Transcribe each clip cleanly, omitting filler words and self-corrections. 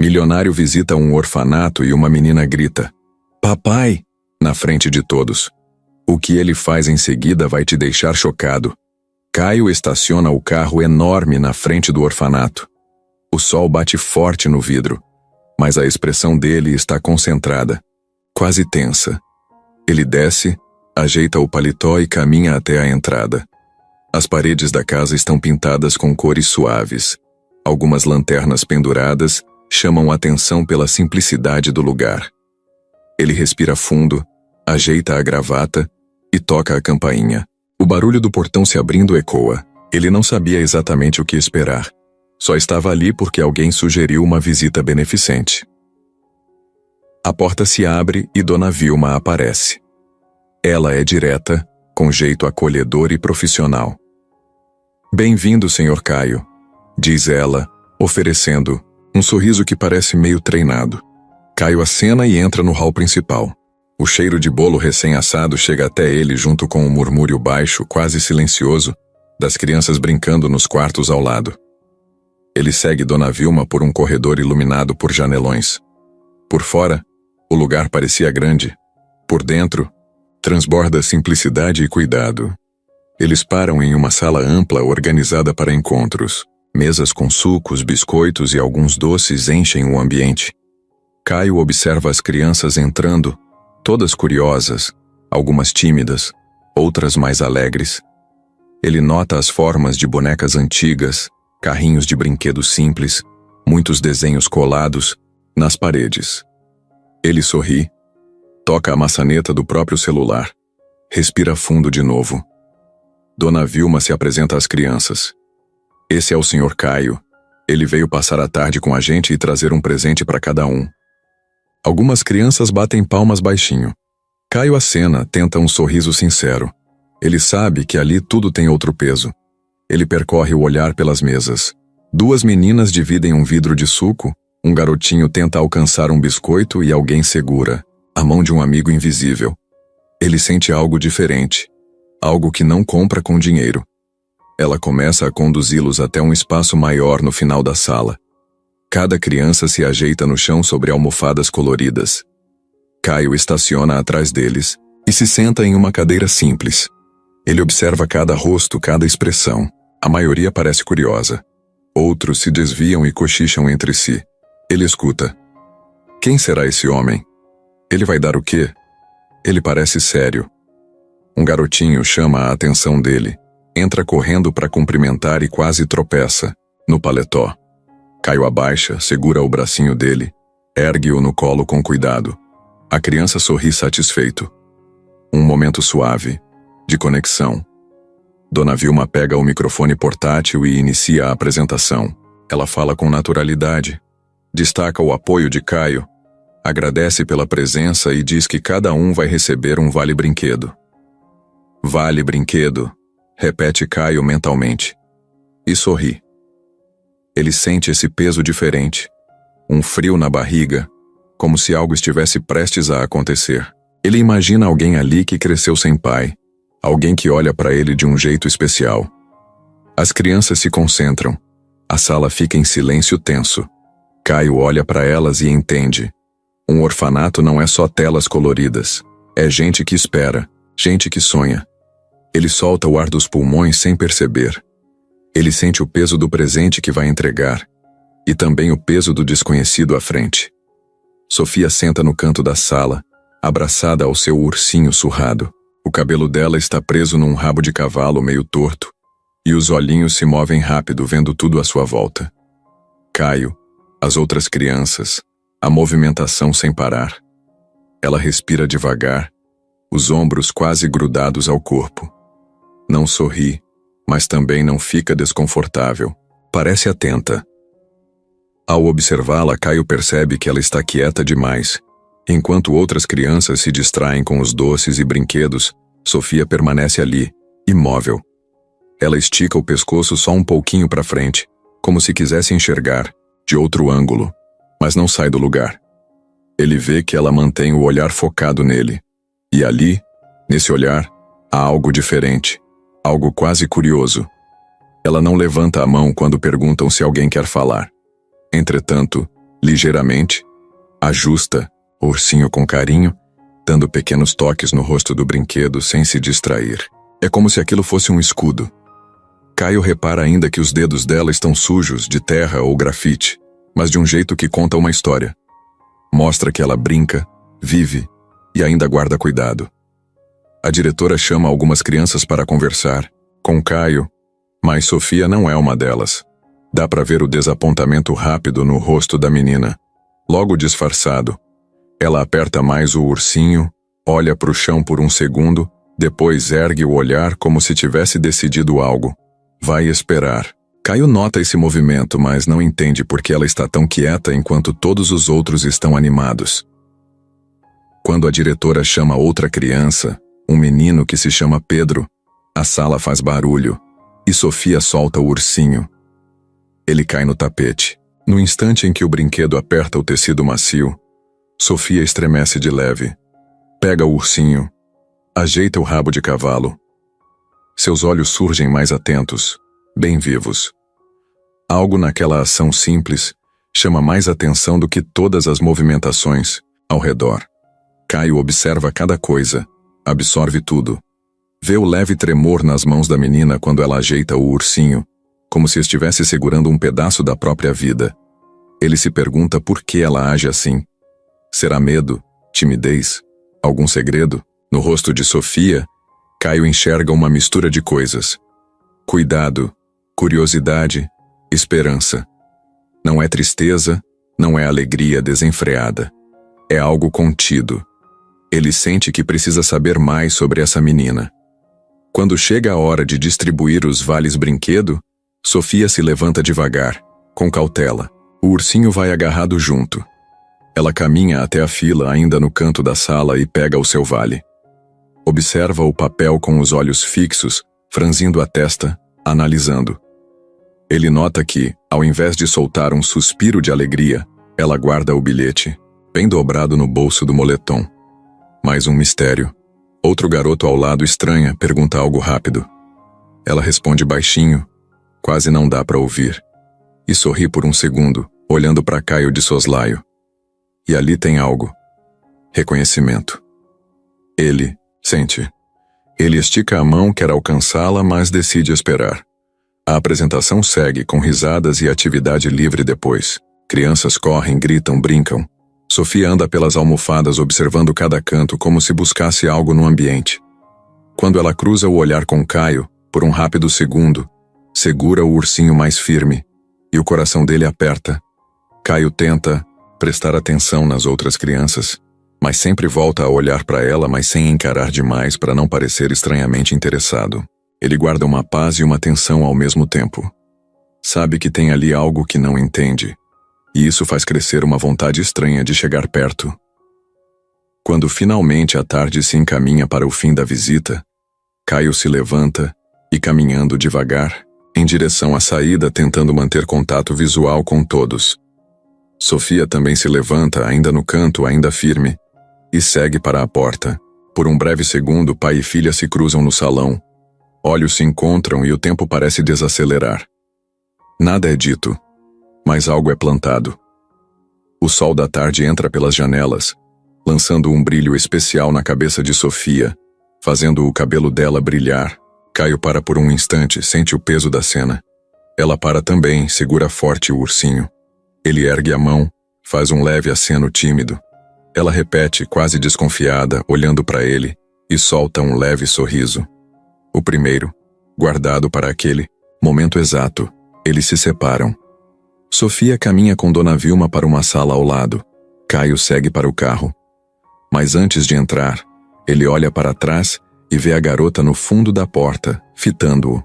Milionário visita um orfanato e uma menina grita: "Papai!" na frente de todos. O que ele faz em seguida vai te deixar chocado. Caio estaciona o carro enorme na frente do orfanato. O sol bate forte no vidro, mas a expressão dele está concentrada, quase tensa. Ele desce, ajeita o paletó e caminha até a entrada. As paredes da casa estão pintadas com cores suaves. Algumas lanternas penduradas chamam atenção pela simplicidade do lugar. Ele respira fundo, ajeita a gravata e toca a campainha. O barulho do portão se abrindo ecoa. Ele não sabia exatamente o que esperar. Só estava ali porque alguém sugeriu uma visita beneficente. A porta se abre e Dona Vilma aparece. Ela é direta, com jeito acolhedor e profissional. "Bem-vindo, Sr. Caio", diz ela, oferecendo um sorriso que parece meio treinado. Caio acena e entra no hall principal. O cheiro de bolo recém-assado chega até ele junto com um murmúrio baixo, quase silencioso, das crianças brincando nos quartos ao lado. Ele segue Dona Vilma por um corredor iluminado por janelões. Por fora, o lugar parecia grande. Por dentro, transborda simplicidade e cuidado. Eles param em uma sala ampla organizada para encontros. Mesas com sucos, biscoitos e alguns doces enchem o ambiente. Caio observa as crianças entrando, todas curiosas, algumas tímidas, outras mais alegres. Ele nota as formas de bonecas antigas, carrinhos de brinquedos simples, muitos desenhos colados nas paredes. Ele sorri, toca a maçaneta do próprio celular, respira fundo de novo. Dona Vilma se apresenta às crianças. "Esse é o Sr. Caio. Ele veio passar a tarde com a gente e trazer um presente para cada um." Algumas crianças batem palmas baixinho. Caio acena, tenta um sorriso sincero. Ele sabe que ali tudo tem outro peso. Ele percorre o olhar pelas mesas. 2 meninas dividem um vidro de suco, um garotinho tenta alcançar um biscoito e alguém segura a mão de um amigo invisível. Ele sente algo diferente, algo que não compra com dinheiro. Ela começa a conduzi-los até um espaço maior no final da sala. Cada criança se ajeita no chão sobre almofadas coloridas. Caio estaciona atrás deles e se senta em uma cadeira simples. Ele observa cada rosto, cada expressão. A maioria parece curiosa. Outros se desviam e cochicham entre si. Ele escuta. Quem será esse homem? Ele vai dar o quê? Ele parece sério. Um garotinho chama a atenção dele. Entra correndo para cumprimentar e quase tropeça, no paletó. Caio abaixa, segura o bracinho dele, ergue-o no colo com cuidado. A criança sorri satisfeito. Um momento suave, de conexão. Dona Vilma pega o microfone portátil e inicia a apresentação. Ela fala com naturalidade, destaca o apoio de Caio, agradece pela presença e diz que cada um vai receber um vale-brinquedo. "Vale-brinquedo", repete Caio mentalmente. E sorri. Ele sente esse peso diferente, um frio na barriga, como se algo estivesse prestes a acontecer. Ele imagina alguém ali que cresceu sem pai, alguém que olha para ele de um jeito especial. As crianças se concentram, a sala fica em silêncio tenso. Caio olha para elas e entende. Um orfanato não é só telas coloridas, é gente que espera, gente que sonha. Ele solta o ar dos pulmões sem perceber. Ele sente o peso do presente que vai entregar, e também o peso do desconhecido à frente. Sofia senta no canto da sala, abraçada ao seu ursinho surrado. O cabelo dela está preso num rabo de cavalo meio torto, e os olhinhos se movem rápido vendo tudo à sua volta. Caio, as outras crianças, a movimentação sem parar. Ela respira devagar, os ombros quase grudados ao corpo. Não sorri, mas também não fica desconfortável. Parece atenta. Ao observá-la, Caio percebe que ela está quieta demais. Enquanto outras crianças se distraem com os doces e brinquedos, Sofia permanece ali, imóvel. Ela estica o pescoço só um pouquinho para frente, como se quisesse enxergar, de outro ângulo, mas não sai do lugar. Ele vê que ela mantém o olhar focado nele. E ali, nesse olhar, há algo diferente, algo quase curioso. Ela não levanta a mão quando perguntam se alguém quer falar. Entretanto, ligeiramente, ajusta o ursinho com carinho, dando pequenos toques no rosto do brinquedo sem se distrair. É como se aquilo fosse um escudo. Caio repara ainda que os dedos dela estão sujos de terra ou grafite, mas de um jeito que conta uma história. Mostra que ela brinca, vive e ainda guarda cuidado. A diretora chama algumas crianças para conversar com Caio, mas Sofia não é uma delas. Dá para ver o desapontamento rápido no rosto da menina. Logo disfarçado, ela aperta mais o ursinho, olha para o chão por um segundo, depois ergue o olhar como se tivesse decidido algo. Vai esperar. Caio nota esse movimento, mas não entende por que ela está tão quieta enquanto todos os outros estão animados. Quando a diretora chama outra criança, um menino que se chama Pedro, a sala faz barulho e Sofia solta o ursinho. Ele cai no tapete. No instante em que o brinquedo aperta o tecido macio, Sofia estremece de leve. Pega o ursinho, ajeita o rabo de cavalo. Seus olhos surgem mais atentos, bem vivos. Algo naquela ação simples chama mais atenção do que todas as movimentações ao redor. Caio observa cada coisa, absorve tudo. Vê o leve tremor nas mãos da menina quando ela ajeita o ursinho, como se estivesse segurando um pedaço da própria vida. Ele se pergunta por que ela age assim. Será medo? Timidez? Algum segredo? No rosto de Sofia, Caio enxerga uma mistura de coisas. Cuidado, curiosidade, esperança. Não é tristeza, não é alegria desenfreada. É algo contido. Ele sente que precisa saber mais sobre essa menina. Quando chega a hora de distribuir os vales brinquedo, Sofia se levanta devagar, com cautela. O ursinho vai agarrado junto. Ela caminha até a fila ainda no canto da sala e pega o seu vale. Observa o papel com os olhos fixos, franzindo a testa, analisando. Ele nota que, ao invés de soltar um suspiro de alegria, ela guarda o bilhete, bem dobrado no bolso do moletom. Mais um mistério. Outro garoto ao lado estranha, pergunta algo rápido. Ela responde baixinho, quase não dá para ouvir, e sorri por um segundo, olhando para Caio de soslaio. E ali tem algo. Reconhecimento. Ele sente. Ele estica a mão, quer alcançá-la, mas decide esperar. A apresentação segue com risadas e atividade livre depois. Crianças correm, gritam, brincam. Sofia anda pelas almofadas observando cada canto como se buscasse algo no ambiente. Quando ela cruza o olhar com Caio, por um rápido segundo, segura o ursinho mais firme e o coração dele aperta. Caio tenta prestar atenção nas outras crianças, mas sempre volta a olhar para ela, mas sem encarar demais para não parecer estranhamente interessado. Ele guarda uma paz e uma tensão ao mesmo tempo. Sabe que tem ali algo que não entende, e isso faz crescer uma vontade estranha de chegar perto. Quando finalmente a tarde se encaminha para o fim da visita, Caio se levanta e, caminhando devagar, em direção à saída, tentando manter contato visual com todos. Sofia também se levanta, ainda no canto, ainda firme, e segue para a porta. Por um breve segundo, pai e filha se cruzam no salão. Olhos se encontram e o tempo parece desacelerar. Nada é dito, mas algo é plantado. O sol da tarde entra pelas janelas, lançando um brilho especial na cabeça de Sofia, fazendo o cabelo dela brilhar. Caio para por um instante, sente o peso da cena. Ela para também, segura forte o ursinho. Ele ergue a mão, faz um leve aceno tímido. Ela repete, quase desconfiada, olhando para ele, e solta um leve sorriso. O primeiro, guardado para aquele momento exato. Eles se separam. Sofia caminha com Dona Vilma para uma sala ao lado. Caio segue para o carro. Mas antes de entrar, ele olha para trás e vê a garota no fundo da porta, fitando-o.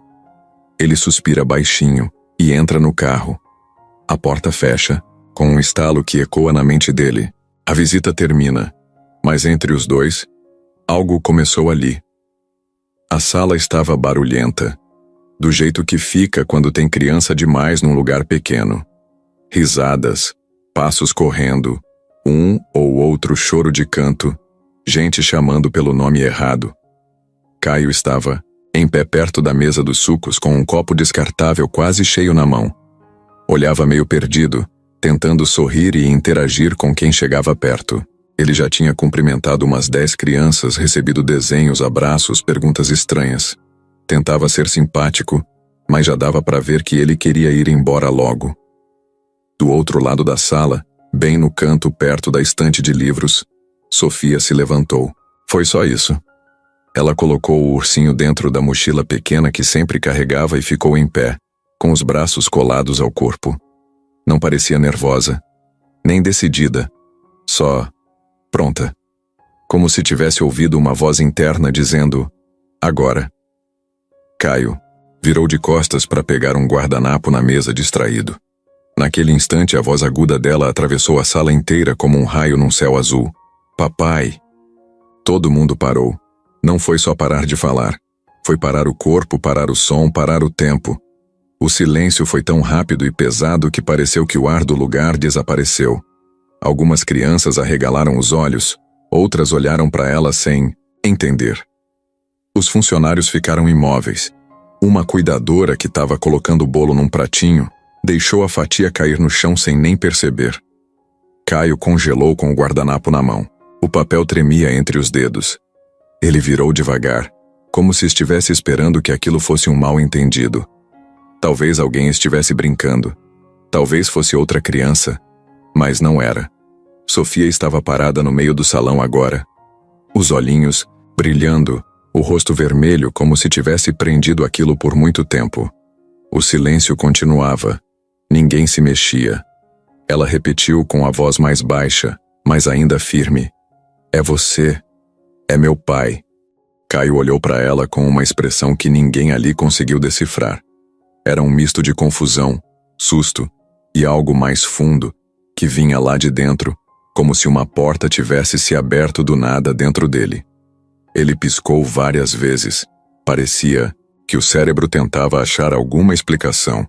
Ele suspira baixinho e entra no carro. A porta fecha, com um estalo que ecoa na mente dele. A visita termina, mas entre os dois, algo começou ali. A sala estava barulhenta, do jeito que fica quando tem criança demais num lugar pequeno. Risadas, passos correndo, um ou outro choro de canto, gente chamando pelo nome errado. Caio estava, em pé perto da mesa dos sucos com um copo descartável quase cheio na mão. Olhava meio perdido, tentando sorrir e interagir com quem chegava perto. Ele já tinha cumprimentado umas 10 crianças, recebido desenhos, abraços, perguntas estranhas. Tentava ser simpático, mas já dava para ver que ele queria ir embora logo. Do outro lado da sala, bem no canto perto da estante de livros, Sofia se levantou. Foi só isso. Ela colocou o ursinho dentro da mochila pequena que sempre carregava e ficou em pé, com os braços colados ao corpo. Não parecia nervosa, nem decidida, só pronta. Como se tivesse ouvido uma voz interna dizendo: agora. Caio virou de costas para pegar um guardanapo na mesa, distraído. Naquele instante, a voz aguda dela atravessou a sala inteira como um raio num céu azul. Papai! Todo mundo parou. Não foi só parar de falar. Foi parar o corpo, parar o som, parar o tempo. O silêncio foi tão rápido e pesado que pareceu que o ar do lugar desapareceu. Algumas crianças arregalaram os olhos, outras olharam para ela sem entender. Os funcionários ficaram imóveis. Uma cuidadora que estava colocando o bolo num pratinho deixou a fatia cair no chão sem nem perceber. Caio congelou com o guardanapo na mão. O papel tremia entre os dedos. Ele virou devagar, como se estivesse esperando que aquilo fosse um mal-entendido. Talvez alguém estivesse brincando. Talvez fosse outra criança. Mas não era. Sofia estava parada no meio do salão agora. Os olhinhos brilhando, o rosto vermelho como se tivesse prendido aquilo por muito tempo. O silêncio continuava. Ninguém se mexia. Ela repetiu com a voz mais baixa, mas ainda firme: é você. É meu pai. Caio olhou para ela com uma expressão que ninguém ali conseguiu decifrar. Era um misto de confusão, susto e algo mais fundo, que vinha lá de dentro, como se uma porta tivesse se aberto do nada dentro dele. Ele piscou várias vezes. Parecia que o cérebro tentava achar alguma explicação.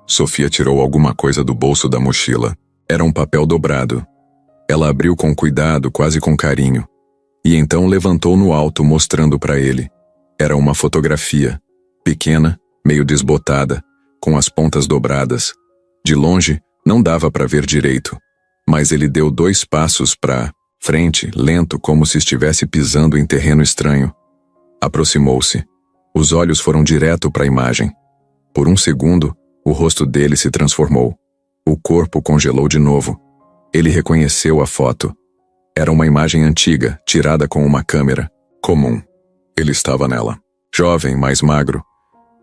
Sofia tirou alguma coisa do bolso da mochila. Era um papel dobrado. Ela abriu com cuidado, quase com carinho, e então levantou no alto, mostrando para ele. Era uma fotografia, pequena, meio desbotada, com as pontas dobradas. De longe, não dava para ver direito, mas ele deu 2 passos para frente, lento, como se estivesse pisando em terreno estranho. Aproximou-se. Os olhos foram direto para a imagem. Por um segundo, o rosto dele se transformou. O corpo congelou de novo. Ele reconheceu a foto. Era uma imagem antiga, tirada com uma câmera comum. Ele estava nela. Jovem, mais magro,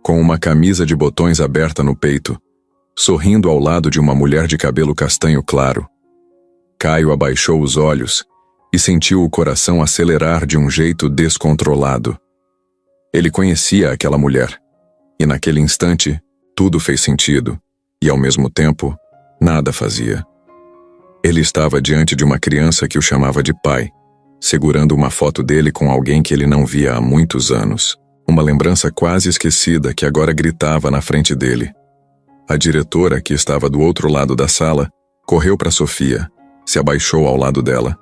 com uma camisa de botões aberta no peito, sorrindo ao lado de uma mulher de cabelo castanho claro. Caio abaixou os olhos e sentiu o coração acelerar de um jeito descontrolado. Ele conhecia aquela mulher, e naquele instante, tudo fez sentido, e ao mesmo tempo, nada fazia. Ele estava diante de uma criança que o chamava de pai, segurando uma foto dele com alguém que ele não via há muitos anos. Uma lembrança quase esquecida que agora gritava na frente dele. A diretora, que estava do outro lado da sala, correu para Sofia, se abaixou ao lado dela,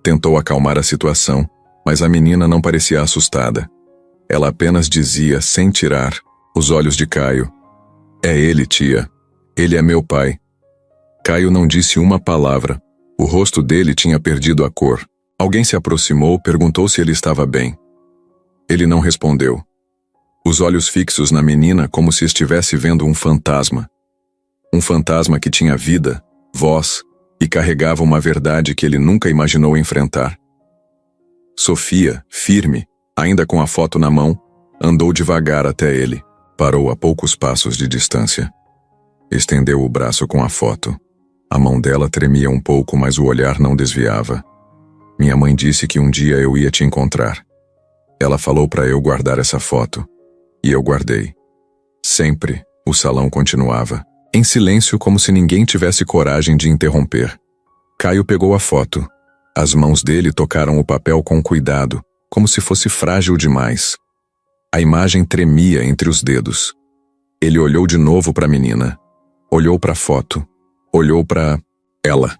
tentou acalmar a situação, mas a menina não parecia assustada. Ela apenas dizia, sem tirar os olhos de Caio: é ele, tia. Ele é meu pai. Caio não disse uma palavra. O rosto dele tinha perdido a cor. Alguém se aproximou, perguntou se ele estava bem. Ele não respondeu. Os olhos fixos na menina como se estivesse vendo um fantasma. Um fantasma que tinha vida, voz e carregava uma verdade que ele nunca imaginou enfrentar. Sofia, firme, ainda com a foto na mão, andou devagar até ele. Parou a poucos passos de distância. Estendeu o braço com a foto. A mão dela tremia um pouco, mas o olhar não desviava. Minha mãe disse que um dia eu ia te encontrar. Ela falou para eu guardar essa foto. E eu guardei. Sempre, o salão continuava, em silêncio, como se ninguém tivesse coragem de interromper. Caio pegou a foto. As mãos dele tocaram o papel com cuidado, como se fosse frágil demais. A imagem tremia entre os dedos. Ele olhou de novo para a menina. Olhou para a foto. Olhou para ela.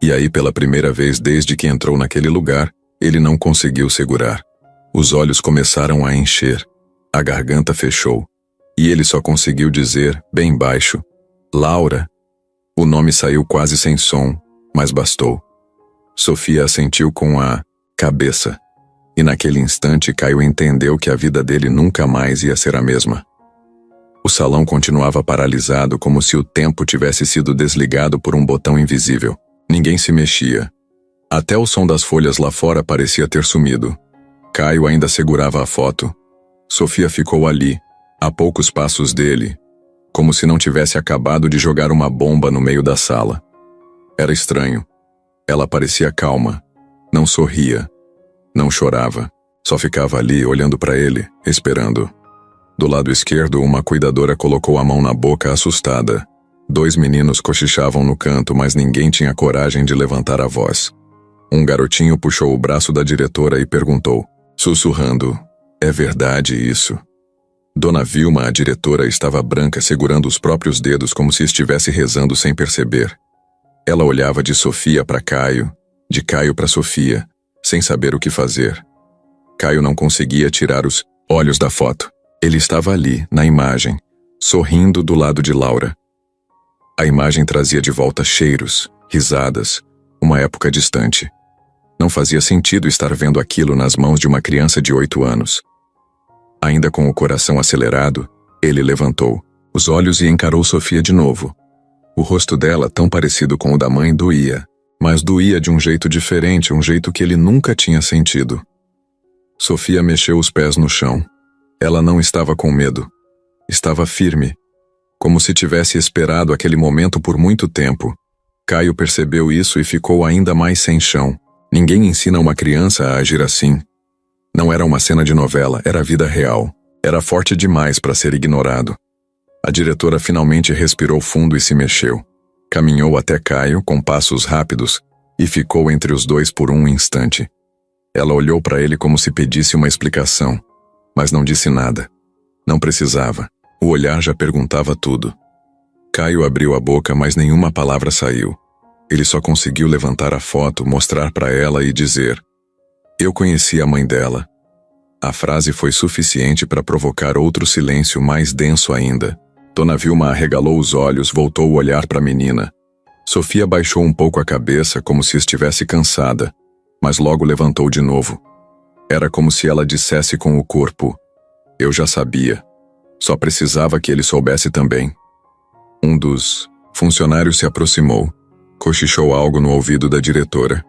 E aí, pela primeira vez desde que entrou naquele lugar, ele não conseguiu segurar. Os olhos começaram a encher. A garganta fechou. E ele só conseguiu dizer, bem baixo: Laura. O nome saiu quase sem som, mas bastou. Sofia assentiu com a cabeça, e naquele instante Caio entendeu que a vida dele nunca mais ia ser a mesma. O salão continuava paralisado, como se o tempo tivesse sido desligado por um botão invisível. Ninguém se mexia. Até o som das folhas lá fora parecia ter sumido. Caio ainda segurava a foto. Sofia ficou ali, a poucos passos dele, como se não tivesse acabado de jogar uma bomba no meio da sala. Era estranho. Ela parecia calma. Não sorria. Não chorava. Só ficava ali, olhando para ele, esperando. Do lado esquerdo, uma cuidadora colocou a mão na boca, assustada. 2 meninos cochichavam no canto, mas ninguém tinha coragem de levantar a voz. Um garotinho puxou o braço da diretora e perguntou, sussurrando, "É verdade isso?" Dona Vilma, a diretora, estava branca, segurando os próprios dedos como se estivesse rezando sem perceber. Ela olhava de Sofia para Caio, de Caio para Sofia, sem saber o que fazer. Caio não conseguia tirar os olhos da foto. Ele estava ali, na imagem, sorrindo do lado de Laura. A imagem trazia de volta cheiros, risadas, uma época distante. Não fazia sentido estar vendo aquilo nas mãos de uma criança de 8 anos. Ainda com o coração acelerado, ele levantou os olhos e encarou Sofia de novo. O rosto dela, tão parecido com o da mãe, doía, mas doía de um jeito diferente, um jeito que ele nunca tinha sentido. Sofia mexeu os pés no chão. Ela não estava com medo. Estava firme, como se tivesse esperado aquele momento por muito tempo. Caio percebeu isso e ficou ainda mais sem chão. Ninguém ensina uma criança a agir assim. Não era uma cena de novela, era a vida real. Era forte demais para ser ignorado. A diretora finalmente respirou fundo e se mexeu. Caminhou até Caio com passos rápidos e ficou entre os dois por um instante. Ela olhou para ele como se pedisse uma explicação, mas não disse nada. Não precisava. O olhar já perguntava tudo. Caio abriu a boca, mas nenhuma palavra saiu. Ele só conseguiu levantar a foto, mostrar para ela e dizer: "Eu conheci a mãe dela." A frase foi suficiente para provocar outro silêncio mais denso ainda. Dona Vilma arregalou os olhos, voltou o olhar para a menina. Sofia baixou um pouco a cabeça, como se estivesse cansada, mas logo levantou de novo. Era como se ela dissesse com o corpo: "Eu já sabia. Só precisava que ele soubesse também." Um dos funcionários se aproximou, cochichou algo no ouvido da diretora.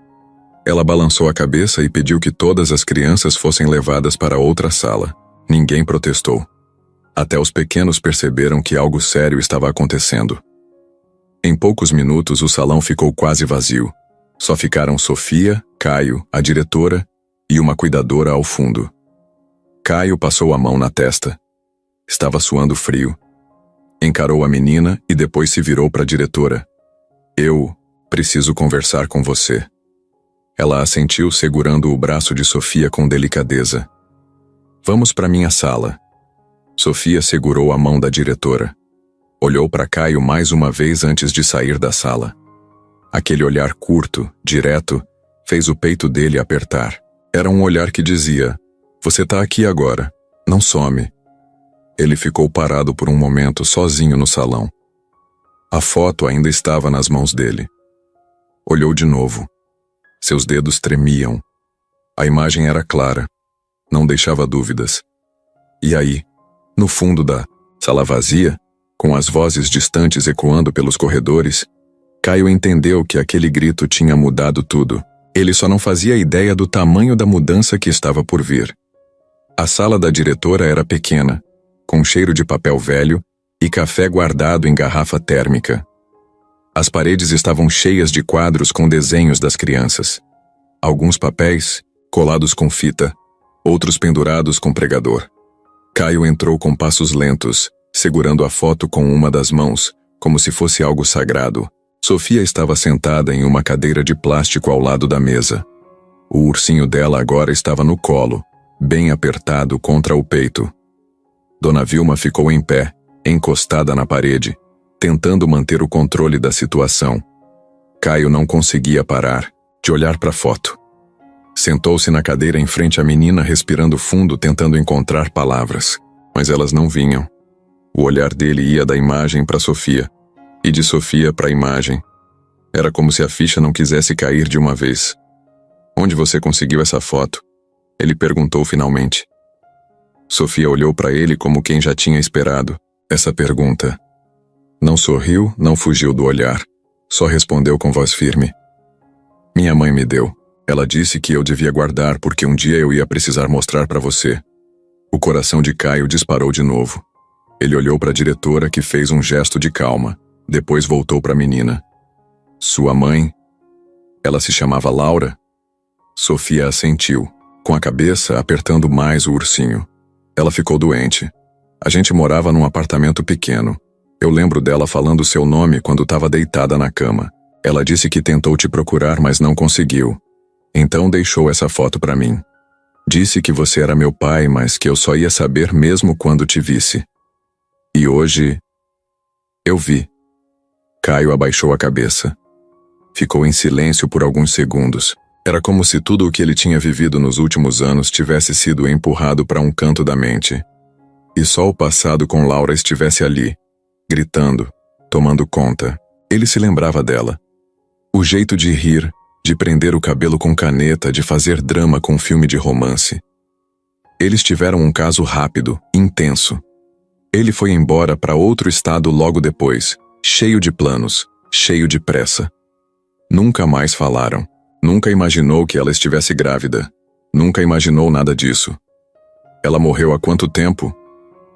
Ela balançou a cabeça e pediu que todas as crianças fossem levadas para outra sala. Ninguém protestou. Até os pequenos perceberam que algo sério estava acontecendo. Em poucos minutos o salão ficou quase vazio. Só ficaram Sofia, Caio, a diretora e uma cuidadora ao fundo. Caio passou a mão na testa. Estava suando frio. Encarou a menina e depois se virou para a diretora. "Eu preciso conversar com você." Ela assentiu, segurando o braço de Sofia com delicadeza. "Vamos para minha sala." Sofia segurou a mão da diretora. Olhou para Caio mais uma vez antes de sair da sala. Aquele olhar curto, direto, fez o peito dele apertar. Era um olhar que dizia: "Você tá aqui agora. Não some." Ele ficou parado por um momento, sozinho no salão. A foto ainda estava nas mãos dele. Olhou de novo. Seus dedos tremiam. A imagem era clara. Não deixava dúvidas. E aí, no fundo da sala vazia, com as vozes distantes ecoando pelos corredores, Caio entendeu que aquele grito tinha mudado tudo. Ele só não fazia ideia do tamanho da mudança que estava por vir. A sala da diretora era pequena, com cheiro de papel velho e café guardado em garrafa térmica. As paredes estavam cheias de quadros com desenhos das crianças. Alguns papéis, colados com fita, outros pendurados com pregador. Caio entrou com passos lentos, segurando a foto com uma das mãos, como se fosse algo sagrado. Sofia estava sentada em uma cadeira de plástico ao lado da mesa. O ursinho dela agora estava no colo, bem apertado contra o peito. Dona Vilma ficou em pé, encostada na parede, tentando manter o controle da situação. Caio não conseguia parar de olhar para a foto. Sentou-se na cadeira em frente à menina, respirando fundo, tentando encontrar palavras, mas elas não vinham. O olhar dele ia da imagem para Sofia, E de Sofia para a imagem. Era como se a ficha não quisesse cair de uma vez. Onde você conseguiu essa foto? Ele perguntou finalmente. Sofia olhou para ele como quem já tinha esperado essa pergunta. Não sorriu, não fugiu do olhar. Só respondeu com voz firme. Minha mãe me deu. Ela disse que eu devia guardar porque um dia eu ia precisar mostrar para você. O coração de Caio disparou de novo. Ele olhou para a diretora, que fez um gesto de calma. Depois voltou para a menina. Sua mãe? Ela se chamava Laura? Sofia assentiu, com a cabeça apertando mais o ursinho. Ela ficou doente. A gente morava num apartamento pequeno. Eu lembro dela falando seu nome quando estava deitada na cama. Ela disse que tentou te procurar, mas não conseguiu. Então deixou essa foto para mim. Disse que você era meu pai, mas que eu só ia saber mesmo quando te visse. E hoje... eu vi. Caio abaixou a cabeça. Ficou em silêncio por alguns segundos. Era como se tudo o que ele tinha vivido nos últimos anos tivesse sido empurrado para um canto da mente. E só o passado com Laura estivesse ali, gritando, tomando conta. Ele se lembrava dela. O jeito de rir, de prender o cabelo com caneta, de fazer drama com filme de romance. Eles tiveram um caso rápido, intenso. Ele foi embora para outro estado logo depois, cheio de planos, cheio de pressa. Nunca mais falaram. Nunca imaginou que ela estivesse grávida. Nunca imaginou nada disso. Ela morreu há quanto tempo?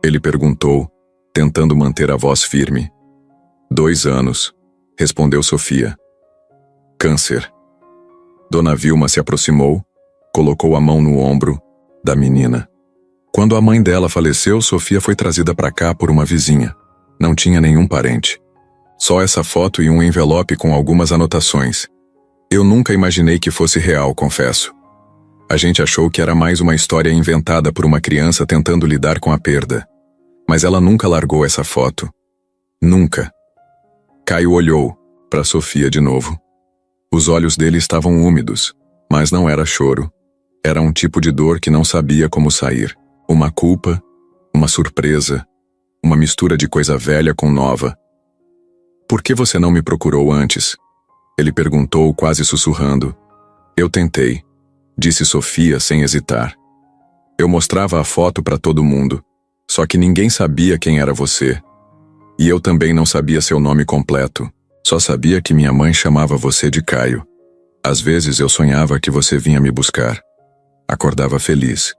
Ele perguntou, tentando manter a voz firme. 2 anos, respondeu Sofia. Câncer. Dona Vilma se aproximou, colocou a mão no ombro da menina. Quando a mãe dela faleceu, Sofia foi trazida para cá por uma vizinha. Não tinha nenhum parente. Só essa foto e um envelope com algumas anotações. Eu nunca imaginei que fosse real, confesso. A gente achou que era mais uma história inventada por uma criança tentando lidar com a perda. Mas ela nunca largou essa foto. Nunca. Caio olhou para Sofia de novo. Os olhos dele estavam úmidos, mas não era choro. Era um tipo de dor que não sabia como sair. Uma culpa, uma surpresa, uma mistura de coisa velha com nova. Por que você não me procurou antes? Ele perguntou, quase sussurrando. Eu tentei, disse Sofia sem hesitar. Eu mostrava a foto para todo mundo, só que ninguém sabia quem era você. E eu também não sabia seu nome completo. Só sabia que minha mãe chamava você de Caio. Às vezes eu sonhava que você vinha me buscar. Acordava feliz.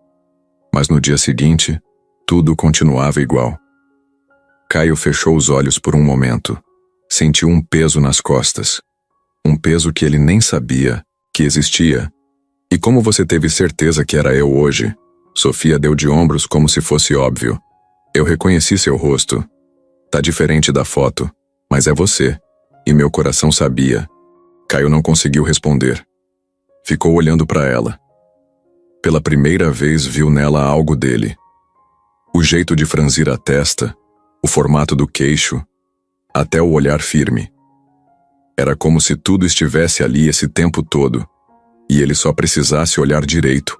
Mas no dia seguinte, tudo continuava igual. Caio fechou os olhos por um momento. Sentiu um peso nas costas. Um peso que ele nem sabia que existia. E como você teve certeza que era eu hoje? Sofia deu de ombros como se fosse óbvio. Eu reconheci seu rosto. Tá diferente da foto, mas é você. E meu coração sabia. Caio não conseguiu responder. Ficou olhando para ela. Pela primeira vez viu nela algo dele. O jeito de franzir a testa, o formato do queixo, até o olhar firme. Era como se tudo estivesse ali esse tempo todo, e ele só precisasse olhar direito.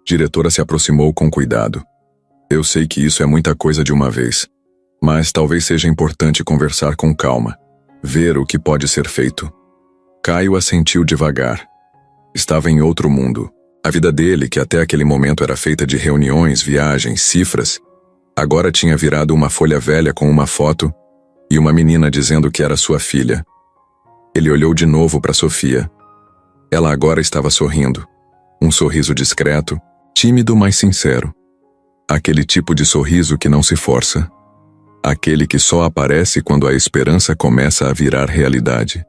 Diretora se aproximou com cuidado. Eu sei que isso é muita coisa de uma vez, mas talvez seja importante conversar com calma. Ver o que pode ser feito. Caio assentiu devagar. Estava em outro mundo. A vida dele, que até aquele momento era feita de reuniões, viagens, cifras, agora tinha virado uma folha velha com uma foto e uma menina dizendo que era sua filha. Ele olhou de novo para Sofia. Ela agora estava sorrindo. Um sorriso discreto, tímido, mas sincero. Aquele tipo de sorriso que não se força. Aquele que só aparece quando a esperança começa a virar realidade.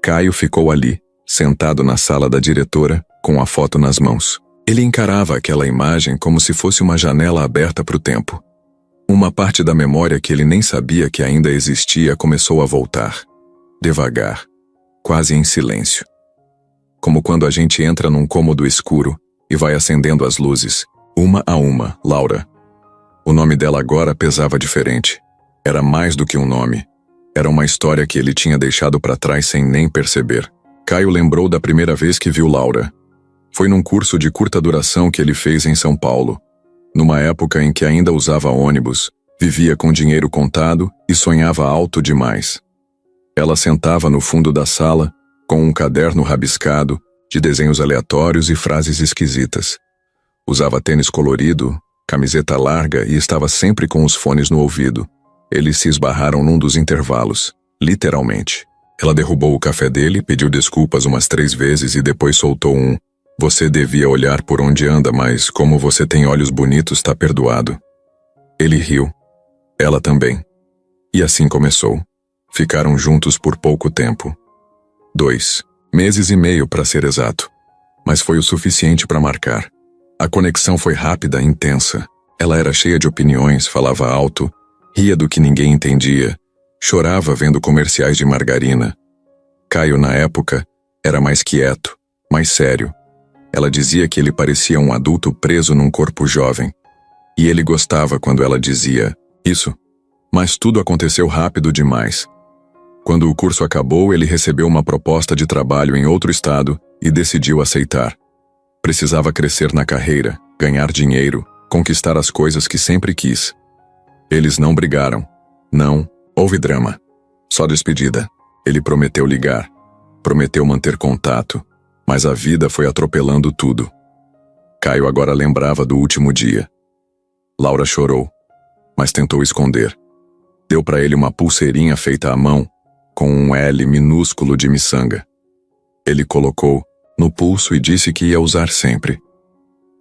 Caio ficou ali, sentado na sala da diretora, com a foto nas mãos. Ele encarava aquela imagem como se fosse uma janela aberta para o tempo. Uma parte da memória que ele nem sabia que ainda existia começou a voltar. Devagar, quase em silêncio. Como quando a gente entra num cômodo escuro e vai acendendo as luzes, uma a uma, Laura. O nome dela agora pesava diferente. Era mais do que um nome. Era uma história que ele tinha deixado para trás sem nem perceber. Caio lembrou da primeira vez que viu Laura. Foi num curso de curta duração que ele fez em São Paulo. Numa época em que ainda usava ônibus, vivia com dinheiro contado e sonhava alto demais. Ela sentava no fundo da sala, com um caderno rabiscado, de desenhos aleatórios e frases esquisitas. Usava tênis colorido, camiseta larga e estava sempre com os fones no ouvido. Eles se esbarraram num dos intervalos, literalmente. Ela derrubou o café dele, pediu desculpas umas 3 vezes e depois soltou um: "Você devia olhar por onde anda, mas como você tem olhos bonitos, tá perdoado." Ele riu. Ela também. E assim começou. Ficaram juntos por pouco tempo. 2 meses e meio para ser exato. Mas foi o suficiente para marcar. A conexão foi rápida e intensa. Ela era cheia de opiniões, falava alto, ria do que ninguém entendia, chorava vendo comerciais de margarina. Caio, na época, era mais quieto, mais sério. Ela dizia que ele parecia um adulto preso num corpo jovem. E ele gostava quando ela dizia isso. Mas tudo aconteceu rápido demais. Quando o curso acabou, ele recebeu uma proposta de trabalho em outro estado e decidiu aceitar. Precisava crescer na carreira, ganhar dinheiro, conquistar as coisas que sempre quis. Eles não brigaram. Não houve drama. Só despedida. Ele prometeu ligar. Prometeu manter contato. Mas a vida foi atropelando tudo. Caio agora lembrava do último dia. Laura chorou, mas tentou esconder. Deu para ele uma pulseirinha feita à mão, com um L minúsculo de miçanga. Ele colocou no pulso e disse que ia usar sempre.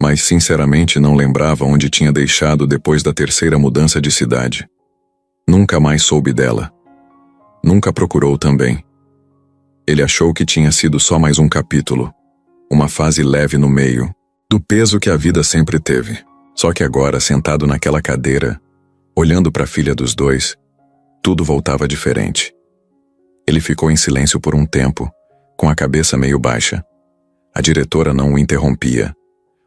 Mas sinceramente não lembrava onde tinha deixado depois da 3ª mudança de cidade. Nunca mais soube dela. Nunca procurou também. Ele achou que tinha sido só mais um capítulo, uma fase leve no meio, do peso que a vida sempre teve. Só que agora, sentado naquela cadeira, olhando para a filha dos dois, tudo voltava diferente. Ele ficou em silêncio por um tempo, com a cabeça meio baixa. A diretora não o interrompia.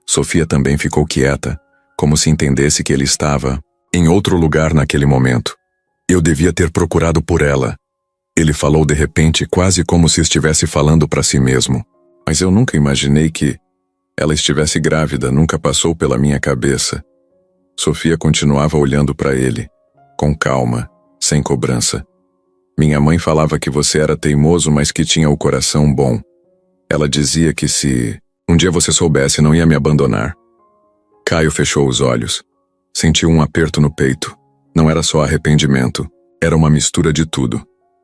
Sofia também ficou quieta, como se entendesse que ele estava em outro lugar naquele momento. Eu devia ter procurado por ela. Ele falou de repente, quase como se estivesse falando para si mesmo. Mas eu nunca imaginei que ela estivesse grávida, nunca passou pela minha cabeça. Sofia continuava olhando para ele, com calma, sem cobrança. Minha mãe falava que você era teimoso, mas que tinha o coração bom. Ela dizia que se um dia você soubesse, não ia me abandonar. Caio fechou os olhos. Sentiu um aperto no peito. Não era só arrependimento. Era uma mistura de tudo.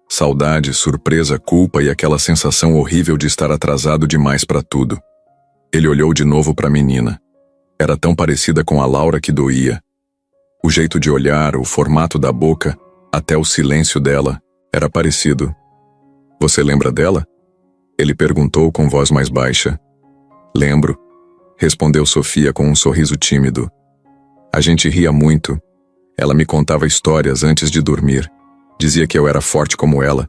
Saudade, surpresa, culpa e aquela sensação horrível de estar atrasado demais para tudo. Ele olhou de novo para a menina. Era tão parecida com a Laura que doía. O jeito de olhar, o formato da boca, até o silêncio dela, era parecido. Você lembra dela? Ele perguntou com voz mais baixa. Lembro, respondeu Sofia com um sorriso tímido. A gente ria muito. Ela me contava histórias antes de dormir. Dizia que eu era forte como ela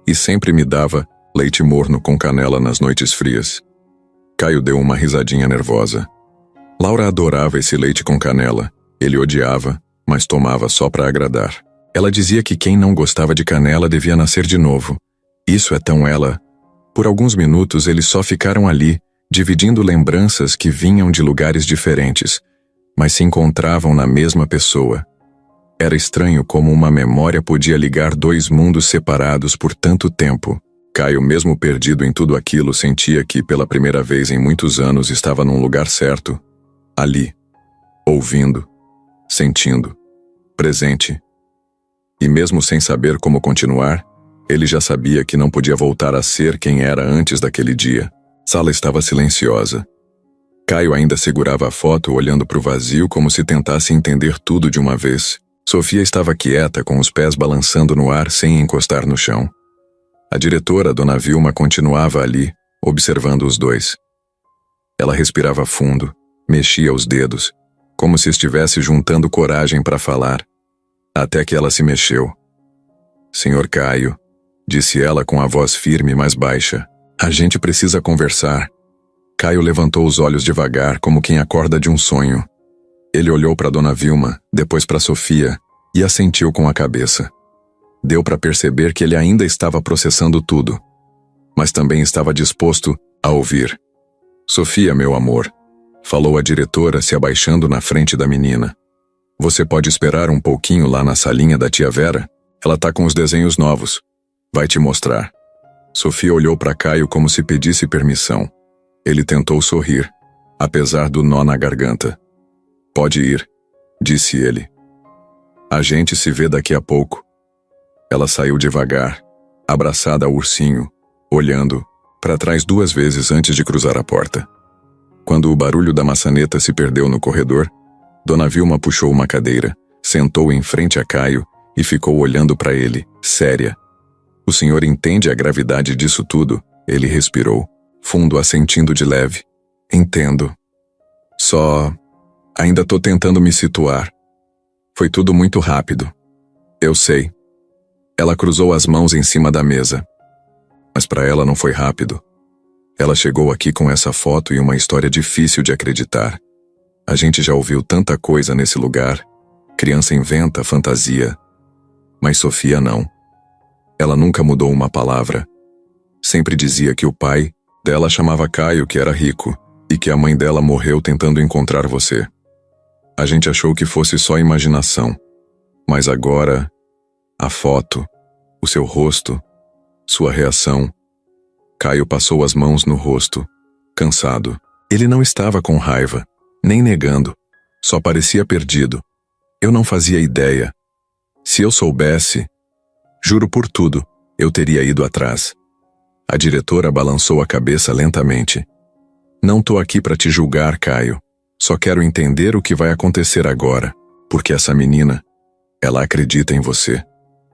e sempre me dava leite morno com canela nas noites frias. Caio deu uma risadinha nervosa. Laura adorava esse leite com canela. Ele odiava, mas tomava só para agradar. Ela dizia que quem não gostava de canela devia nascer de novo. Isso é tão ela. Por alguns minutos eles só ficaram ali, dividindo lembranças que vinham de lugares diferentes, mas se encontravam na mesma pessoa. Era estranho como uma memória podia ligar 2 mundos separados por tanto tempo. Caio, mesmo perdido em tudo aquilo, sentia que, pela primeira vez em muitos anos, estava num lugar certo. Ali. Ouvindo. Sentindo. Presente. E mesmo sem saber como continuar, ele já sabia que não podia voltar a ser quem era antes daquele dia. Sala estava silenciosa. Caio ainda segurava a foto, olhando para o vazio como se tentasse entender tudo de uma vez. Sofia estava quieta, com os pés balançando no ar sem encostar no chão. A diretora, Dona Vilma, continuava ali, observando os dois. Ela respirava fundo, mexia os dedos, como se estivesse juntando coragem para falar. Até que ela se mexeu. Senhor Caio, disse ela com a voz firme, mas baixa. A gente precisa conversar. Caio levantou os olhos devagar, como quem acorda de um sonho. Ele olhou para Dona Vilma, depois para Sofia, e assentiu com a cabeça. Deu para perceber que ele ainda estava processando tudo, mas também estava disposto a ouvir. Sofia, meu amor, falou a diretora, se abaixando na frente da menina. Você pode esperar um pouquinho lá na salinha da tia Vera? Ela tá com os desenhos novos. Vai te mostrar. Sofia olhou para Caio como se pedisse permissão. Ele tentou sorrir, apesar do nó na garganta. Pode ir, disse ele. A gente se vê daqui a pouco. Ela saiu devagar, abraçada ao ursinho, olhando para trás 2 vezes antes de cruzar a porta. Quando o barulho da maçaneta se perdeu no corredor, Dona Vilma puxou uma cadeira, sentou em frente a Caio e ficou olhando para ele, séria. O senhor entende a gravidade disso tudo? Ele respirou, fundo, assentindo de leve. Entendo. Só... ainda tô tentando me situar. Foi tudo muito rápido. Eu sei. Ela cruzou as mãos em cima da mesa. Mas para ela não foi rápido. Ela chegou aqui com essa foto e uma história difícil de acreditar. A gente já ouviu tanta coisa nesse lugar. Criança inventa, fantasia. Mas Sofia não. Ela nunca mudou uma palavra. Sempre dizia que o pai dela chamava Caio, que era rico, e que a mãe dela morreu tentando encontrar você. A gente achou que fosse só imaginação. Mas agora, a foto, o seu rosto, sua reação. Caio passou as mãos no rosto, cansado. Ele não estava com raiva, nem negando. Só parecia perdido. Eu não fazia ideia. Se eu soubesse, juro por tudo, eu teria ido atrás. A diretora balançou a cabeça lentamente. Não tô aqui para te julgar, Caio. Só quero entender o que vai acontecer agora, porque essa menina, ela acredita em você.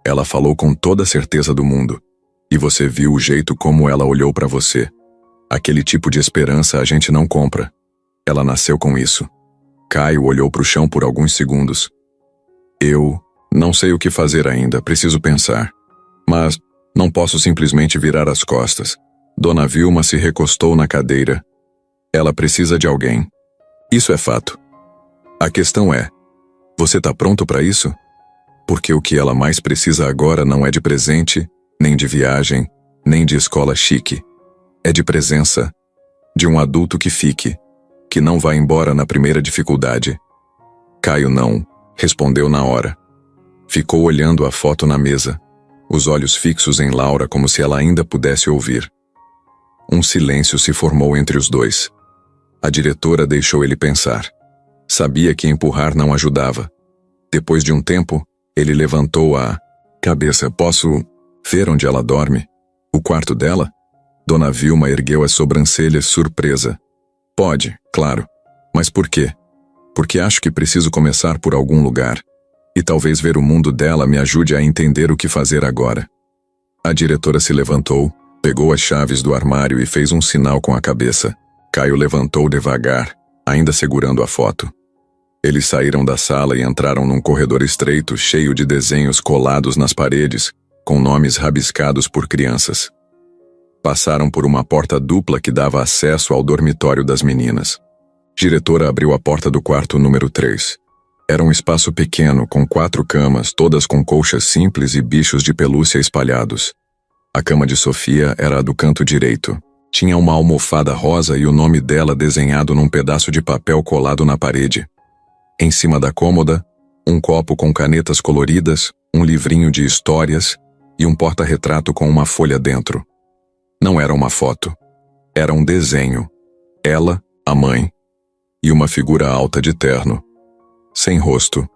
Ela falou com toda a certeza do mundo. E você viu o jeito como ela olhou para você. Aquele tipo de esperança a gente não compra. Ela nasceu com isso. Caio olhou para o chão por alguns segundos. Eu não sei o que fazer ainda, preciso pensar. Mas não posso simplesmente virar as costas. Dona Vilma se recostou na cadeira. Ela precisa de alguém. Isso é fato. A questão é, você tá pronto para isso? Porque o que ela mais precisa agora não é de presente, nem de viagem, nem de escola chique. É de presença, de um adulto que fique, que não vá embora na primeira dificuldade. Caio não, respondeu na hora. Ficou olhando a foto na mesa, os olhos fixos em Laura como se ela ainda pudesse ouvir. Um silêncio se formou entre os dois. A diretora deixou ele pensar. Sabia que empurrar não ajudava. Depois de um tempo, ele levantou a cabeça. Posso ver onde ela dorme? O quarto dela? Dona Vilma ergueu as sobrancelhas, surpresa. Pode, claro. Mas por quê? Porque acho que preciso começar por algum lugar. E talvez ver o mundo dela me ajude a entender o que fazer agora. A diretora se levantou, pegou as chaves do armário e fez um sinal com a cabeça. Caio levantou devagar, ainda segurando a foto. Eles saíram da sala e entraram num corredor estreito, cheio de desenhos colados nas paredes, com nomes rabiscados por crianças. Passaram por uma porta dupla que dava acesso ao dormitório das meninas. Diretora abriu a porta do quarto número 3. Era um espaço pequeno, com 4 camas, todas com colchas simples e bichos de pelúcia espalhados. A cama de Sofia era a do canto direito. Tinha uma almofada rosa e o nome dela desenhado num pedaço de papel colado na parede. Em cima da cômoda, um copo com canetas coloridas, um livrinho de histórias e um porta-retrato com uma folha dentro. Não era uma foto. Era um desenho. Ela, a mãe, e uma figura alta de terno, sem rosto.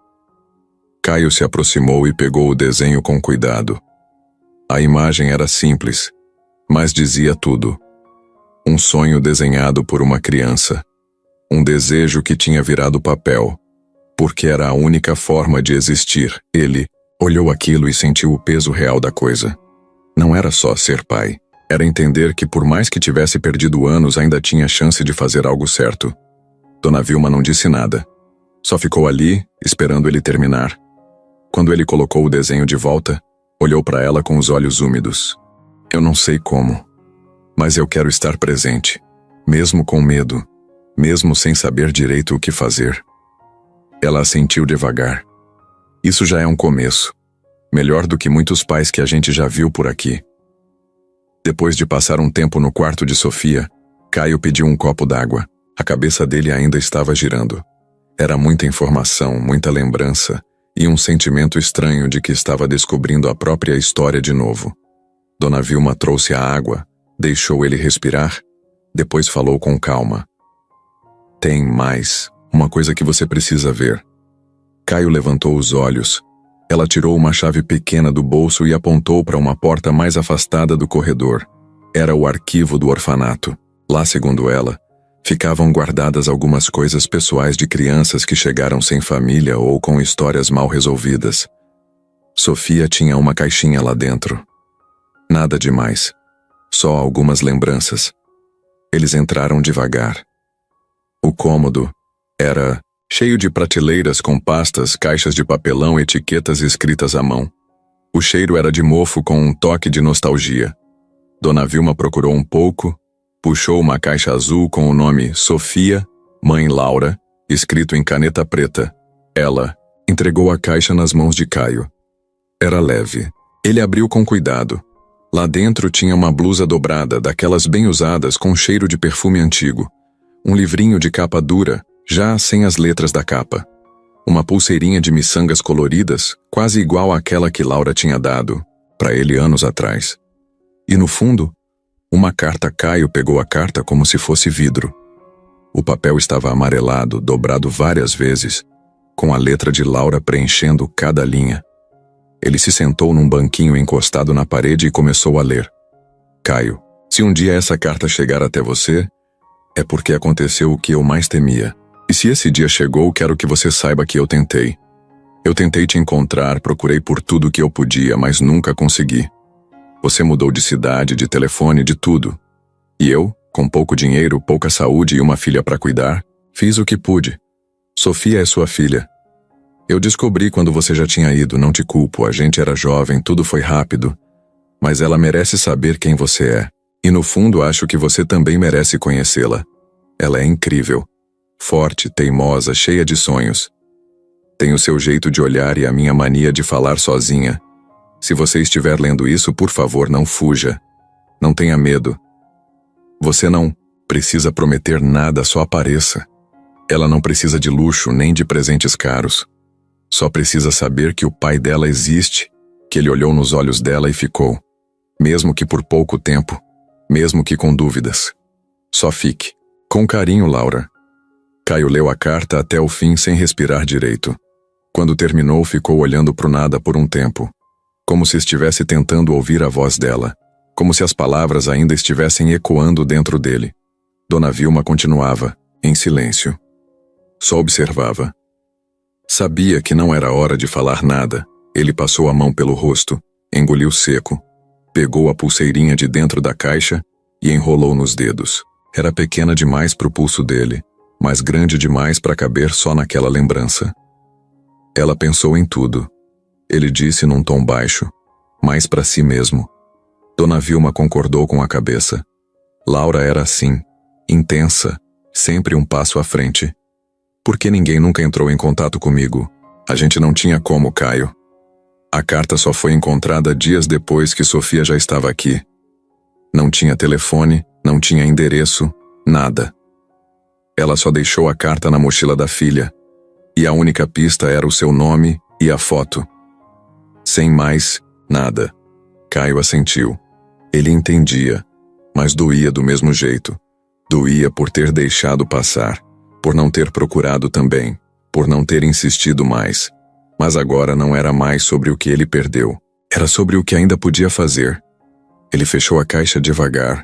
Caio se aproximou e pegou o desenho com cuidado. A imagem era simples, mas dizia tudo. Um sonho desenhado por uma criança. Um desejo que tinha virado papel, porque era a única forma de existir. Ele olhou aquilo e sentiu o peso real da coisa. Não era só ser pai. Era entender que por mais que tivesse perdido anos, ainda tinha chance de fazer algo certo. Dona Vilma não disse nada. Só ficou ali, esperando ele terminar. Quando ele colocou o desenho de volta, olhou para ela com os olhos úmidos. Eu não sei como, mas eu quero estar presente, mesmo com medo, mesmo sem saber direito o que fazer. Ela assentiu devagar. Isso já é um começo. Melhor do que muitos pais que a gente já viu por aqui. Depois de passar um tempo no quarto de Sofia, Caio pediu um copo d'água. A cabeça dele ainda estava girando. Era muita informação, muita lembrança e um sentimento estranho de que estava descobrindo a própria história de novo. Dona Vilma trouxe a água, deixou ele respirar, depois falou com calma. Tem mais, uma coisa que você precisa ver. Caio levantou os olhos. Ela tirou uma chave pequena do bolso e apontou para uma porta mais afastada do corredor. Era o arquivo do orfanato. Lá, segundo ela, ficavam guardadas algumas coisas pessoais de crianças que chegaram sem família ou com histórias mal resolvidas. Sofia tinha uma caixinha lá dentro. Nada demais. Só algumas lembranças. Eles entraram devagar. O cômodo era cheio de prateleiras com pastas, caixas de papelão, etiquetas escritas à mão. O cheiro era de mofo com um toque de nostalgia. Dona Vilma procurou um pouco, puxou uma caixa azul com o nome Sofia, Mãe Laura, escrito em caneta preta. Ela entregou a caixa nas mãos de Caio. Era leve. Ele abriu com cuidado. Lá dentro tinha uma blusa dobrada, daquelas bem usadas com cheiro de perfume antigo. Um livrinho de capa dura, já sem as letras da capa. Uma pulseirinha de miçangas coloridas, quase igual àquela que Laura tinha dado para ele anos atrás. E no fundo, uma carta. Caio pegou a carta como se fosse vidro. O papel estava amarelado, dobrado várias vezes, com a letra de Laura preenchendo cada linha. Ele se sentou num banquinho encostado na parede e começou a ler. Caio, se um dia essa carta chegar até você, é porque aconteceu o que eu mais temia. E se esse dia chegou, quero que você saiba que eu tentei. Eu tentei te encontrar, procurei por tudo que eu podia, mas nunca consegui. Você mudou de cidade, de telefone, de tudo. E eu, com pouco dinheiro, pouca saúde e uma filha para cuidar, fiz o que pude. Sofia é sua filha. Eu descobri quando você já tinha ido, não te culpo, a gente era jovem, tudo foi rápido. Mas ela merece saber quem você é. E no fundo acho que você também merece conhecê-la. Ela é incrível. Forte, teimosa, cheia de sonhos. Tem o seu jeito de olhar e a minha mania de falar sozinha. Se você estiver lendo isso, por favor, não fuja. Não tenha medo. Você não precisa prometer nada, só apareça. Ela não precisa de luxo nem de presentes caros. Só precisa saber que o pai dela existe, que ele olhou nos olhos dela e ficou. Mesmo que por pouco tempo, mesmo que com dúvidas. Só fique. Com carinho, Laura. Caio leu a carta até o fim sem respirar direito. Quando terminou, ficou olhando pro nada por um tempo. Como se estivesse tentando ouvir a voz dela. Como se as palavras ainda estivessem ecoando dentro dele. Dona Vilma continuava, em silêncio. Só observava. Sabia que não era hora de falar nada. Ele passou a mão pelo rosto, engoliu seco, pegou a pulseirinha de dentro da caixa e enrolou nos dedos. Era pequena demais para o pulso dele, mas grande demais para caber só naquela lembrança. Ela pensou em tudo. Ele disse num tom baixo, mais para si mesmo. Dona Vilma concordou com a cabeça. Laura era assim, intensa, sempre um passo à frente. Por que ninguém nunca entrou em contato comigo? A gente não tinha como, Caio. A carta só foi encontrada dias depois que Sofia já estava aqui. Não tinha telefone, não tinha endereço, nada. Ela só deixou a carta na mochila da filha, e a única pista era o seu nome e a foto. Sem mais, nada. Caio assentiu. Ele entendia, mas doía do mesmo jeito. Doía por ter deixado passar. Por não ter procurado também, por não ter insistido mais. Mas agora não era mais sobre o que ele perdeu, era sobre o que ainda podia fazer. Ele fechou a caixa devagar,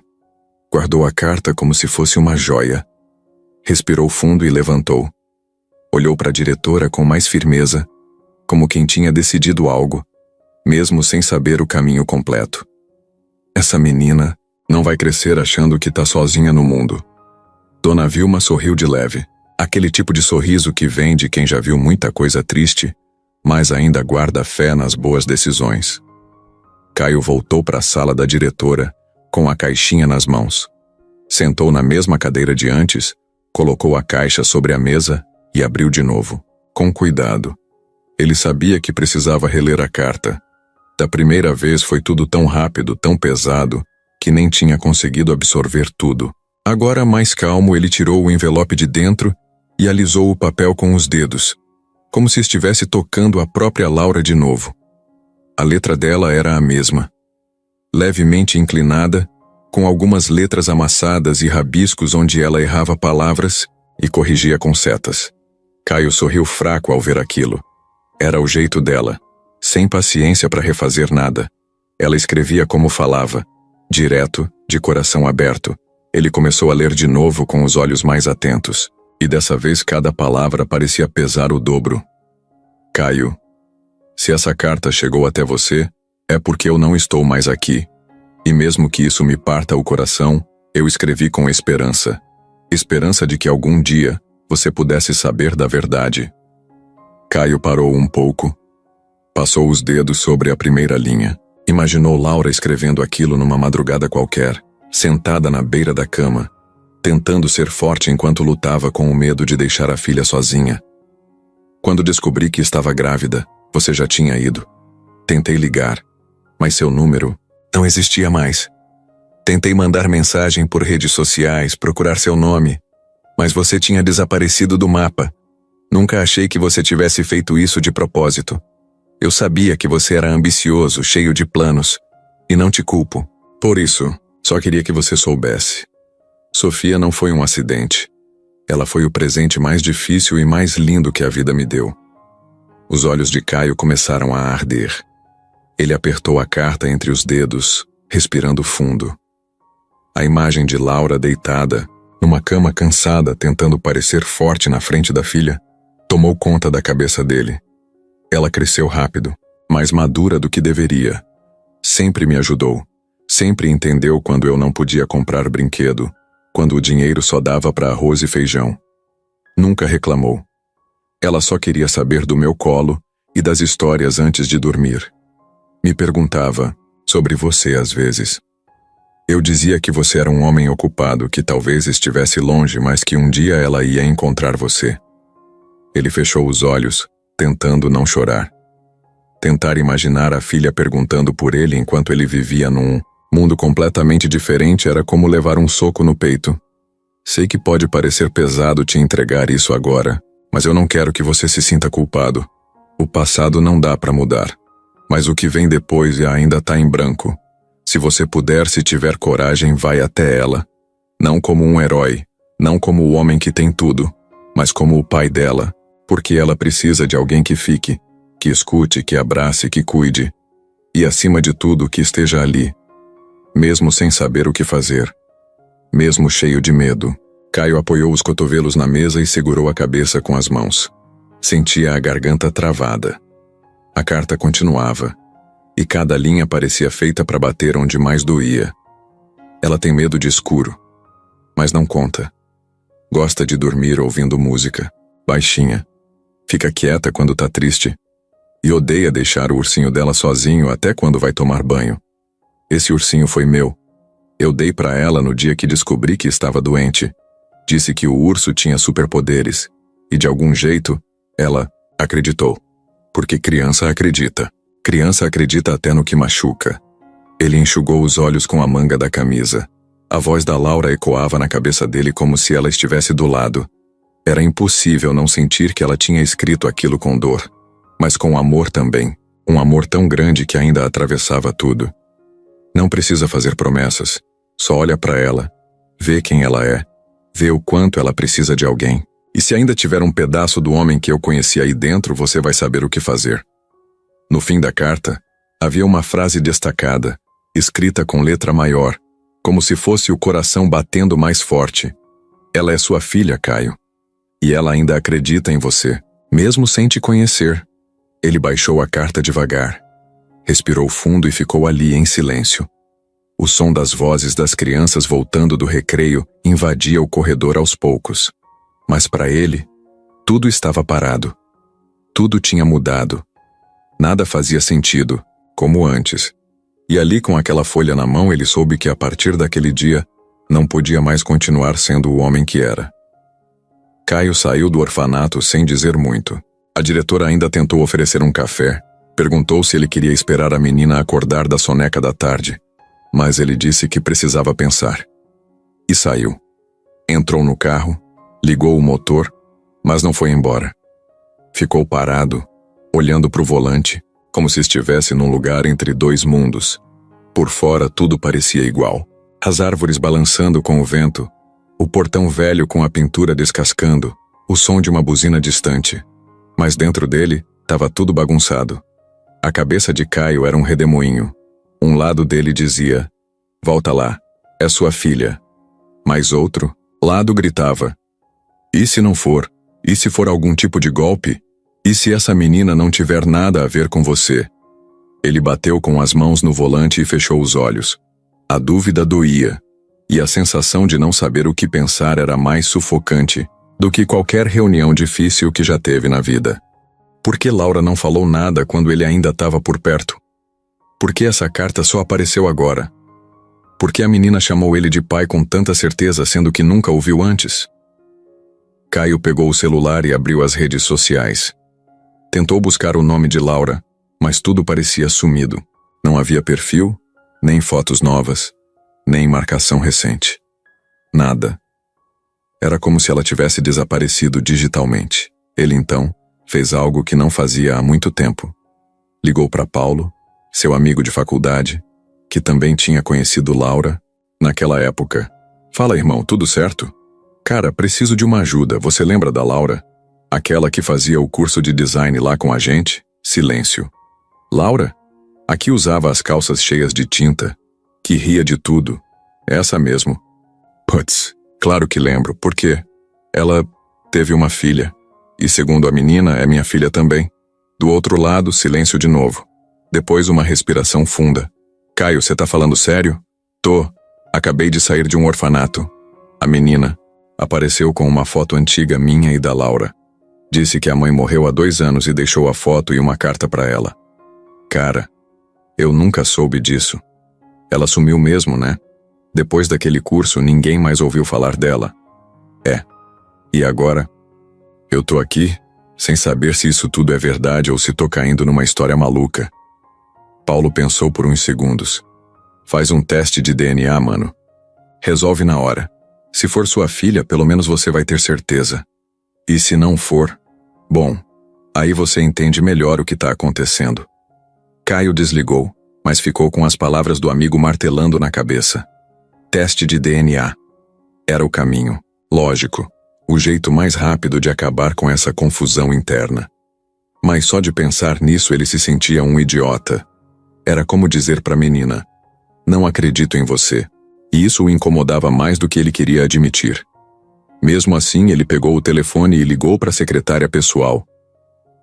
guardou a carta como se fosse uma joia. Respirou fundo e levantou. Olhou para a diretora com mais firmeza, como quem tinha decidido algo, mesmo sem saber o caminho completo. Essa menina não vai crescer achando que está sozinha no mundo. Dona Vilma sorriu de leve, aquele tipo de sorriso que vem de quem já viu muita coisa triste, mas ainda guarda fé nas boas decisões. Caio voltou para a sala da diretora, com a caixinha nas mãos. Sentou na mesma cadeira de antes, colocou a caixa sobre a mesa e abriu de novo, com cuidado. Ele sabia que precisava reler a carta. Da primeira vez foi tudo tão rápido, tão pesado, que nem tinha conseguido absorver tudo. Agora, mais calmo, ele tirou o envelope de dentro e alisou o papel com os dedos, como se estivesse tocando a própria Laura de novo. A letra dela era a mesma. levemente inclinada, com algumas letras amassadas e rabiscos onde ela errava palavras e corrigia com setas. Caio sorriu fraco ao ver aquilo. Era o jeito dela, sem paciência para refazer nada. Ela escrevia como falava, direto, de coração aberto. Ele começou a ler de novo com os olhos mais atentos, e dessa vez cada palavra parecia pesar o dobro. Caio, se essa carta chegou até você, é porque eu não estou mais aqui. E mesmo que isso me parta o coração, eu escrevi com esperança. Esperança de que algum dia você pudesse saber da verdade. Caio parou um pouco. Passou os dedos sobre a primeira linha. Imaginou Laura escrevendo aquilo numa madrugada qualquer, sentada na beira da cama, tentando ser forte enquanto lutava com o medo de deixar a filha sozinha. Quando descobri que estava grávida, você já tinha ido. Tentei ligar, mas seu número não existia mais. Tentei mandar mensagem por redes sociais, procurar seu nome, mas você tinha desaparecido do mapa. Nunca achei que você tivesse feito isso de propósito. Eu sabia que você era ambicioso, cheio de planos, e não te culpo. Por isso, só queria que você soubesse. Sofia não foi um acidente. Ela foi o presente mais difícil e mais lindo que a vida me deu. Os olhos de Caio começaram a arder. Ele apertou a carta entre os dedos, respirando fundo. A imagem de Laura deitada, numa cama cansada, tentando parecer forte na frente da filha, tomou conta da cabeça dele. Ela cresceu rápido, mais madura do que deveria. Sempre me ajudou. Sempre entendeu quando eu não podia comprar brinquedo, quando o dinheiro só dava para arroz e feijão. Nunca reclamou. Ela só queria saber do meu colo e das histórias antes de dormir. Me perguntava sobre você às vezes. Eu dizia que você era um homem ocupado, que talvez estivesse longe, mas que um dia ela ia encontrar você. Ele fechou os olhos, tentando não chorar. Tentar imaginar a filha perguntando por ele enquanto ele vivia num mundo completamente diferente era como levar um soco no peito. Sei que pode parecer pesado te entregar isso agora, mas eu não quero que você se sinta culpado. O passado não dá para mudar. Mas o que vem depois ainda está em branco. Se você puder, se tiver coragem, vai até ela. Não como um herói, não como o homem que tem tudo, mas como o pai dela, porque ela precisa de alguém que fique, que escute, que abrace, que cuide. E acima de tudo, que esteja ali. Mesmo sem saber o que fazer. Mesmo cheio de medo. Caio apoiou os cotovelos na mesa e segurou a cabeça com as mãos. Sentia a garganta travada. A carta continuava, e cada linha parecia feita para bater onde mais doía. Ela tem medo de escuro, mas não conta. Gosta de dormir ouvindo música, baixinha. Fica quieta quando tá triste, e odeia deixar o ursinho dela sozinho até quando vai tomar banho. Esse ursinho foi meu. Eu dei para ela no dia que descobri que estava doente. Disse que o urso tinha superpoderes, e de algum jeito, ela acreditou. Porque criança acredita. Criança acredita até no que machuca. Ele enxugou os olhos com a manga da camisa. A voz da Laura ecoava na cabeça dele como se ela estivesse do lado. Era impossível não sentir que ela tinha escrito aquilo com dor. Mas com amor também. Um amor tão grande que ainda atravessava tudo. Não precisa fazer promessas. Só olha para ela. Vê quem ela é. Vê o quanto ela precisa de alguém. E se ainda tiver um pedaço do homem que eu conheci aí dentro, você vai saber o que fazer. No fim da carta, havia uma frase destacada, escrita com letra maior, como se fosse o coração batendo mais forte. Ela é sua filha, Caio. E ela ainda acredita em você, mesmo sem te conhecer. Ele baixou a carta devagar. Respirou fundo e ficou ali em silêncio. O som das vozes das crianças voltando do recreio invadia o corredor aos poucos. Mas para ele, tudo estava parado. Tudo tinha mudado. Nada fazia sentido, como antes. E ali com aquela folha na mão ele soube que a partir daquele dia, não podia mais continuar sendo o homem que era. Caio saiu do orfanato sem dizer muito. A diretora ainda tentou oferecer um café. Perguntou se ele queria esperar a menina acordar da soneca da tarde. Mas ele disse que precisava pensar. E saiu. Entrou no carro. Ligou o motor, mas não foi embora. Ficou parado, olhando para o volante, como se estivesse num lugar entre dois mundos. Por fora tudo parecia igual. As árvores balançando com o vento, o portão velho com a pintura descascando, o som de uma buzina distante. Mas dentro dele, estava tudo bagunçado. A cabeça de Caio era um redemoinho. Um lado dele dizia: "Volta lá, é sua filha." Mas outro lado gritava: "E se não for? E se for algum tipo de golpe? E se essa menina não tiver nada a ver com você?" Ele bateu com as mãos no volante e fechou os olhos. A dúvida doía, e a sensação de não saber o que pensar era mais sufocante do que qualquer reunião difícil que já teve na vida. Por que Laura não falou nada quando ele ainda estava por perto? Por que essa carta só apareceu agora? Por que a menina chamou ele de pai com tanta certeza, sendo que nunca o viu antes? Caio pegou o celular e abriu as redes sociais. Tentou buscar o nome de Laura, mas tudo parecia sumido. Não havia perfil, nem fotos novas, nem marcação recente. Nada. Era como se ela tivesse desaparecido digitalmente. Ele então fez algo que não fazia há muito tempo. Ligou para Paulo, seu amigo de faculdade, que também tinha conhecido Laura naquela época. "Fala, irmão, tudo certo? Cara, preciso de uma ajuda. Você lembra da Laura? Aquela que fazia o curso de design lá com a gente?" Silêncio. "Laura? A que usava as calças cheias de tinta, que ria de tudo. Essa mesmo." "Putz, claro que lembro, por quê? Ela teve uma filha. E segundo a menina, é minha filha também." Do outro lado, silêncio de novo. Depois uma respiração funda. "Caio, você tá falando sério?" "Tô. Acabei de sair de um orfanato." A menina apareceu com uma foto antiga minha e da Laura. Disse que a mãe morreu há 2 anos e deixou a foto e uma carta para ela. Cara, eu nunca soube disso. Ela sumiu mesmo, né? Depois daquele curso, ninguém mais ouviu falar dela. É. E agora? Eu tô aqui, sem saber se isso tudo é verdade ou se tô caindo numa história maluca. Paulo pensou por uns segundos. "Faz um teste de DNA, mano. Resolve na hora. Se for sua filha, pelo menos você vai ter certeza. E se não for, bom, aí você entende melhor o que tá acontecendo." Caio desligou, mas ficou com as palavras do amigo martelando na cabeça. Teste de DNA. Era o caminho, lógico, o jeito mais rápido de acabar com essa confusão interna. Mas só de pensar nisso ele se sentia um idiota. Era como dizer para a menina: "Não acredito em você." E isso o incomodava mais do que ele queria admitir. Mesmo assim, ele pegou o telefone e ligou para a secretária pessoal.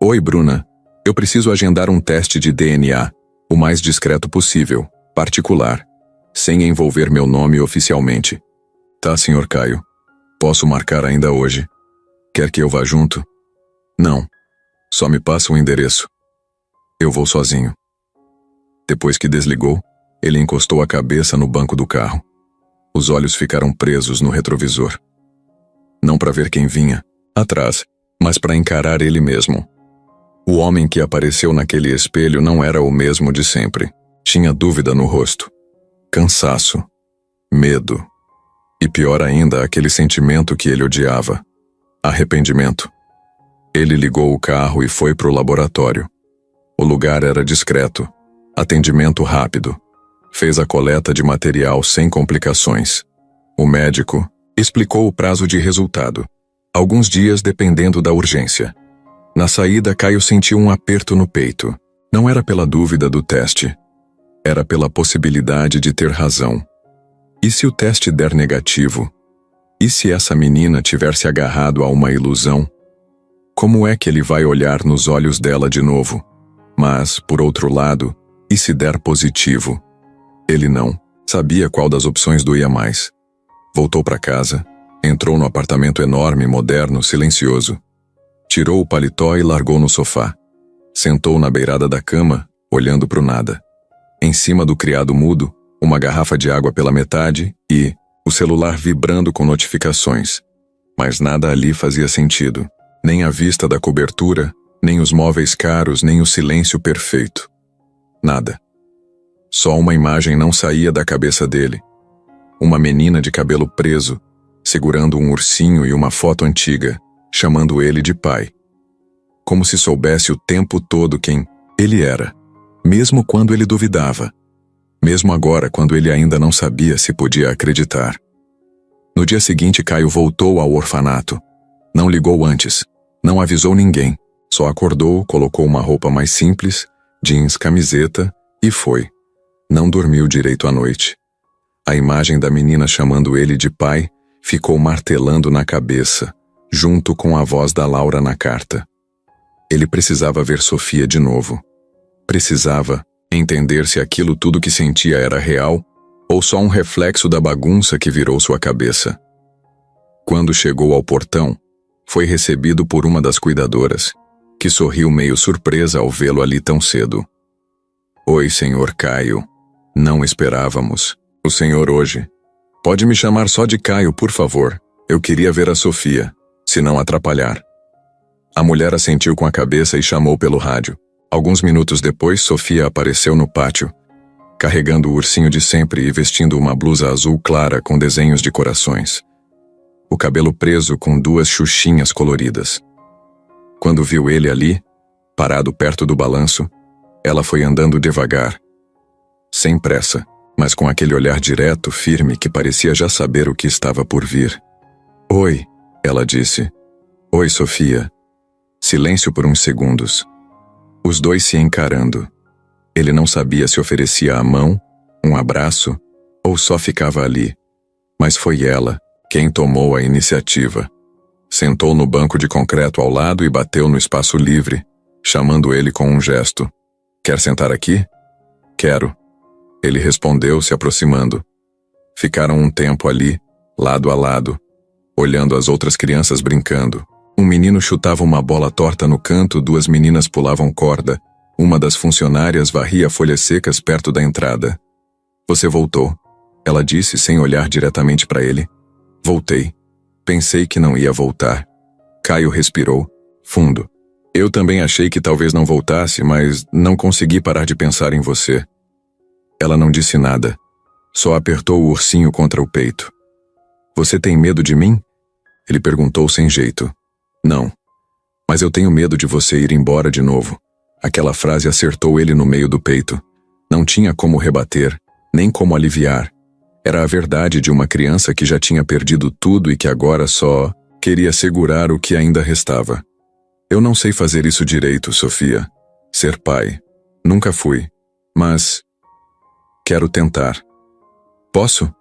"Oi, Bruna. Eu preciso agendar um teste de DNA, o mais discreto possível, particular, sem envolver meu nome oficialmente." "Tá, senhor Caio. Posso marcar ainda hoje. Quer que eu vá junto?" "Não. Só me passa o endereço. Eu vou sozinho." Depois que desligou, ele encostou a cabeça no banco do carro. Os olhos ficaram presos no retrovisor. Não para ver quem vinha atrás, mas para encarar ele mesmo. O homem que apareceu naquele espelho não era o mesmo de sempre. Tinha dúvida no rosto, cansaço, medo. E pior ainda, aquele sentimento que ele odiava: arrependimento. Ele ligou o carro e foi para o laboratório. O lugar era discreto, atendimento rápido. Fez a coleta de material sem complicações. O médico explicou o prazo de resultado. Alguns dias dependendo da urgência. Na saída, Caio sentiu um aperto no peito. Não era pela dúvida do teste. Era pela possibilidade de ter razão. E se o teste der negativo? E se essa menina tiver se agarrado a uma ilusão? Como é que ele vai olhar nos olhos dela de novo? Mas, por outro lado, e se der positivo? Ele não sabia qual das opções doía mais. Voltou para casa, entrou no apartamento enorme, moderno, silencioso. Tirou o paletó e largou no sofá. Sentou na beirada da cama, olhando para o nada. Em cima do criado mudo, uma garrafa de água pela metade e o celular vibrando com notificações. Mas nada ali fazia sentido. Nem a vista da cobertura, nem os móveis caros, nem o silêncio perfeito. Nada. Só uma imagem não saía da cabeça dele. Uma menina de cabelo preso, segurando um ursinho e uma foto antiga, chamando ele de pai. Como se soubesse o tempo todo quem ele era, mesmo quando ele duvidava. mesmo agora quando ele ainda não sabia se podia acreditar. No dia seguinte, Caio voltou ao orfanato. Não ligou antes, não avisou ninguém, só acordou, colocou uma roupa mais simples, jeans, camiseta, e foi. Não dormiu direito à noite. A imagem da menina chamando ele de pai ficou martelando na cabeça, junto com a voz da Laura na carta. Ele precisava ver Sofia de novo. Precisava entender se aquilo tudo que sentia era real ou só um reflexo da bagunça que virou sua cabeça. Quando chegou ao portão, foi recebido por uma das cuidadoras, que sorriu meio surpresa ao vê-lo ali tão cedo. Oi, senhor Caio. Não esperávamos. O senhor hoje. Pode me chamar só de Caio, por favor. Eu queria ver a Sofia, se não atrapalhar. A mulher assentiu com a cabeça e chamou pelo rádio. Alguns minutos depois, Sofia apareceu no pátio, carregando o ursinho de sempre e vestindo uma blusa azul clara com desenhos de corações. O cabelo preso com 2 xuxinhas coloridas. Quando viu ele ali, parado perto do balanço, ela foi andando devagar, sem pressa, mas com aquele olhar direto, firme, que parecia já saber o que estava por vir. Oi, ela disse. Oi, Sofia. Silêncio por uns segundos. Os dois se encarando. Ele não sabia se oferecia a mão, um abraço, ou só ficava ali. Mas foi ela quem tomou a iniciativa. Sentou no banco de concreto ao lado e bateu no espaço livre, chamando ele com um gesto. Quer sentar aqui? Quero. Ele respondeu, se aproximando. Ficaram um tempo ali, lado a lado, olhando as outras crianças brincando. Um menino chutava uma bola torta no canto, 2 meninas pulavam corda. Uma das funcionárias varria folhas secas perto da entrada. Você voltou, ela disse sem olhar diretamente para ele. Voltei. Pensei que não ia voltar. Caio respirou, fundo. Eu também achei que talvez não voltasse, mas não consegui parar de pensar em você. Ela não disse nada, só apertou o ursinho contra o peito. Você tem medo de mim? Ele perguntou sem jeito. Não. Mas eu tenho medo de você ir embora de novo. Aquela frase acertou ele no meio do peito. Não tinha como rebater, nem como aliviar. Era a verdade de uma criança que já tinha perdido tudo e que agora só queria segurar o que ainda restava. Eu não sei fazer isso direito, Sofia. Ser pai. Nunca fui. Mas quero tentar. Posso?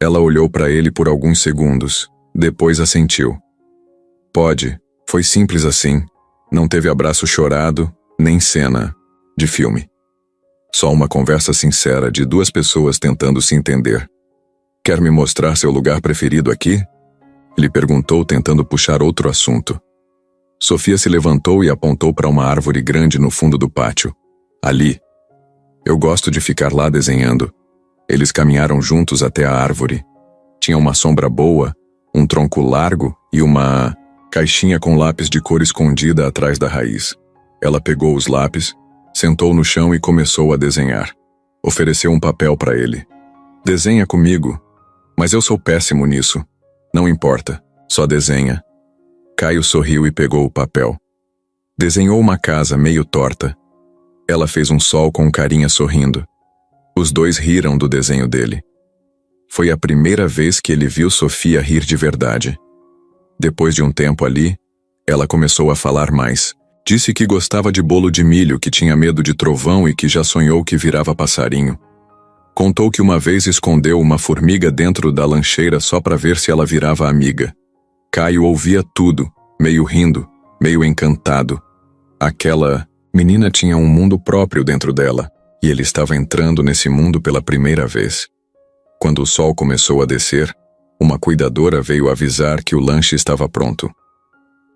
Ela olhou para ele por alguns segundos, depois assentiu. Pode. Foi simples assim. Não teve abraço chorado, nem cena de filme. Só uma conversa sincera de 2 pessoas tentando se entender. Quer me mostrar seu lugar preferido aqui? Ele perguntou, tentando puxar outro assunto. Sofia se levantou e apontou para uma árvore grande no fundo do pátio. Ali. Eu gosto de ficar lá desenhando. Eles caminharam juntos até a árvore. Tinha uma sombra boa, um tronco largo e uma caixinha com lápis de cor escondida atrás da raiz. Ela pegou os lápis, sentou no chão e começou a desenhar. Ofereceu um papel para ele. Desenha comigo. Mas eu sou péssimo nisso. Não importa, só desenha. Caio sorriu e pegou o papel. Desenhou uma casa meio torta. Ela fez um sol com carinha sorrindo. Os 2 riram do desenho dele. Foi a primeira vez que ele viu Sofia rir de verdade. Depois de um tempo ali, ela começou a falar mais. Disse que gostava de bolo de milho, que tinha medo de trovão e que já sonhou que virava passarinho. Contou que uma vez escondeu uma formiga dentro da lancheira só para ver se ela virava amiga. Caio ouvia tudo, meio rindo, meio encantado. Aquela menina tinha um mundo próprio dentro dela, e ele estava entrando nesse mundo pela primeira vez. Quando o sol começou a descer, uma cuidadora veio avisar que o lanche estava pronto.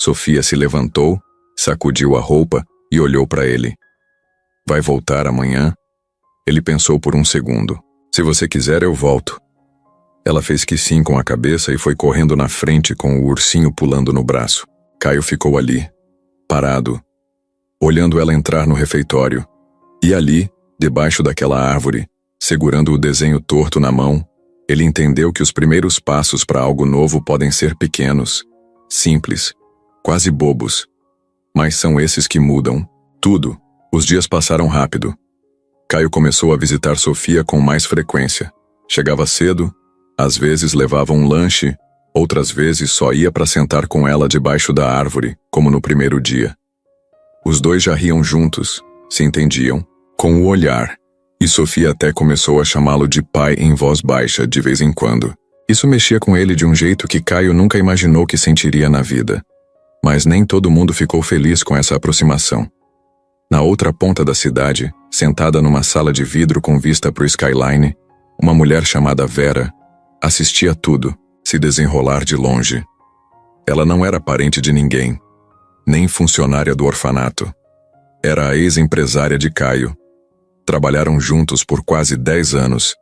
Sofia se levantou, sacudiu a roupa e olhou para ele. Vai voltar amanhã? Ele pensou por um segundo. Se você quiser, eu volto. Ela fez que sim com a cabeça e foi correndo na frente com o ursinho pulando no braço. Caio ficou ali, parado, olhando ela entrar no refeitório. E ali, debaixo daquela árvore, segurando o desenho torto na mão, ele entendeu que os primeiros passos para algo novo podem ser pequenos, simples, quase bobos. Mas são esses que mudam tudo. Os dias passaram rápido. Caio começou a visitar Sofia com mais frequência. Chegava cedo, às vezes levava um lanche, outras vezes só ia para sentar com ela debaixo da árvore, como no primeiro dia. Os dois já riam juntos, se entendiam, com o olhar, e Sofia até começou a chamá-lo de pai em voz baixa de vez em quando. Isso mexia com ele de um jeito que Caio nunca imaginou que sentiria na vida. Mas nem todo mundo ficou feliz com essa aproximação. Na outra ponta da cidade, sentada numa sala de vidro com vista para o skyline, uma mulher chamada Vera assistia tudo se desenrolar de longe. Ela não era parente de ninguém, nem funcionária do orfanato. Era a ex-empresária de Caio. Trabalharam juntos por quase 10 anos,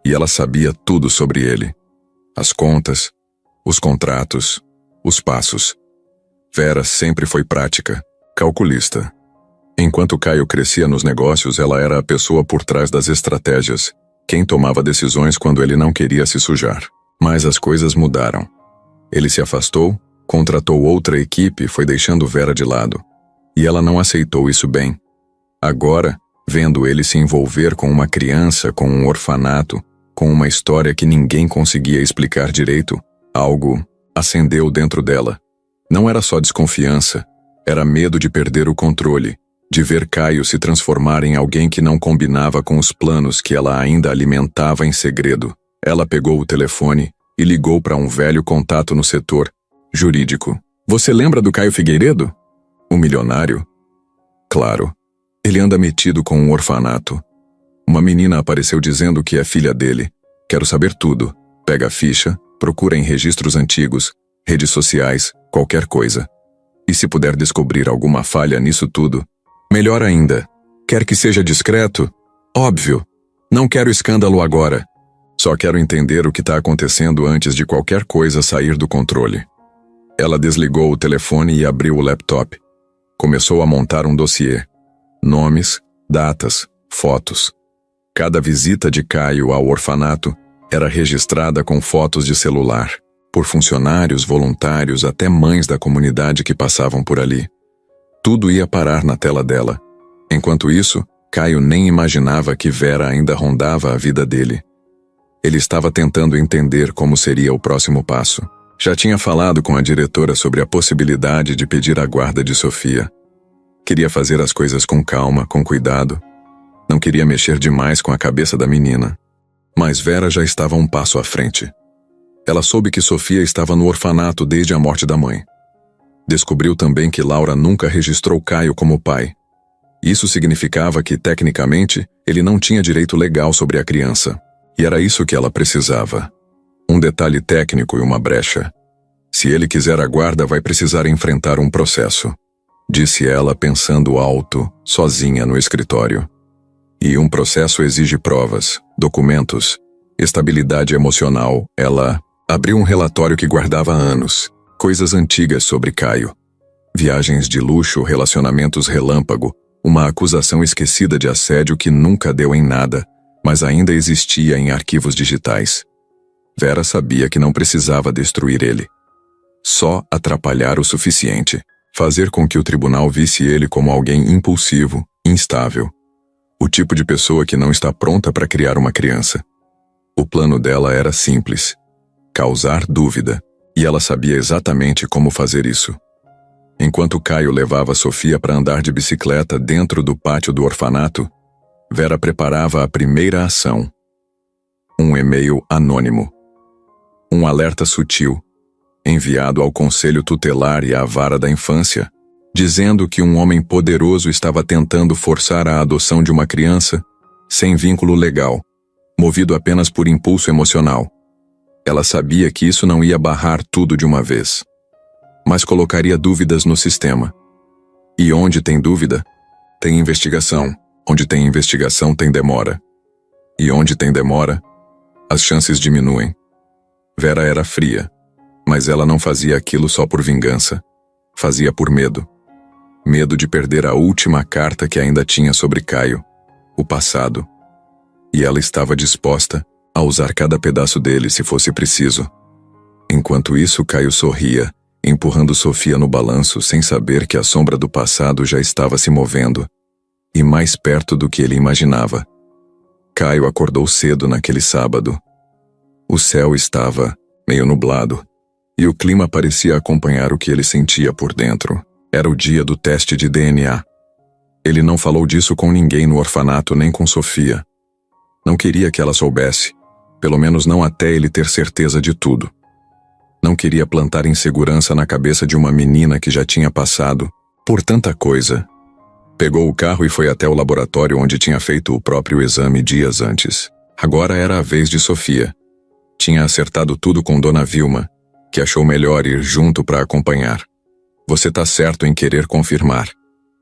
e ela sabia tudo sobre ele. As contas, os contratos, os passos. Vera sempre foi prática, calculista. Enquanto Caio crescia nos negócios, ela era a pessoa por trás das estratégias, quem tomava decisões quando ele não queria se sujar. Mas as coisas mudaram. Ele se afastou, contratou outra equipe e foi deixando Vera de lado. E ela não aceitou isso bem. Agora, vendo ele se envolver com uma criança, com um orfanato, com uma história que ninguém conseguia explicar direito, algo acendeu dentro dela. Não era só desconfiança, era medo de perder o controle, de ver Caio se transformar em alguém que não combinava com os planos que ela ainda alimentava em segredo. Ela pegou o telefone e ligou para um velho contato no setor jurídico. Você lembra do Caio Figueiredo? O milionário? Claro. Ele anda metido com um orfanato. Uma menina apareceu dizendo que é filha dele. Quero saber tudo. Pega a ficha, procura em registros antigos, redes sociais, qualquer coisa. E se puder descobrir alguma falha nisso tudo, melhor ainda. Quer que seja discreto? Óbvio. Não quero escândalo agora. Só quero entender o que está acontecendo antes de qualquer coisa sair do controle. Ela desligou o telefone e abriu o laptop. Começou a montar um dossiê. Nomes, datas, fotos. Cada visita de Caio ao orfanato era registrada com fotos de celular, por funcionários, voluntários, até mães da comunidade que passavam por ali. Tudo ia parar na tela dela. Enquanto isso, Caio nem imaginava que Vera ainda rondava a vida dele. Ele estava tentando entender como seria o próximo passo. Já tinha falado com a diretora sobre a possibilidade de pedir a guarda de Sofia. Queria fazer as coisas com calma, com cuidado. Não queria mexer demais com a cabeça da menina. Mas Vera já estava um passo à frente. Ela soube que Sofia estava no orfanato desde a morte da mãe. Descobriu também que Laura nunca registrou Caio como pai. Isso significava que, tecnicamente, ele não tinha direito legal sobre a criança. E era isso que ela precisava. Um detalhe técnico e uma brecha. Se ele quiser a guarda, vai precisar enfrentar um processo, disse ela pensando alto, sozinha no escritório. E um processo exige provas, documentos, estabilidade emocional. Ela abriu um relatório que guardava há anos, coisas antigas sobre Caio. Viagens de luxo, relacionamentos relâmpago, uma acusação esquecida de assédio que nunca deu em nada, mas ainda existia em arquivos digitais. Vera sabia que não precisava destruir ele. Só atrapalhar o suficiente, fazer com que o tribunal visse ele como alguém impulsivo, instável. O tipo de pessoa que não está pronta para criar uma criança. O plano dela era simples: causar dúvida, e ela sabia exatamente como fazer isso. Enquanto Caio levava Sofia para andar de bicicleta dentro do pátio do orfanato, Vera preparava a primeira ação. Um e-mail anônimo. Um alerta sutil, enviado ao Conselho Tutelar e à Vara da Infância, dizendo que um homem poderoso estava tentando forçar a adoção de uma criança sem vínculo legal, movido apenas por impulso emocional. Ela sabia que isso não ia barrar tudo de uma vez, mas colocaria dúvidas no sistema. E onde tem dúvida, tem investigação. Onde tem investigação, tem demora. E onde tem demora, as chances diminuem. Vera era fria, mas ela não fazia aquilo só por vingança. Fazia por medo. Medo de perder a última carta que ainda tinha sobre Caio, o passado. E ela estava disposta a usar cada pedaço dele se fosse preciso. Enquanto isso, Caio sorria, empurrando Sofia no balanço sem saber que a sombra do passado já estava se movendo. E mais perto do que ele imaginava. Caio acordou cedo naquele sábado. O céu estava meio nublado, e o clima parecia acompanhar o que ele sentia por dentro. Era o dia do teste de DNA. Ele não falou disso com ninguém no orfanato nem com Sofia. Não queria que ela soubesse, pelo menos não até ele ter certeza de tudo. Não queria plantar insegurança na cabeça de uma menina que já tinha passado por tanta coisa. Pegou o carro e foi até o laboratório onde tinha feito o próprio exame dias antes. Agora era a vez de Sofia. Tinha acertado tudo com Dona Vilma, que achou melhor ir junto para acompanhar. Você tá certo em querer confirmar,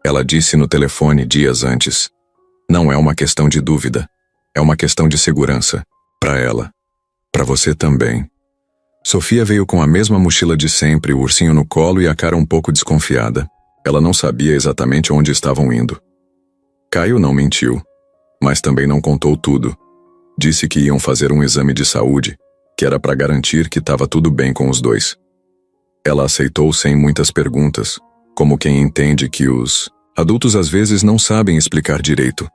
ela disse no telefone dias antes. Não é uma questão de dúvida, é uma questão de segurança. Para ela. Para você também. Sofia veio com a mesma mochila de sempre, o ursinho no colo e a cara um pouco desconfiada. Ela não sabia exatamente onde estavam indo. Caio não mentiu, mas também não contou tudo. Disse que iam fazer um exame de saúde, que era para garantir que estava tudo bem com os dois. Ela aceitou sem muitas perguntas, como quem entende que os adultos às vezes não sabem explicar direito.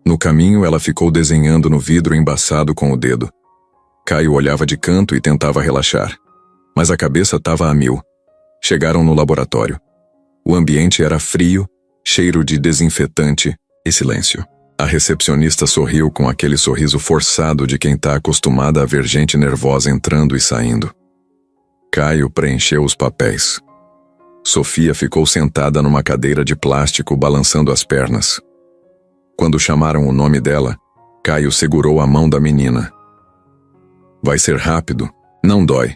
No caminho, ela ficou desenhando no vidro embaçado com o dedo. Caio olhava de canto e tentava relaxar, mas a cabeça estava a mil. Chegaram no laboratório. O ambiente era frio, cheiro de desinfetante e silêncio. A recepcionista sorriu com aquele sorriso forçado de quem está acostumada a ver gente nervosa entrando e saindo. Caio preencheu os papéis. Sofia ficou sentada numa cadeira de plástico balançando as pernas. Quando chamaram o nome dela, Caio segurou a mão da menina. Vai ser rápido, não dói.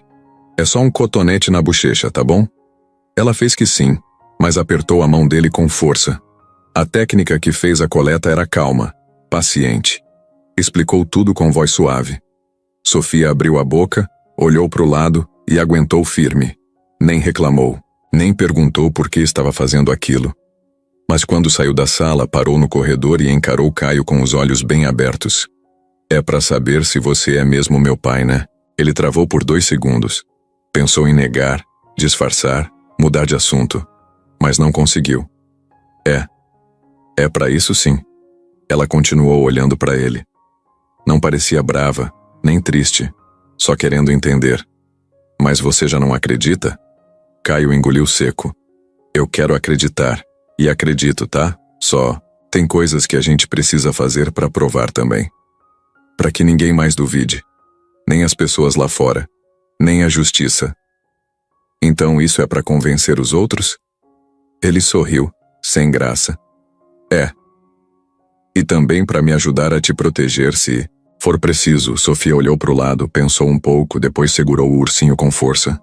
É só um cotonete na bochecha, tá bom? Ela fez que sim, mas apertou a mão dele com força. A técnica que fez a coleta era calma, paciente. Explicou tudo com voz suave. Sofia abriu a boca, olhou para o lado e aguentou firme. Nem reclamou, nem perguntou por que estava fazendo aquilo. Mas quando saiu da sala, parou no corredor e encarou Caio com os olhos bem abertos. É para saber se você é mesmo meu pai, né? Ele travou por 2 segundos. Pensou em negar, disfarçar, mudar de assunto. Mas não conseguiu. É para isso sim. Ela continuou olhando para ele. Não parecia brava, nem triste, só querendo entender. Mas você já não acredita? Caio engoliu seco. Eu quero acreditar. E acredito, tá? Só, tem coisas que a gente precisa fazer para provar também. Para que ninguém mais duvide. Nem as pessoas lá fora. Nem a justiça. Então isso é para convencer os outros? Ele sorriu, sem graça. É. E também para me ajudar a te proteger se for preciso. Sofia olhou para o lado, pensou um pouco, depois segurou o ursinho com força.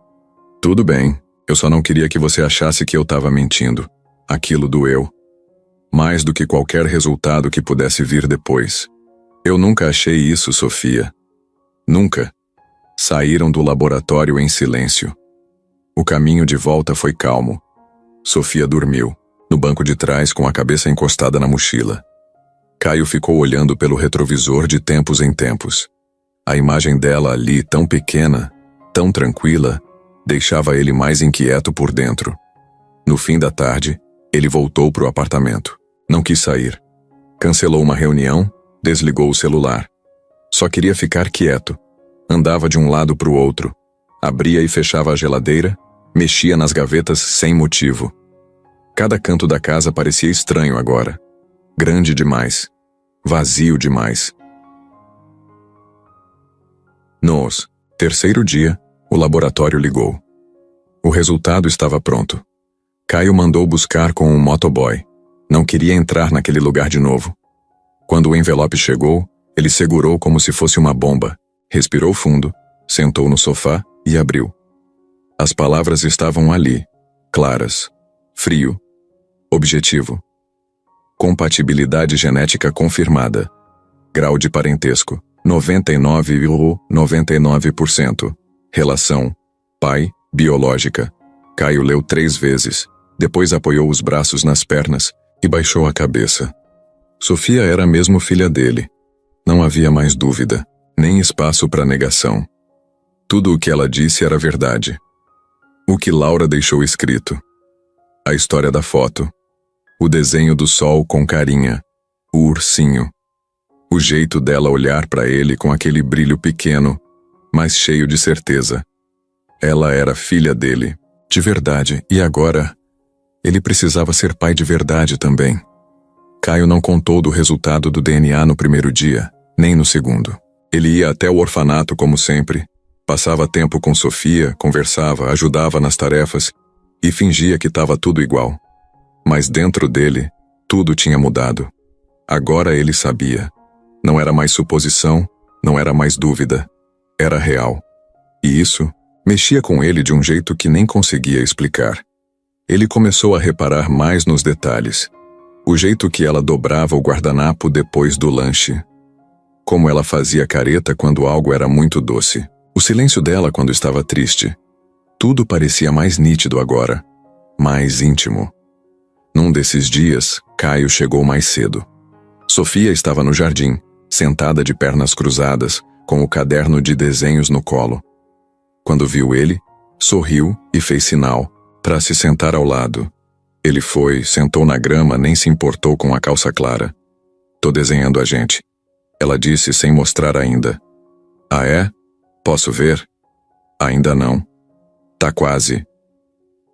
Tudo bem, eu só não queria que você achasse que eu estava mentindo. Aquilo doeu. Mais do que qualquer resultado que pudesse vir depois. Eu nunca achei isso, Sofia. Nunca. Saíram do laboratório em silêncio. O caminho de volta foi calmo. Sofia dormiu, no banco de trás com a cabeça encostada na mochila. Caio ficou olhando pelo retrovisor de tempos em tempos. A imagem dela ali, tão pequena, tão tranquila, deixava ele mais inquieto por dentro. No fim da tarde, ele voltou para o apartamento. Não quis sair. Cancelou uma reunião, desligou o celular. Só queria ficar quieto. Andava de um lado para o outro. Abria e fechava a geladeira, mexia nas gavetas sem motivo. Cada canto da casa parecia estranho agora. Grande demais. Vazio demais. No terceiro dia, o laboratório ligou. O resultado estava pronto. Caio mandou buscar com um motoboy. Não queria entrar naquele lugar de novo. Quando o envelope chegou, ele segurou como se fosse uma bomba. Respirou fundo, sentou no sofá e abriu. As palavras estavam ali, claras. Frio. Objetivo. Compatibilidade genética confirmada. Grau de parentesco, 99,99%. Relação. Pai, biológica. Caio leu 3 vezes. Depois apoiou os braços nas pernas e baixou a cabeça. Sofia era mesmo filha dele. Não havia mais dúvida, nem espaço para negação. Tudo o que ela disse era verdade. O que Laura deixou escrito. A história da foto. O desenho do sol com carinha. O ursinho. O jeito dela olhar para ele com aquele brilho pequeno, mas cheio de certeza. Ela era filha dele, de verdade, e agora ele precisava ser pai de verdade também. Caio não contou do resultado do DNA no primeiro dia, nem no segundo. Ele ia até o orfanato como sempre, passava tempo com Sofia, conversava, ajudava nas tarefas e fingia que estava tudo igual. Mas dentro dele, tudo tinha mudado. Agora ele sabia. Não era mais suposição, não era mais dúvida. Era real. E isso mexia com ele de um jeito que nem conseguia explicar. Ele começou a reparar mais nos detalhes. O jeito que ela dobrava o guardanapo depois do lanche. Como ela fazia careta quando algo era muito doce. O silêncio dela quando estava triste. Tudo parecia mais nítido agora. Mais íntimo. Num desses dias, Caio chegou mais cedo. Sofia estava no jardim, sentada de pernas cruzadas, com o caderno de desenhos no colo. Quando viu ele, sorriu e fez sinal para se sentar ao lado. Ele foi, sentou na grama, nem se importou com a calça clara. "Tô desenhando a gente", ela disse sem mostrar ainda. "Ah é? Posso ver?" "Ainda não." "Tá quase."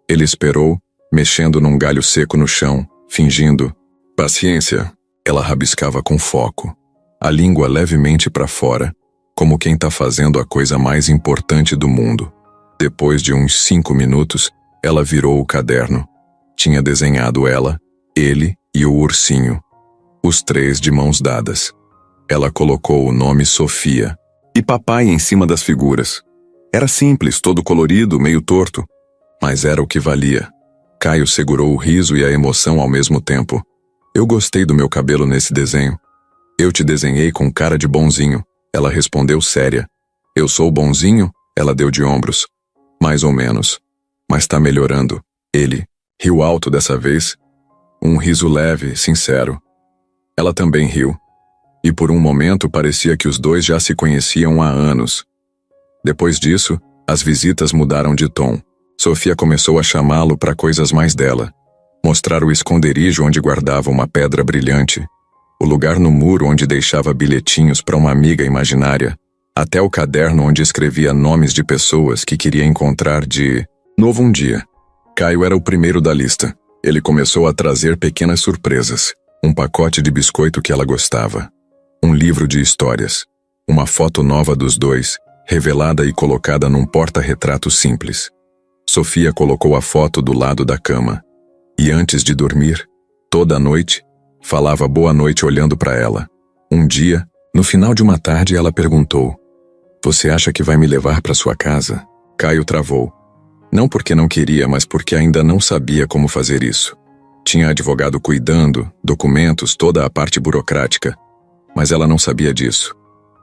Ele esperou, mexendo num galho seco no chão, fingindo. "Paciência." Ela rabiscava com foco, a língua levemente para fora, como quem tá fazendo a coisa mais importante do mundo. Depois de uns 5 minutos, ela virou o caderno. Tinha desenhado ela, ele e o ursinho. Os 3 de mãos dadas. Ela colocou o nome Sofia e papai em cima das figuras. Era simples, todo colorido, meio torto, mas era o que valia. Caio segurou o riso e a emoção ao mesmo tempo. "Eu gostei do meu cabelo nesse desenho." "Eu te desenhei com cara de bonzinho", ela respondeu séria. "Eu sou bonzinho?" Ela deu de ombros. "Mais ou menos. Mas tá melhorando." Ele riu alto dessa vez. Um riso leve, sincero. Ela também riu. E por um momento parecia que os dois já se conheciam há anos. Depois disso, as visitas mudaram de tom. Sofia começou a chamá-lo para coisas mais dela. Mostrar o esconderijo onde guardava uma pedra brilhante, o lugar no muro onde deixava bilhetinhos para uma amiga imaginária, até o caderno onde escrevia nomes de pessoas que queria encontrar de novo um dia. Caio era o primeiro da lista. Ele começou a trazer pequenas surpresas. Um pacote de biscoito que ela gostava. Um livro de histórias. Uma foto nova dos dois, revelada e colocada num porta-retrato simples. Sofia colocou a foto do lado da cama. E antes de dormir, toda a noite, falava boa noite olhando para ela. Um dia, no final de uma tarde, ela perguntou: "Você acha que vai me levar para sua casa?" Caio travou. Não porque não queria, mas porque ainda não sabia como fazer isso. Tinha advogado cuidando, documentos, toda a parte burocrática. Mas ela não sabia disso.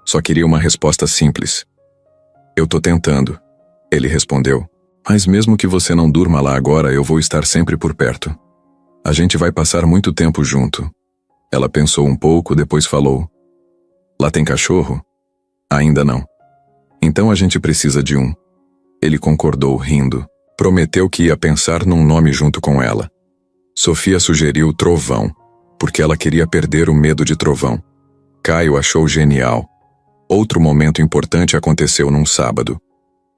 Só queria uma resposta simples. "Eu tô tentando", ele respondeu. "Mas mesmo que você não durma lá agora, eu vou estar sempre por perto. A gente vai passar muito tempo junto." Ela pensou um pouco, depois falou: "Lá tem cachorro?" "Ainda não." "Então a gente precisa de um." Ele concordou, rindo. Prometeu que ia pensar num nome junto com ela. Sofia sugeriu Trovão, porque ela queria perder o medo de trovão. Caio achou genial. Outro momento importante aconteceu num sábado.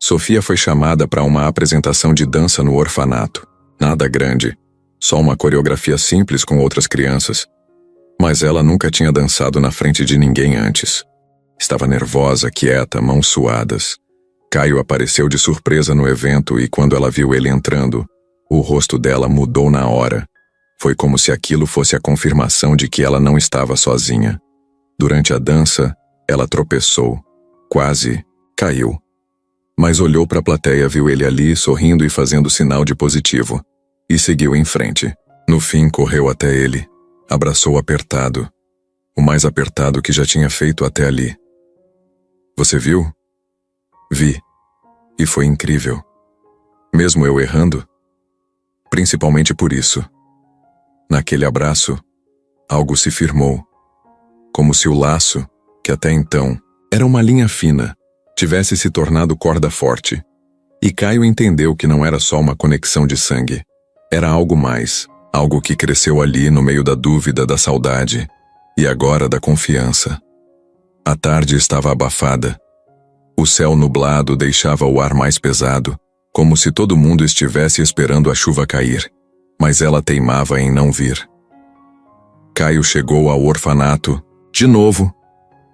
Sofia foi chamada para uma apresentação de dança no orfanato. Nada grande, só uma coreografia simples com outras crianças. Mas ela nunca tinha dançado na frente de ninguém antes. Estava nervosa, quieta, mãos suadas. Caio apareceu de surpresa no evento e quando ela viu ele entrando, o rosto dela mudou na hora. Foi como se aquilo fosse a confirmação de que ela não estava sozinha. Durante a dança, ela tropeçou. Quase caiu. Mas olhou para a plateia, viu ele ali, sorrindo e fazendo sinal de positivo. E seguiu em frente. No fim, correu até ele. Abraçou apertado. O mais apertado que já tinha feito até ali. "Você viu?" "Vi. E foi incrível. Mesmo eu errando?" "Principalmente por isso." Naquele abraço, algo se firmou. Como se o laço, que até então era uma linha fina, tivesse se tornado corda forte. E Caio entendeu que não era só uma conexão de sangue. Era algo mais, algo que cresceu ali no meio da dúvida, da saudade. e agora da confiança. A tarde estava abafada. O céu nublado deixava o ar mais pesado, como se todo mundo estivesse esperando a chuva cair, mas ela teimava em não vir. Caio chegou ao orfanato, de novo.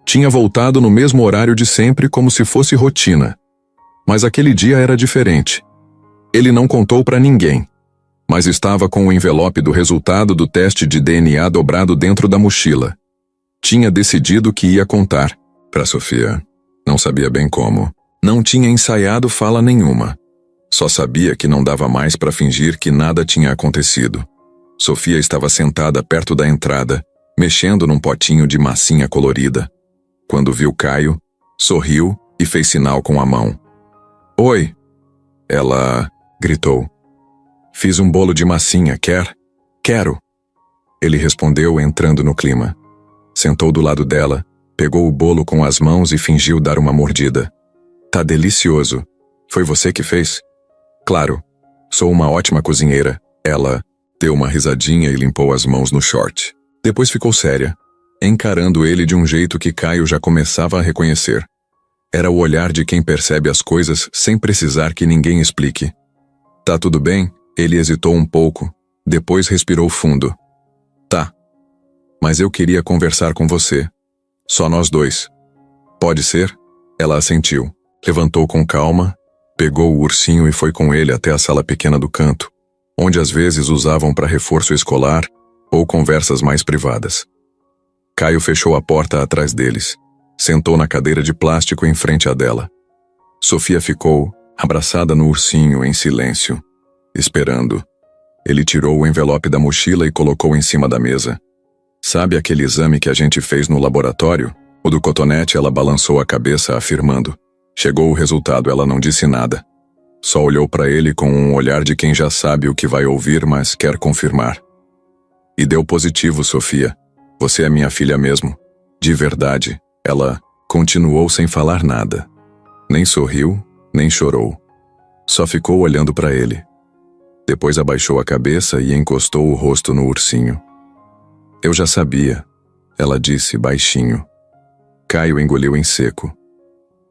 Tinha voltado no mesmo horário de sempre, como se fosse rotina. Mas aquele dia era diferente. Ele não contou para ninguém, mas estava com o envelope do resultado do teste de DNA dobrado dentro da mochila. Tinha decidido que ia contar para Sofia. Não sabia bem como. Não tinha ensaiado fala nenhuma. Só sabia que não dava mais para fingir que nada tinha acontecido. Sofia estava sentada perto da entrada, mexendo num potinho de massinha colorida. Quando viu Caio, sorriu e fez sinal com a mão. "Oi!" Ela gritou. "Fiz um bolo de massinha, quer?" "Quero!" Ele respondeu, entrando no clima. Sentou do lado dela, pegou o bolo com as mãos e fingiu dar uma mordida. "Tá delicioso. Foi você que fez?" "Claro. Sou uma ótima cozinheira." Ela deu uma risadinha e limpou as mãos no short. Depois ficou séria, encarando ele de um jeito que Caio já começava a reconhecer. Era o olhar de quem percebe as coisas sem precisar que ninguém explique. "Tá tudo bem?" Ele hesitou um pouco, depois respirou fundo. "Tá. Mas eu queria conversar com você. Só nós dois." "Pode ser?" Ela assentiu. Levantou com calma, pegou o ursinho e foi com ele até a sala pequena do canto, onde às vezes usavam para reforço escolar ou conversas mais privadas. Caio fechou a porta atrás deles. Sentou na cadeira de plástico em frente à dela. Sofia ficou, abraçada no ursinho, em silêncio, esperando. Ele tirou o envelope da mochila e colocou em cima da mesa. "Sabe aquele exame que a gente fez no laboratório?" O do cotonete. Ela balançou a cabeça, afirmando. Chegou o resultado, ela não disse nada. Só olhou para ele com um olhar de quem já sabe o que vai ouvir, mas quer confirmar. "E deu positivo, Sofia. Você é minha filha mesmo. De verdade." Ela continuou sem falar nada. Nem sorriu, nem chorou. Só ficou olhando para ele. Depois abaixou a cabeça e encostou o rosto no ursinho. "Eu já sabia," ela disse baixinho. Caio engoliu em seco.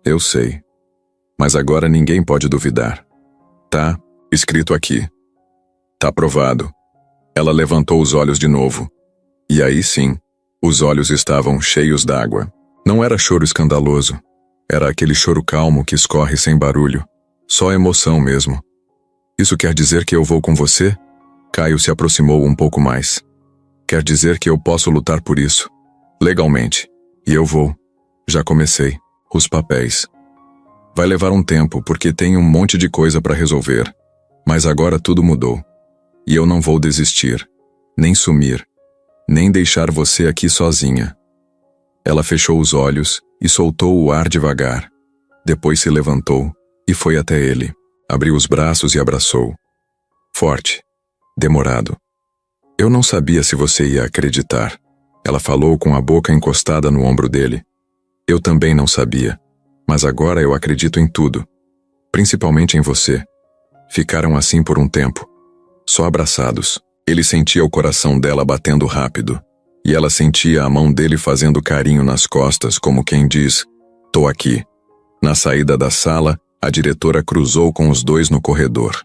"Eu sei. Mas agora ninguém pode duvidar. Tá escrito aqui. Tá provado." Ela levantou os olhos de novo. E aí sim, os olhos estavam cheios d'água. Não era choro escandaloso. Era aquele choro calmo que escorre sem barulho. Só emoção mesmo. "Isso quer dizer que eu vou com você?" Caio se aproximou um pouco mais. "Quer dizer que eu posso lutar por isso? Legalmente. E eu vou. Já comecei. Os papéis. Vai levar um tempo, porque tem um monte de coisa para resolver. Mas agora tudo mudou. E eu não vou desistir. Nem sumir. Nem deixar você aqui sozinha." Ela fechou os olhos e soltou o ar devagar. Depois se levantou e foi até ele. Abriu os braços e abraçou. Forte. Demorado. "Eu não sabia se você ia acreditar." Ela falou com a boca encostada no ombro dele. "Eu também não sabia. Mas agora eu acredito em tudo. Principalmente em você." Ficaram assim por um tempo. Só abraçados. Ele sentia o coração dela batendo rápido. E ela sentia a mão dele fazendo carinho nas costas, como quem diz, "Tô aqui." Na saída da sala, a diretora cruzou com os dois no corredor.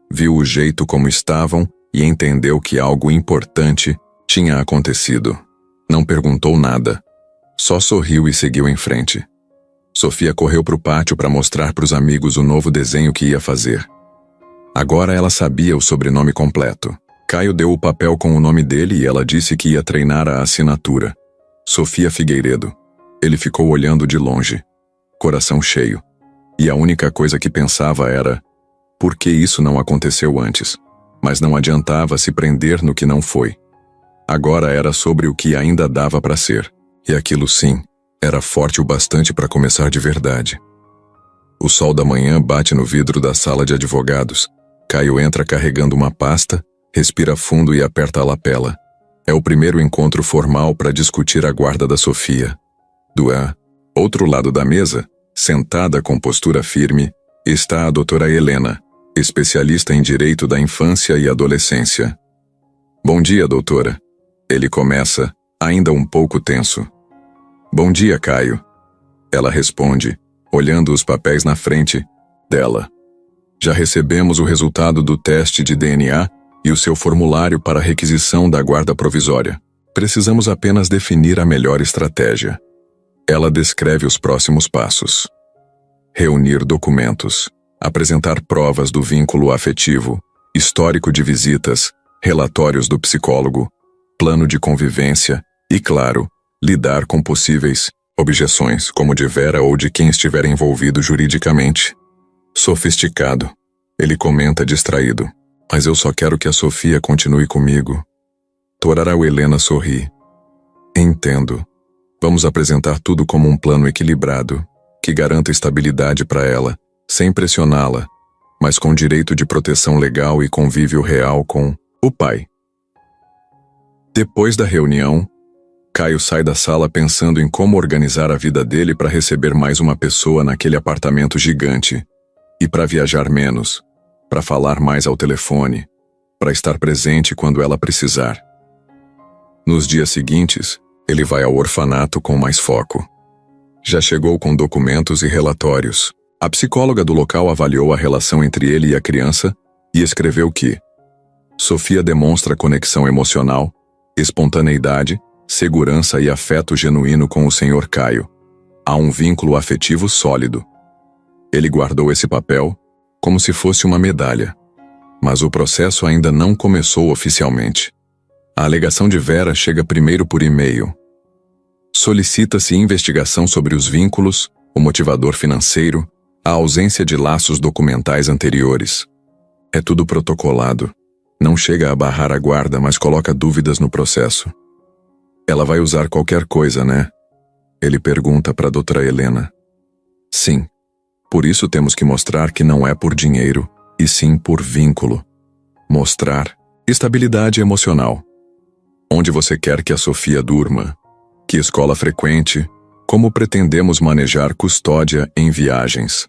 Viu o jeito como estavam e entendeu que algo importante tinha acontecido. Não perguntou nada. Só sorriu e seguiu em frente. Sofia correu para o pátio para mostrar para os amigos o novo desenho que ia fazer. Agora ela sabia o sobrenome completo. Caio deu o papel com o nome dele e ela disse que ia treinar a assinatura. Sofia Figueiredo. Ele ficou olhando de longe, coração cheio. E a única coisa que pensava era, por que isso não aconteceu antes? Mas não adiantava se prender no que não foi. Agora era sobre o que ainda dava para ser. E aquilo sim, era forte o bastante para começar de verdade. O sol da manhã bate no vidro da sala de advogados. Caio entra carregando uma pasta, respira fundo e aperta a lapela. É o primeiro encontro formal para discutir a guarda da Sofia. Do outro lado da mesa, sentada com postura firme, está a doutora Helena, especialista em direito da infância e adolescência. "Bom dia, doutora." Ele começa, ainda um pouco tenso. Bom dia, Caio. Ela responde, olhando os papéis na frente dela. Já recebemos o resultado do teste de DNA e o seu formulário para requisição da guarda provisória. Precisamos apenas definir a melhor estratégia. Ela descreve os próximos passos. Reunir documentos, apresentar provas do vínculo afetivo, histórico de visitas, relatórios do psicólogo, plano de convivência e, claro, lidar com possíveis objeções, como de Vera ou de quem estiver envolvido juridicamente. Sofisticado. Ele comenta distraído. Mas eu só quero que a Sofia continue comigo. Torarau Helena sorri. Entendo. Vamos apresentar tudo como um plano equilibrado, que garanta estabilidade para ela, sem pressioná-la, mas com direito de proteção legal e convívio real com o pai. Depois da reunião, Caio sai da sala pensando em como organizar a vida dele para receber mais uma pessoa naquele apartamento gigante, e para viajar menos, para falar mais ao telefone, para estar presente quando ela precisar. Nos dias seguintes, ele vai ao orfanato com mais foco. Já chegou com documentos e relatórios. A psicóloga do local avaliou a relação entre ele e a criança e escreveu que Sofia demonstra conexão emocional, espontaneidade, segurança e afeto genuíno com o Sr. Caio. Há um vínculo afetivo sólido. Ele guardou esse papel como se fosse uma medalha. Mas o processo ainda não começou oficialmente. A alegação de Vera chega primeiro por e-mail. Solicita-se investigação sobre os vínculos, o motivador financeiro, a ausência de laços documentais anteriores. É tudo protocolado. Não chega a barrar a guarda, mas coloca dúvidas no processo. Ela vai usar qualquer coisa, né? Ele pergunta para a doutora Helena. Sim. Por isso temos que mostrar que não é por dinheiro, e sim por vínculo. Mostrar estabilidade emocional. Onde você quer que a Sofia durma? Que escola frequente? Como pretendemos manejar custódia em viagens?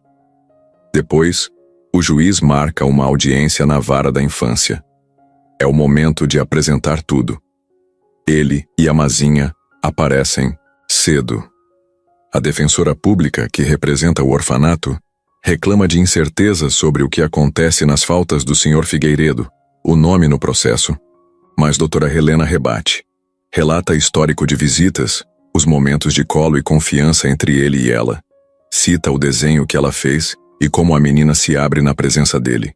Depois, o juiz marca uma audiência na vara da infância. É o momento de apresentar tudo. Ele e a Mazinha aparecem cedo. A defensora pública, que representa o orfanato, reclama de incertezas sobre o que acontece nas faltas do Sr. Figueiredo, o nome no processo. Mas doutora Helena rebate. Relata histórico de visitas, os momentos de colo e confiança entre ele e ela. Cita o desenho que ela fez e como a menina se abre na presença dele.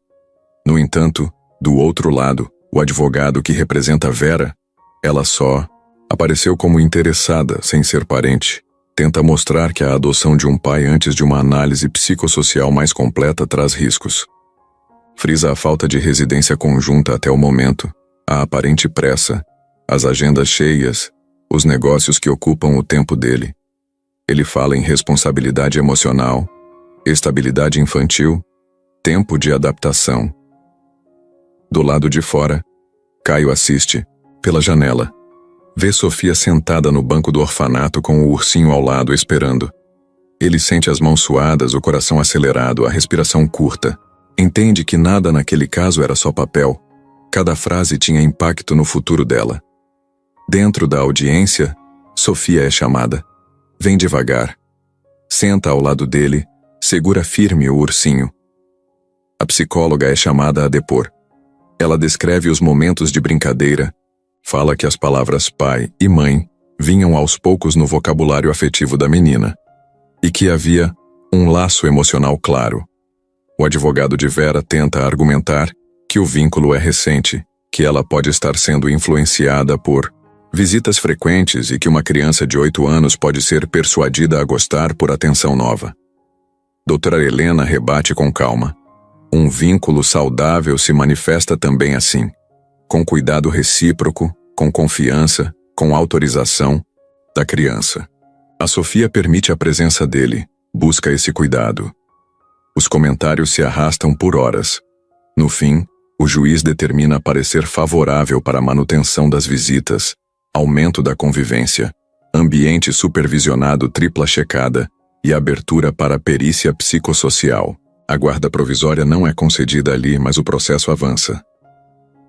No entanto, do outro lado, o advogado que representa Vera, ela só apareceu como interessada, sem ser parente. Tenta mostrar que a adoção de um pai antes de uma análise psicossocial mais completa traz riscos. Frisa a falta de residência conjunta até o momento, a aparente pressa, as agendas cheias, os negócios que ocupam o tempo dele. Ele fala em responsabilidade emocional, estabilidade infantil, tempo de adaptação. Do lado de fora, Caio assiste, pela janela. Vê Sofia sentada no banco do orfanato com o ursinho ao lado esperando. Ele sente as mãos suadas, o coração acelerado, a respiração curta. Entende que nada naquele caso era só papel. Cada frase tinha impacto no futuro dela. Dentro da audiência, Sofia é chamada. Vem devagar. Senta ao lado dele, segura firme o ursinho. A psicóloga é chamada a depor. Ela descreve os momentos de brincadeira, fala que as palavras pai e mãe vinham aos poucos no vocabulário afetivo da menina, e que havia um laço emocional claro. O advogado de Vera tenta argumentar que o vínculo é recente, que ela pode estar sendo influenciada por visitas frequentes e que uma criança de 8 anos pode ser persuadida a gostar por atenção nova. Doutora Helena rebate com calma. Um vínculo saudável se manifesta também assim, com cuidado recíproco, com confiança, com autorização da criança. A Sofia permite a presença dele, busca esse cuidado. Os comentários se arrastam por horas. No fim, o juiz determina parecer favorável para a manutenção das visitas, aumento da convivência, ambiente supervisionado tripla checada e abertura para a perícia psicossocial. A guarda provisória não é concedida ali, mas o processo avança.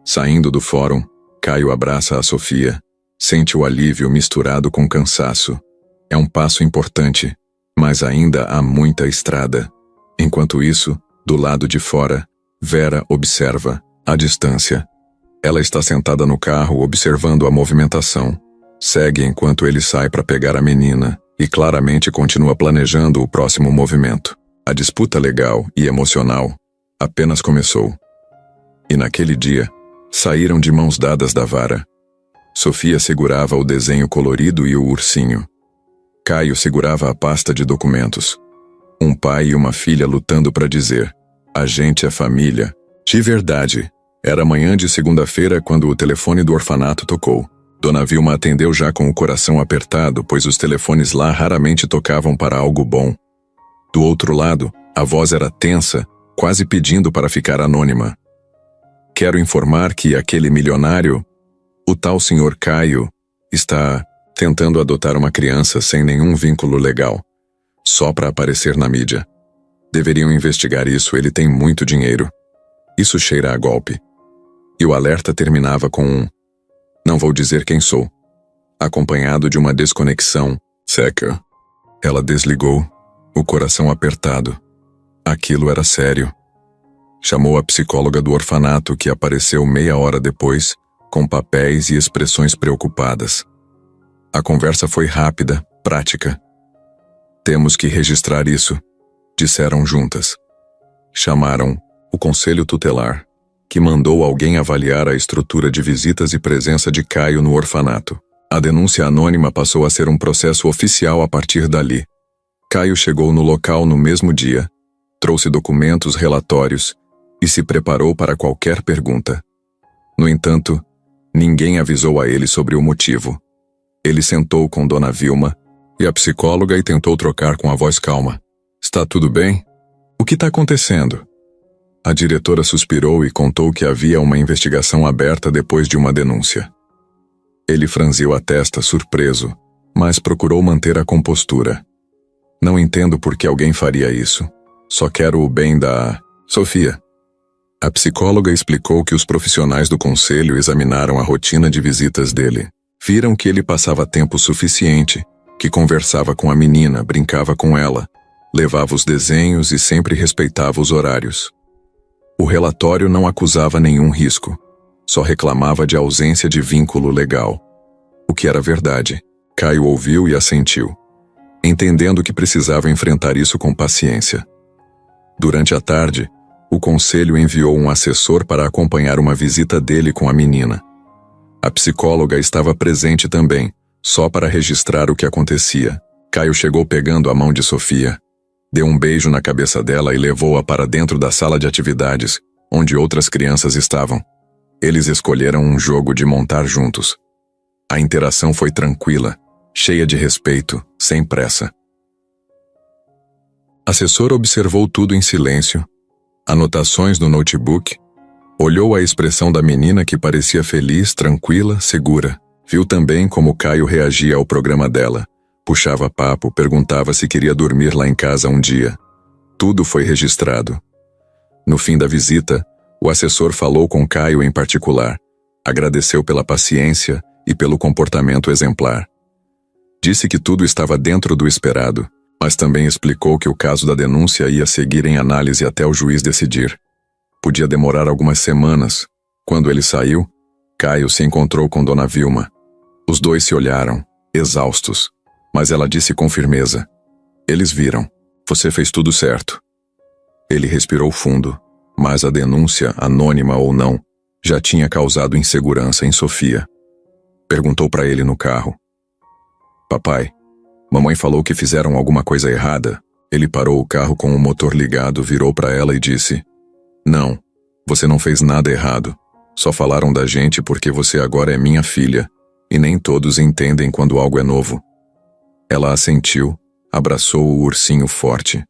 Saindo do fórum, Caio abraça a Sofia, Sente o alívio misturado com cansaço. É um passo importante, mas ainda há muita estrada. Enquanto isso, do lado de fora, Vera observa, à distância. Ela está sentada no carro observando a movimentação. Segue enquanto ele sai para pegar a menina e claramente continua planejando o próximo movimento. A disputa legal e emocional apenas começou. E naquele dia, saíram de mãos dadas da vara. Sofia segurava o desenho colorido e o ursinho. Caio segurava a pasta de documentos. Um pai e uma filha lutando para dizer: a gente é família. De verdade. Era manhã de segunda-feira quando o telefone do orfanato tocou. Dona Vilma atendeu já com o coração apertado, pois os telefones lá raramente tocavam para algo bom. Do outro lado, a voz era tensa, quase pedindo para ficar anônima. Quero informar que aquele milionário, o tal senhor Caio, está tentando adotar uma criança sem nenhum vínculo legal, só para aparecer na mídia. Deveriam investigar isso, ele tem muito dinheiro. Isso cheira a golpe. E o alerta terminava com um: não vou dizer quem sou, acompanhado de uma desconexão seca. Ela desligou, o coração apertado. Aquilo era sério. Chamou a psicóloga do orfanato, que apareceu meia hora depois, com papéis e expressões preocupadas. A conversa foi rápida, prática. Temos que registrar isso, disseram juntas. Chamaram o Conselho Tutelar, que mandou alguém avaliar a estrutura de visitas e presença de Caio no orfanato. A denúncia anônima passou a ser um processo oficial a partir dali. Caio chegou no local no mesmo dia, trouxe documentos, relatórios e se preparou para qualquer pergunta. No entanto, ninguém avisou a ele sobre o motivo. Ele sentou com Dona Vilma e a psicóloga e tentou trocar com a voz calma: está tudo bem? O que está acontecendo? A diretora suspirou e contou que havia uma investigação aberta depois de uma denúncia. Ele franziu a testa, surpreso, mas procurou manter a compostura. Não entendo por que alguém faria isso. Só quero o bem da Sofia. A psicóloga explicou que os profissionais do conselho examinaram a rotina de visitas dele. Viram que ele passava tempo suficiente, que conversava com a menina, brincava com ela, levava os desenhos e sempre respeitava os horários. O relatório não acusava nenhum risco, só reclamava de ausência de vínculo legal. O que era verdade. Caio ouviu e assentiu, entendendo que precisava enfrentar isso com paciência. Durante a tarde, o conselho enviou um assessor para acompanhar uma visita dele com a menina. A psicóloga estava presente também, só para registrar o que acontecia. Caio chegou pegando a mão de Sofia, deu um beijo na cabeça dela e levou-a para dentro da sala de atividades, onde outras crianças estavam. Eles escolheram um jogo de montar juntos. A interação foi tranquila, cheia de respeito, sem pressa. A assessora observou tudo em silêncio, anotações no notebook, olhou a expressão da menina que parecia feliz, tranquila, segura. Viu também como Caio reagia ao programa dela. Puxava papo, perguntava se queria dormir lá em casa um dia. Tudo foi registrado. No fim da visita, o assessor falou com Caio em particular, agradeceu pela paciência e pelo comportamento exemplar. Disse que tudo estava dentro do esperado, mas também explicou que o caso da denúncia ia seguir em análise até o juiz decidir. Podia demorar algumas semanas. Quando ele saiu, Caio se encontrou com Dona Vilma. Os dois se olharam, exaustos. Mas ela disse com firmeza: eles viram. Você fez tudo certo. Ele respirou fundo, mas a denúncia, anônima ou não, já tinha causado insegurança em Sofia. Perguntou para ele no carro: papai, mamãe falou que fizeram alguma coisa errada. Ele parou o carro com o motor ligado, virou para ela e disse: não, você não fez nada errado. Só falaram da gente porque você agora é minha filha, e nem todos entendem quando algo é novo. Ela assentiu, abraçou o ursinho forte.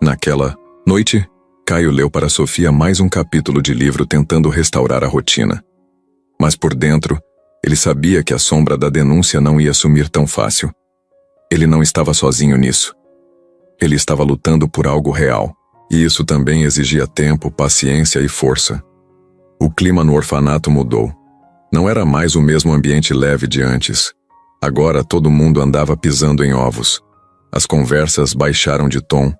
Naquela noite, Caio leu para Sofia mais um capítulo de livro tentando restaurar a rotina. Mas por dentro, ele sabia que a sombra da denúncia não ia sumir tão fácil. Ele não estava sozinho nisso. Ele estava lutando por algo real, e isso também exigia tempo, paciência e força. O clima no orfanato mudou. Não era mais o mesmo ambiente leve de antes. Agora todo mundo andava pisando em ovos. As conversas baixaram de tom,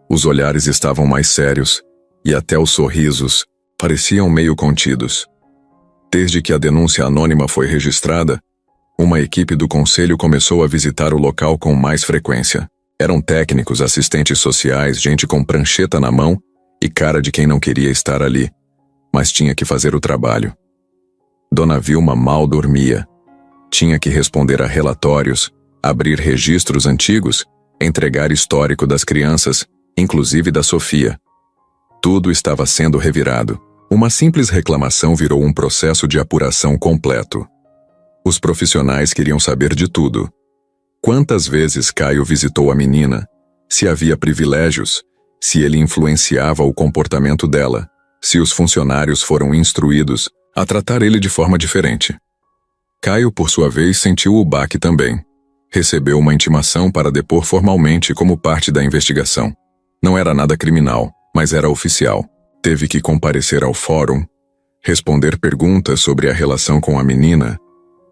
os olhares estavam mais sérios, e até os sorrisos pareciam meio contidos. Desde que a denúncia anônima foi registrada, uma equipe do conselho começou a visitar o local com mais frequência. Eram técnicos, assistentes sociais, gente com prancheta na mão e cara de quem não queria estar ali, mas tinha que fazer o trabalho. Dona Vilma mal dormia. Tinha que responder a relatórios, abrir registros antigos, entregar histórico das crianças, inclusive da Sofia. Tudo estava sendo revirado. Uma simples reclamação virou um processo de apuração completo. Os profissionais queriam saber de tudo. Quantas vezes Caio visitou a menina? Se havia privilégios? Se ele influenciava o comportamento dela? Se os funcionários foram instruídos a tratar ele de forma diferente? Caio, por sua vez, sentiu o baque também. Recebeu uma intimação para depor formalmente como parte da investigação. Não era nada criminal, mas era oficial. Teve que comparecer ao fórum, responder perguntas sobre a relação com a menina,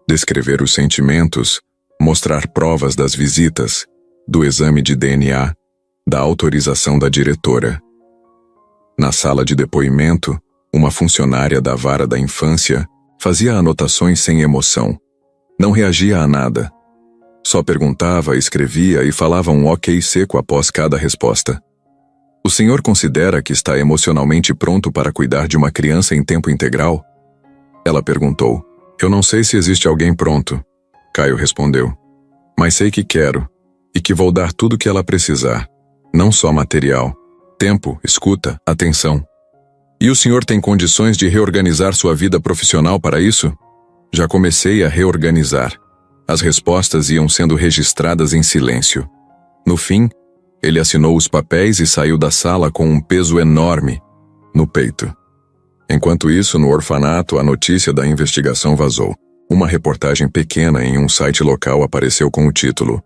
descrever os sentimentos, mostrar provas das visitas, do exame de DNA, da autorização da diretora. Na sala de depoimento, uma funcionária da vara da infância fazia anotações sem emoção. Não reagia a nada. Só perguntava, escrevia e falava um ok seco após cada resposta. O senhor considera que está emocionalmente pronto para cuidar de uma criança em tempo integral? Ela perguntou. Eu não sei se existe alguém pronto, Caio respondeu. Mas sei que quero, e que vou dar tudo o que ela precisar. Não só material. Tempo, escuta, atenção. E o senhor tem condições de reorganizar sua vida profissional para isso? Já comecei a reorganizar. As respostas iam sendo registradas em silêncio. No fim, ele assinou os papéis e saiu da sala com um peso enorme no peito. Enquanto isso, no orfanato, a notícia da investigação vazou. Uma reportagem pequena em um site local apareceu com o título: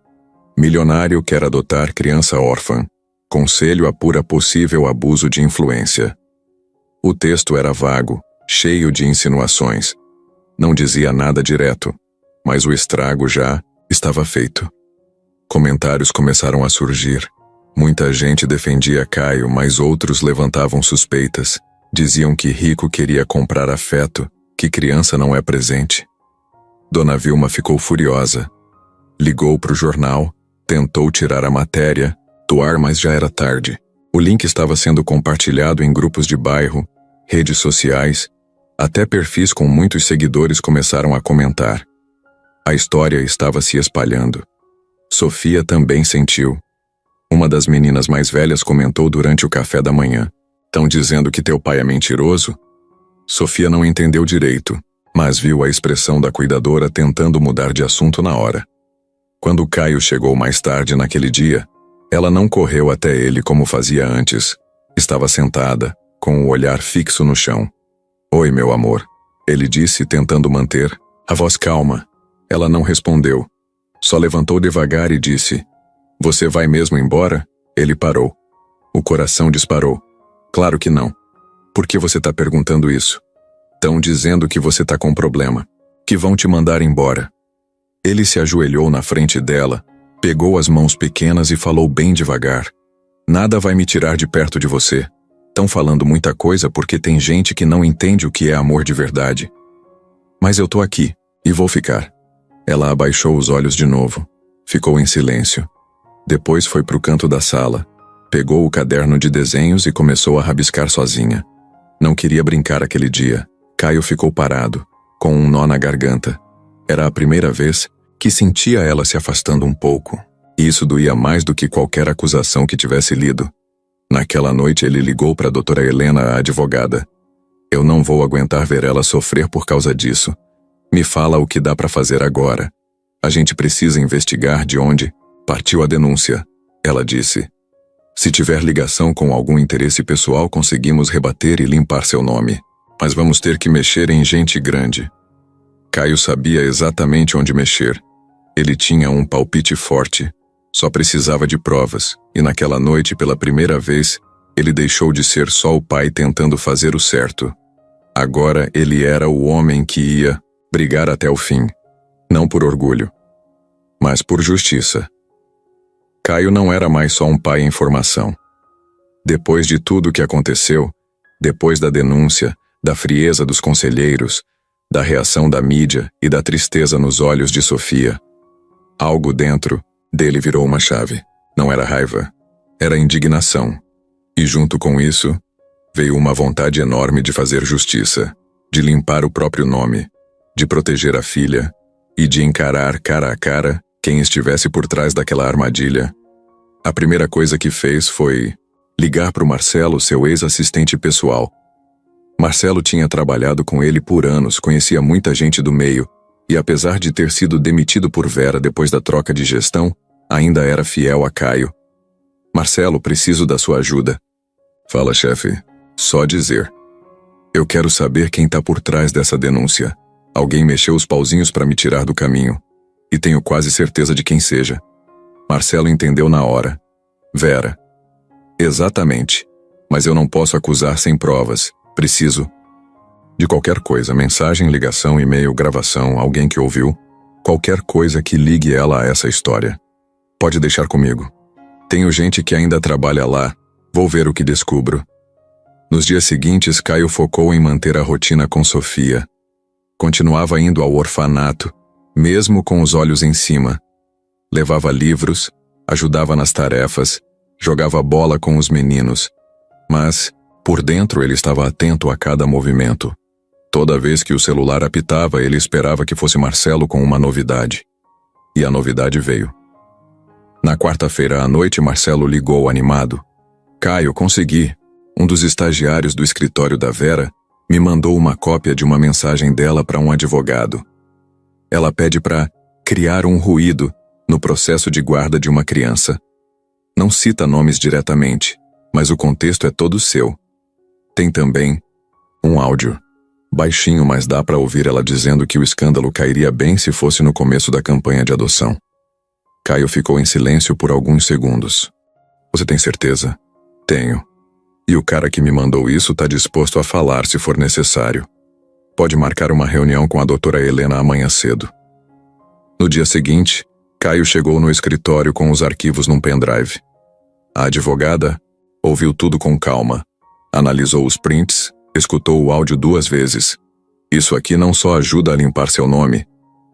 Milionário quer adotar criança órfã. Conselho apura possível abuso de influência. O texto era vago, cheio de insinuações. Não dizia nada direto, mas o estrago já estava feito. Comentários começaram a surgir. Muita gente defendia Caio, mas outros levantavam suspeitas. Diziam que rico queria comprar afeto, que criança não é presente. Dona Vilma ficou furiosa. Ligou para o jornal, tentou tirar a matéria do ar, mas já era tarde. O link estava sendo compartilhado em grupos de bairro, redes sociais, até perfis com muitos seguidores começaram a comentar. A história estava se espalhando. Sofia também sentiu. Uma das meninas mais velhas comentou durante o café da manhã. Tão dizendo que teu pai é mentiroso? Sofia não entendeu direito, mas viu a expressão da cuidadora tentando mudar de assunto na hora. Quando Caio chegou mais tarde naquele dia, ela não correu até ele como fazia antes. Estava sentada, com o olhar fixo no chão. Oi, meu amor, ele disse, tentando manter a voz calma. Ela não respondeu. Só levantou devagar e disse: Você vai mesmo embora? Ele parou. O coração disparou. Claro que não. Por que você está perguntando isso? Estão dizendo que você está com problema, que vão te mandar embora. Ele se ajoelhou na frente dela, pegou as mãos pequenas e falou bem devagar. Nada vai me tirar de perto de você. Estão falando muita coisa porque tem gente que não entende o que é amor de verdade. Mas eu tô aqui, e vou ficar. Ela abaixou os olhos de novo. Ficou em silêncio. Depois foi pro canto da sala. Pegou o caderno de desenhos e começou a rabiscar sozinha. Não queria brincar aquele dia. Caio ficou parado, com um nó na garganta. Era a primeira vez que sentia ela se afastando um pouco. E isso doía mais do que qualquer acusação que tivesse lido. Naquela noite ele ligou para a doutora Helena, a advogada. Eu não vou aguentar ver ela sofrer por causa disso. Me fala o que dá para fazer agora. A gente precisa investigar de onde partiu a denúncia, ela disse. Se tiver ligação com algum interesse pessoal, conseguimos rebater e limpar seu nome. Mas vamos ter que mexer em gente grande. Caio sabia exatamente onde mexer. Ele tinha um palpite forte. Só precisava de provas, e naquela noite, pela primeira vez, ele deixou de ser só o pai tentando fazer o certo. Agora ele era o homem que ia Brigar até o fim. Não por orgulho, mas por justiça. Caio não era mais só um pai em formação. Depois de tudo o que aconteceu, depois da denúncia, da frieza dos conselheiros, da reação da mídia e da tristeza nos olhos de Sofia, algo dentro dele virou uma chave. Não era raiva, era indignação. E junto com isso, veio uma vontade enorme de fazer justiça, de limpar o próprio nome, de proteger a filha e de encarar cara a cara quem estivesse por trás daquela armadilha. A primeira coisa que fez foi ligar para o Marcelo, seu ex-assistente pessoal. Marcelo tinha trabalhado com ele por anos, conhecia muita gente do meio e, apesar de ter sido demitido por Vera depois da troca de gestão, ainda era fiel a Caio. Marcelo, preciso da sua ajuda. Fala, chefe. Só dizer. Eu quero saber quem tá por trás dessa denúncia. Alguém mexeu os pauzinhos para me tirar do caminho. E tenho quase certeza de quem seja. Marcelo entendeu na hora. Vera. Exatamente. Mas eu não posso acusar sem provas. Preciso de qualquer coisa, mensagem, ligação, e-mail, gravação, alguém que ouviu, qualquer coisa que ligue ela a essa história. Pode deixar comigo. Tenho gente que ainda trabalha lá, vou ver o que descubro. Nos dias seguintes, Caio focou em manter a rotina com Sofia. Continuava indo ao orfanato, mesmo com os olhos em cima. Levava livros, ajudava nas tarefas, jogava bola com os meninos. Mas, por dentro, ele estava atento a cada movimento. Toda vez que o celular apitava, ele esperava que fosse Marcelo com uma novidade. E a novidade veio. Na quarta-feira à noite, Marcelo ligou animado. Caio, consegui. Um dos estagiários do escritório da Vera me mandou uma cópia de uma mensagem dela para um advogado. Ela pede para criar um ruído no processo de guarda de uma criança. Não cita nomes diretamente, mas o contexto é todo seu. Tem também um áudio. Baixinho, mas dá para ouvir ela dizendo que o escândalo cairia bem se fosse no começo da campanha de adoção. Caio ficou em silêncio por alguns segundos. Você tem certeza? Tenho. E o cara que me mandou isso tá disposto a falar se for necessário. Pode marcar uma reunião com a doutora Helena amanhã cedo. No dia seguinte, Caio chegou no escritório com os arquivos num pendrive. A advogada ouviu tudo com calma, analisou os prints, escutou o áudio 2 vezes. Isso aqui não só ajuda a limpar seu nome,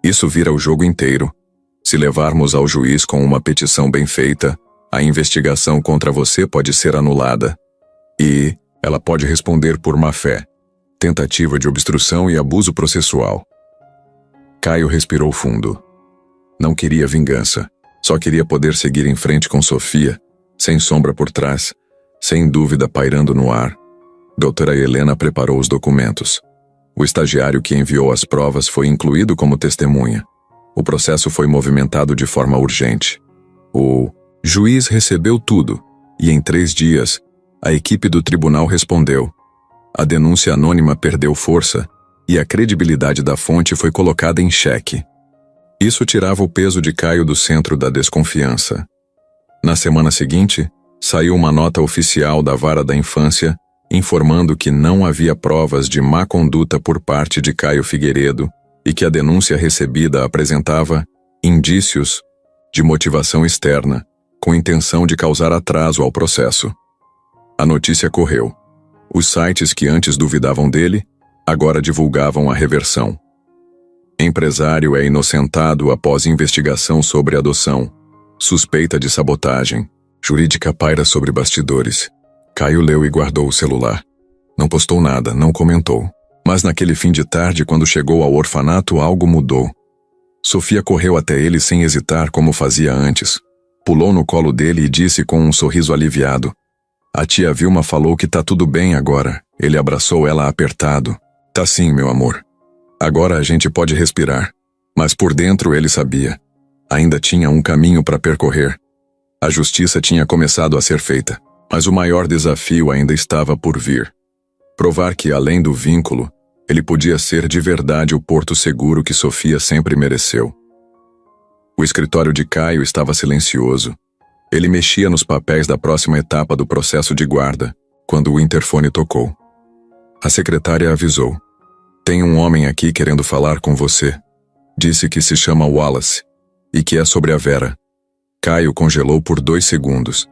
isso vira o jogo inteiro. Se levarmos ao juiz com uma petição bem feita, a investigação contra você pode ser anulada. E ela pode responder por má-fé, tentativa de obstrução e abuso processual. Caio respirou fundo. Não queria vingança, só queria poder seguir em frente com Sofia, sem sombra por trás, sem dúvida pairando no ar. Doutora Helena preparou os documentos. O estagiário que enviou as provas foi incluído como testemunha. O processo foi movimentado de forma urgente. O juiz recebeu tudo, e em 3 dias, a equipe do tribunal respondeu. A denúncia anônima perdeu força, e a credibilidade da fonte foi colocada em xeque. Isso tirava o peso de Caio do centro da desconfiança. Na semana seguinte, saiu uma nota oficial da Vara da Infância informando que não havia provas de má conduta por parte de Caio Figueiredo e que a denúncia recebida apresentava indícios de motivação externa, com intenção de causar atraso ao processo. A notícia correu. Os sites que antes duvidavam dele, agora divulgavam a reversão. Empresário é inocentado após investigação sobre adoção. Suspeita de sabotagem. Jurídica paira sobre bastidores. Caio leu e guardou o celular. Não postou nada, não comentou. Mas naquele fim de tarde, quando chegou ao orfanato, algo mudou. Sofia correu até ele sem hesitar como fazia antes. Pulou no colo dele e disse com um sorriso aliviado. A tia Vilma falou que tá tudo bem agora. Ele abraçou ela apertado. Tá sim, meu amor. Agora a gente pode respirar. Mas por dentro ele sabia. Ainda tinha um caminho para percorrer. A justiça tinha começado a ser feita. Mas o maior desafio ainda estava por vir. Provar que, além do vínculo, ele podia ser de verdade o porto seguro que Sofia sempre mereceu. O escritório de Caio estava silencioso. Ele mexia nos papéis da próxima etapa do processo de guarda, quando o interfone tocou. A secretária avisou. Tem um homem aqui querendo falar com você. Disse que se chama Wallace e que é sobre a Vera. Caio congelou por 2 segundos.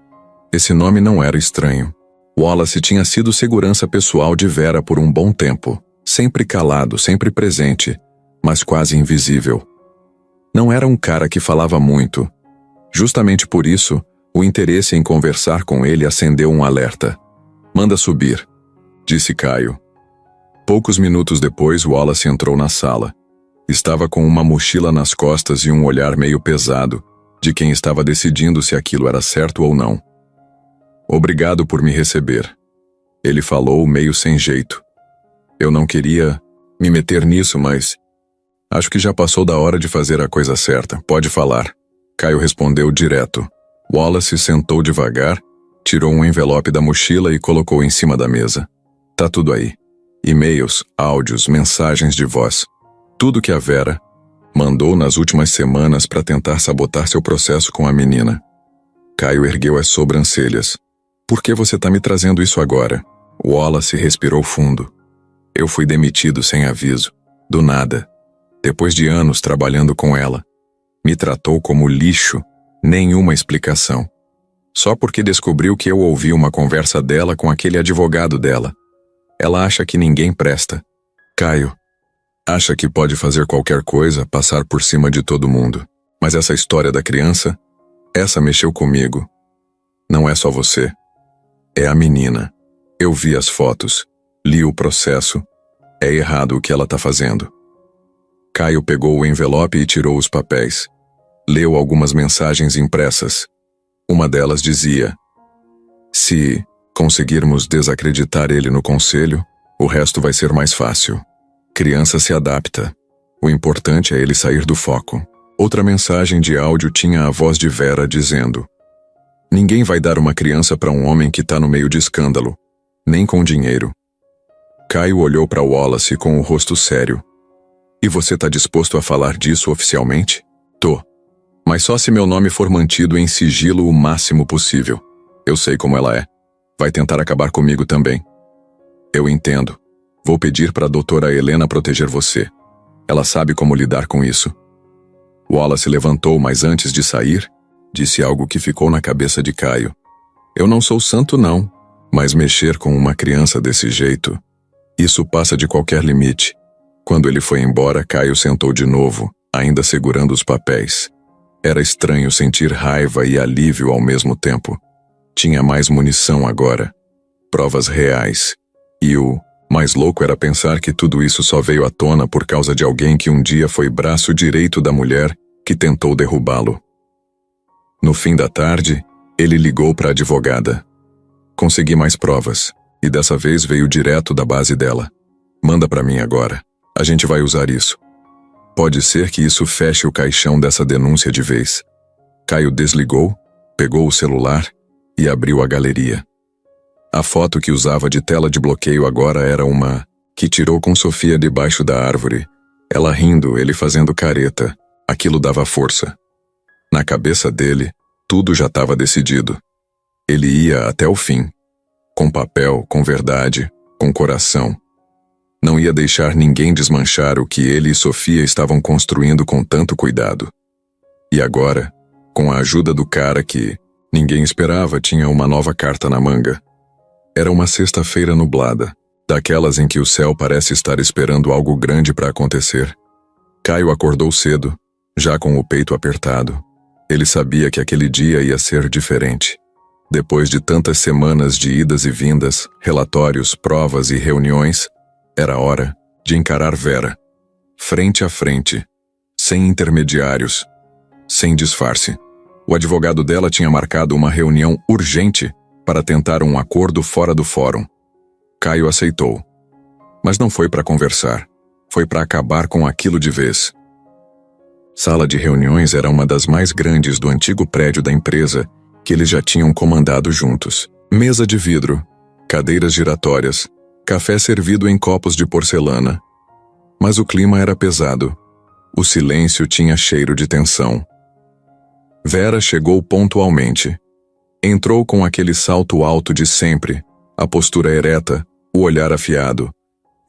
Esse nome não era estranho. Wallace tinha sido segurança pessoal de Vera por um bom tempo, sempre calado, sempre presente, mas quase invisível. Não era um cara que falava muito. Justamente por isso, o interesse em conversar com ele acendeu um alerta. Manda subir, disse Caio. Poucos minutos depois, Wallace entrou na sala. Estava com uma mochila nas costas e um olhar meio pesado, de quem estava decidindo se aquilo era certo ou não. Obrigado por me receber. Ele falou meio sem jeito. Eu não queria me meter nisso, mas acho que já passou da hora de fazer a coisa certa. Pode falar. Caio respondeu direto. Wallace sentou devagar, tirou um envelope da mochila e colocou em cima da mesa. Tá tudo aí. E-mails, áudios, mensagens de voz. Tudo que a Vera mandou nas últimas semanas para tentar sabotar seu processo com a menina. Caio ergueu as sobrancelhas. Por que você tá me trazendo isso agora? Wallace respirou fundo. Eu fui demitido sem aviso. Do nada. Depois de anos trabalhando com ela. Me tratou como lixo. Nenhuma explicação. Só porque descobriu que eu ouvi uma conversa dela com aquele advogado dela. Ela acha que ninguém presta. Caio. Acha que pode fazer qualquer coisa, passar por cima de todo mundo. Mas essa história da criança, essa mexeu comigo. Não é só você. É a menina. Eu vi as fotos. Li o processo. É errado o que ela tá fazendo. Caio pegou o envelope e tirou os papéis. Leu algumas mensagens impressas. Uma delas dizia: se conseguirmos desacreditar ele no conselho, o resto vai ser mais fácil. Criança se adapta. O importante é ele sair do foco. Outra mensagem de áudio tinha a voz de Vera dizendo: ninguém vai dar uma criança para um homem que tá no meio de escândalo, nem com dinheiro. Caio olhou para Wallace com o rosto sério. E você tá disposto a falar disso oficialmente? Tô. Mas só se meu nome for mantido em sigilo o máximo possível. Eu sei como ela é. Vai tentar acabar comigo também. Eu entendo. Vou pedir para a doutora Helena proteger você. Ela sabe como lidar com isso. Wallace levantou, mas antes de sair, disse algo que ficou na cabeça de Caio. Eu não sou santo não, mas mexer com uma criança desse jeito, isso passa de qualquer limite. Quando ele foi embora, Caio sentou de novo, ainda segurando os papéis. Era estranho sentir raiva e alívio ao mesmo tempo. Tinha mais munição agora. Provas reais. E o mais louco era pensar que tudo isso só veio à tona por causa de alguém que um dia foi braço direito da mulher que tentou derrubá-lo. No fim da tarde, ele ligou para a advogada. Consegui mais provas, e dessa vez veio direto da base dela. Manda para mim agora. A gente vai usar isso. Pode ser que isso feche o caixão dessa denúncia de vez. Caio desligou, pegou o celular e abriu a galeria. A foto que usava de tela de bloqueio agora era uma que tirou com Sofia debaixo da árvore. Ela rindo, ele fazendo careta. Aquilo dava força. Na cabeça dele, tudo já estava decidido. Ele ia até o fim. Com papel, com verdade, com coração. Não ia deixar ninguém desmanchar o que ele e Sofia estavam construindo com tanto cuidado. E agora, com a ajuda do cara que ninguém esperava, tinha uma nova carta na manga. Era uma sexta-feira nublada, daquelas em que o céu parece estar esperando algo grande para acontecer. Caio acordou cedo, já com o peito apertado. Ele sabia que aquele dia ia ser diferente. Depois de tantas semanas de idas e vindas, relatórios, provas e reuniões, era hora de encarar Vera, frente a frente, sem intermediários, sem disfarce. O advogado dela tinha marcado uma reunião urgente para tentar um acordo fora do fórum. Caio aceitou. Mas não foi para conversar, foi para acabar com aquilo de vez. Sala de reuniões era uma das mais grandes do antigo prédio da empresa que eles já tinham comandado juntos. Mesa de vidro, cadeiras giratórias, café servido em copos de porcelana. Mas o clima era pesado. O silêncio tinha cheiro de tensão. Vera chegou pontualmente. Entrou com aquele salto alto de sempre, a postura ereta, o olhar afiado.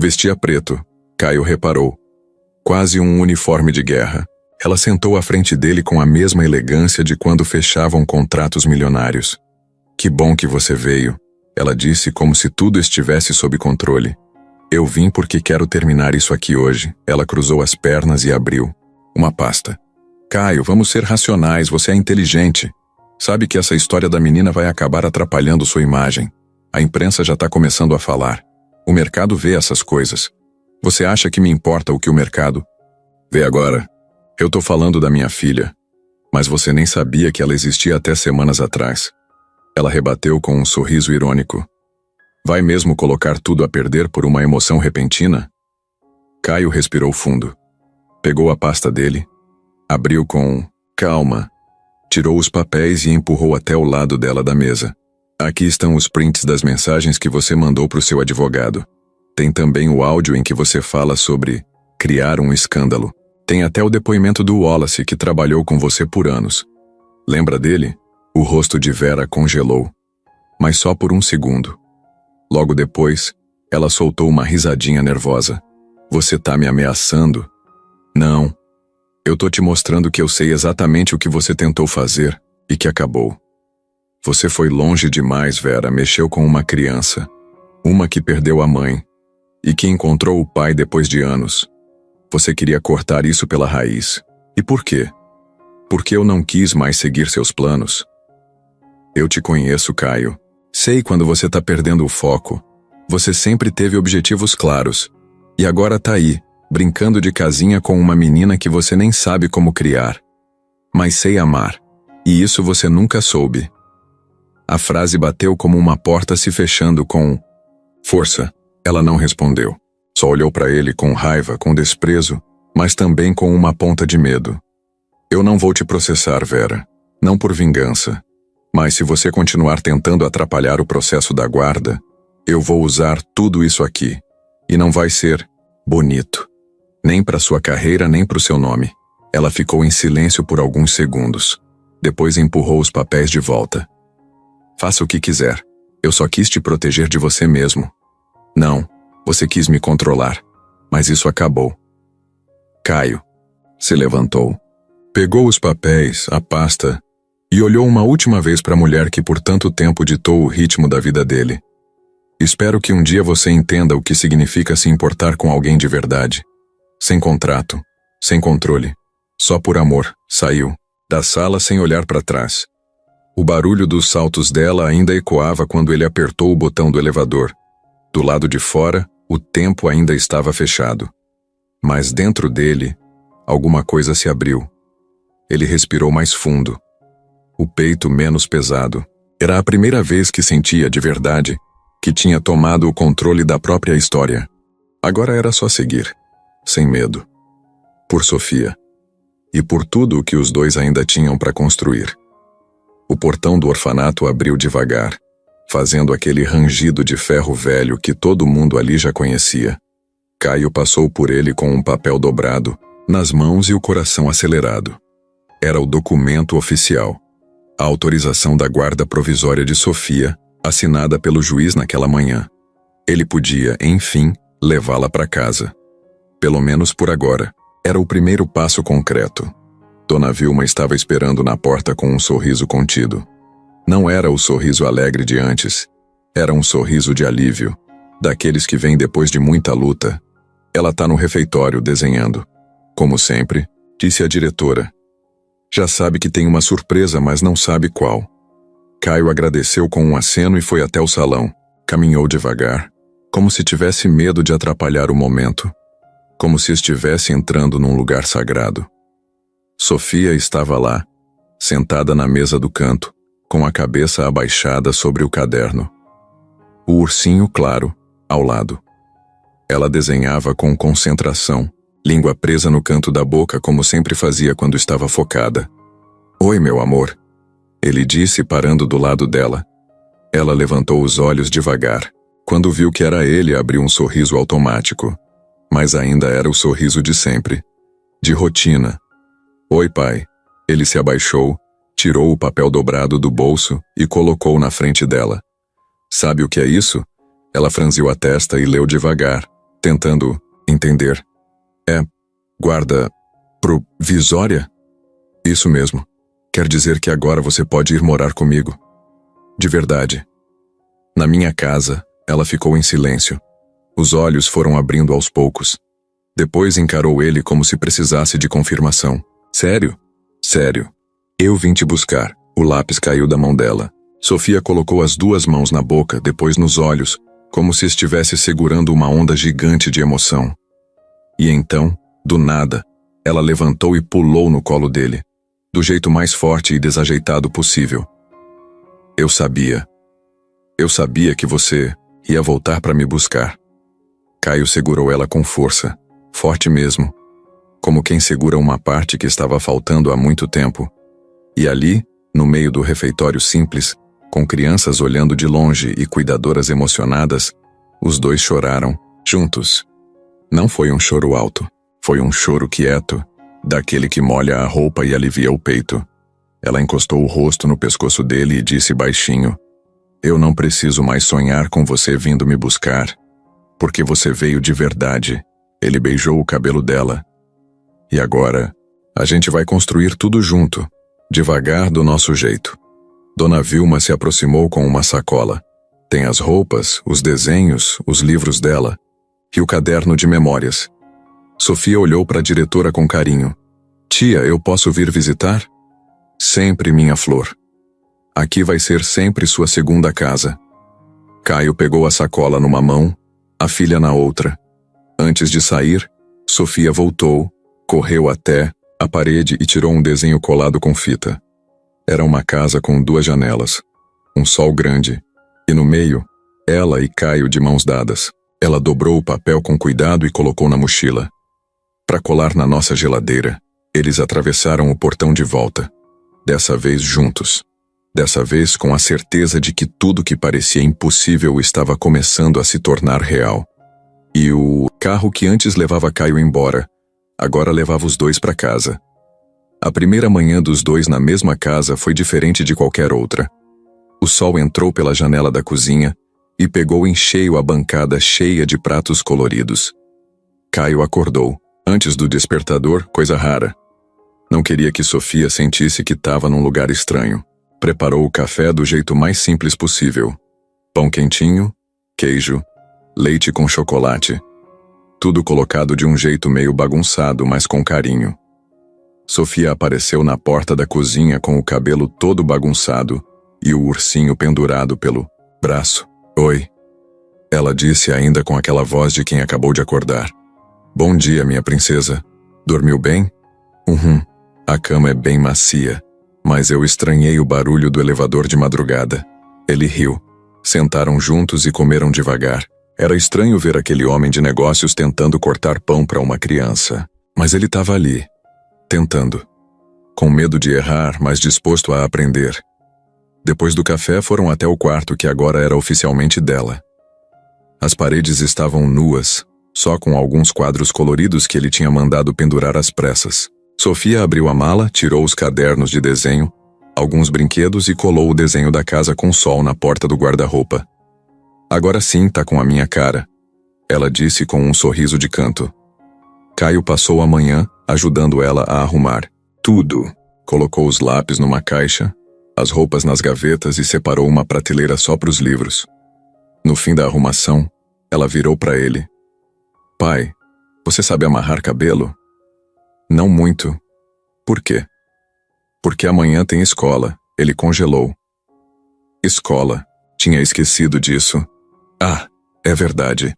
Vestia preto, Caio reparou. Quase um uniforme de guerra. Ela sentou à frente dele com a mesma elegância de quando fechavam contratos milionários. Que bom que você veio, ela disse como se tudo estivesse sob controle. Eu vim porque quero terminar isso aqui hoje. Ela cruzou as pernas e abriu uma pasta. Caio, vamos ser racionais, você é inteligente. Sabe que essa história da menina vai acabar atrapalhando sua imagem. A imprensa já está começando a falar. O mercado vê essas coisas. Você acha que me importa o que o mercado vê agora? Eu tô falando da minha filha. Mas você nem sabia que ela existia até semanas atrás. Ela rebateu com um sorriso irônico. Vai mesmo colocar tudo a perder por uma emoção repentina? Caio respirou fundo. Pegou a pasta dele, abriu com calma, tirou os papéis e empurrou até o lado dela da mesa. Aqui estão os prints das mensagens que você mandou para o seu advogado. Tem também o áudio em que você fala sobre criar um escândalo. Tem até o depoimento do Wallace, que trabalhou com você por anos. Lembra dele? O rosto de Vera congelou. Mas só por um segundo. Logo depois, ela soltou uma risadinha nervosa. Você tá me ameaçando? Não. Eu tô te mostrando que eu sei exatamente o que você tentou fazer e que acabou. Você foi longe demais, Vera, mexeu com uma criança. Uma que perdeu a mãe e que encontrou o pai depois de anos. Você queria cortar isso pela raiz. E por quê? Porque eu não quis mais seguir seus planos. Eu te conheço, Caio. Sei quando você tá perdendo o foco. Você sempre teve objetivos claros. E agora tá aí, brincando de casinha com uma menina que você nem sabe como criar. Mas sei amar. E isso você nunca soube. A frase bateu como uma porta se fechando com força. Ela não respondeu. Só olhou para ele com raiva, com desprezo, mas também com uma ponta de medo. Eu não vou te processar, Vera. Não por vingança. Mas se você continuar tentando atrapalhar o processo da guarda, eu vou usar tudo isso aqui. E não vai ser bonito. Nem para sua carreira, nem para o seu nome. Ela ficou em silêncio por alguns segundos. Depois empurrou os papéis de volta. Faça o que quiser. Eu só quis te proteger de você mesmo. Não, você quis me controlar. Mas isso acabou. Caio se levantou. Pegou os papéis, a pasta, e olhou uma última vez para a mulher que por tanto tempo ditou o ritmo da vida dele. Espero que um dia você entenda o que significa se importar com alguém de verdade. Sem contrato, sem controle. Só por amor, saiu da sala sem olhar para trás. O barulho dos saltos dela ainda ecoava quando ele apertou o botão do elevador. Do lado de fora, o tempo ainda estava fechado. Mas dentro dele, alguma coisa se abriu. Ele respirou mais fundo. O peito menos pesado. Era a primeira vez que sentia de verdade que tinha tomado o controle da própria história. Agora era só seguir, sem medo. Por Sofia. E por tudo o que os dois ainda tinham para construir. O portão do orfanato abriu devagar, fazendo aquele rangido de ferro velho que todo mundo ali já conhecia. Caio passou por ele com um papel dobrado, nas mãos e o coração acelerado. Era o documento oficial. A autorização da guarda provisória de Sofia, assinada pelo juiz naquela manhã. Ele podia, enfim, levá-la para casa. Pelo menos por agora. Era o primeiro passo concreto. Dona Vilma estava esperando na porta com um sorriso contido. Não era o sorriso alegre de antes. Era um sorriso de alívio, daqueles que vêm depois de muita luta. Ela tá no refeitório desenhando. Como sempre, disse a diretora. Já sabe que tem uma surpresa, mas não sabe qual. Caio agradeceu com um aceno e foi até o salão. Caminhou devagar, como se tivesse medo de atrapalhar o momento. Como se estivesse entrando num lugar sagrado. Sofia estava lá, sentada na mesa do canto, com a cabeça abaixada sobre o caderno. O ursinho claro, ao lado. Ela desenhava com concentração, língua presa no canto da boca como sempre fazia quando estava focada. Oi, meu amor, ele disse parando do lado dela. Ela levantou os olhos devagar. Quando viu que era ele, abriu um sorriso automático. Mas ainda era o sorriso de sempre. De rotina. Oi, pai. Ele se abaixou, tirou o papel dobrado do bolso e colocou na frente dela. Sabe o que é isso? Ela franziu a testa e leu devagar, tentando Entender. É guarda provisória? Isso mesmo. Quer dizer que agora você pode ir morar comigo. De verdade. Na minha casa, ela ficou em silêncio. Os olhos foram abrindo aos poucos. Depois encarou ele como se precisasse de confirmação. Sério? Sério. Eu vim te buscar. O lápis caiu da mão dela. Sofia colocou as duas mãos na boca, depois nos olhos, como se estivesse segurando uma onda gigante de emoção. E então, do nada, ela levantou e pulou no colo dele, do jeito mais forte e desajeitado possível. Eu sabia. Eu sabia que você ia voltar para me buscar. Caio segurou ela com força, forte mesmo, como quem segura uma parte que estava faltando há muito tempo. E ali, no meio do refeitório simples, com crianças olhando de longe e cuidadoras emocionadas, os dois choraram, juntos. Não foi um choro alto, foi um choro quieto, daquele que molha a roupa e alivia o peito. Ela encostou o rosto no pescoço dele e disse baixinho: Eu não preciso mais sonhar com você vindo me buscar, porque você veio de verdade. Ele beijou o cabelo dela. E agora, a gente vai construir tudo junto, devagar do nosso jeito. Dona Vilma se aproximou com uma sacola. Tem as roupas, os desenhos, os livros dela e o caderno de memórias. Sofia olhou para a diretora com carinho. Tia, eu posso vir visitar? Sempre, minha flor. Aqui vai ser sempre sua segunda casa. Caio pegou a sacola numa mão, a filha na outra. Antes de sair, Sofia voltou, correu até a parede e tirou um desenho colado com fita. Era uma casa com duas janelas, um sol grande, e no meio, ela e Caio de mãos dadas. Ela dobrou o papel com cuidado e colocou na mochila. Para colar na nossa geladeira, eles atravessaram o portão de volta. Dessa vez juntos. Dessa vez com a certeza de que tudo que parecia impossível estava começando a se tornar real. E o carro que antes levava Caio embora, agora levava os dois para casa. A primeira manhã dos dois na mesma casa foi diferente de qualquer outra. O sol entrou pela janela da cozinha e pegou em cheio a bancada cheia de pratos coloridos. Caio acordou, antes do despertador, coisa rara. Não queria que Sofia sentisse que estava num lugar estranho. Preparou o café do jeito mais simples possível. Pão quentinho, queijo, leite com chocolate. Tudo colocado de um jeito meio bagunçado, mas com carinho. Sofia apareceu na porta da cozinha com o cabelo todo bagunçado e o ursinho pendurado pelo braço. Oi. Ela disse ainda com aquela voz de quem acabou de acordar. Bom dia, minha princesa. Dormiu bem? A cama é bem macia, mas eu estranhei o barulho do elevador de madrugada. Ele riu. Sentaram juntos e comeram devagar. Era estranho ver aquele homem de negócios tentando cortar pão para uma criança. Mas ele estava ali, tentando. Com medo de errar, mas disposto a aprender. Depois do café foram até o quarto que agora era oficialmente dela. As paredes estavam nuas, só com alguns quadros coloridos que ele tinha mandado pendurar às pressas. Sofia abriu a mala, tirou os cadernos de desenho, alguns brinquedos e colou o desenho da casa com sol na porta do guarda-roupa. Agora sim tá com a minha cara, ela disse com um sorriso de canto. Caio passou a manhã, ajudando ela a arrumar tudo. Colocou os lápis numa caixa, as roupas nas gavetas e separou uma prateleira só para os livros. No fim da arrumação, ela virou para ele. Pai, você sabe amarrar cabelo? Não muito. Por quê? Porque amanhã tem escola. Ele congelou. Escola. Tinha esquecido disso. Ah, é verdade.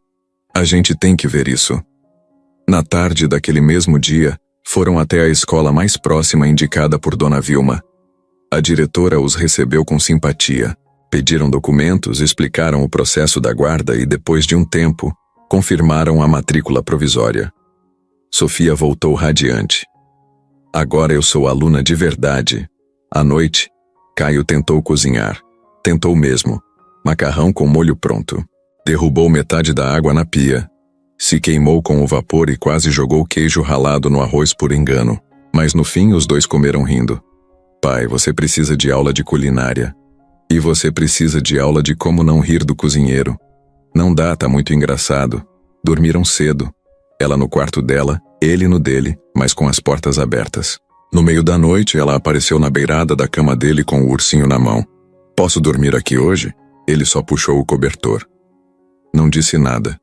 A gente tem que ver isso. Na tarde daquele mesmo dia, foram até a escola mais próxima indicada por Dona Vilma. A diretora os recebeu com simpatia. Pediram documentos, explicaram o processo da guarda e, depois de um tempo, confirmaram a matrícula provisória. Sofia voltou radiante. Agora eu sou aluna de verdade. À noite, Caio tentou cozinhar. Tentou mesmo. Macarrão com molho pronto. Derrubou metade da água na pia. Se queimou com o vapor e quase jogou queijo ralado no arroz por engano. Mas no fim os dois comeram rindo. Pai, você precisa de aula de culinária. E você precisa de aula de como não rir do cozinheiro. Não dá, tá muito engraçado. Dormiram cedo. Ela no quarto dela, ele no dele, mas com as portas abertas. No meio da noite, ela apareceu na beirada da cama dele com o ursinho na mão. Posso dormir aqui hoje? Ele só puxou o cobertor. Não disse nada.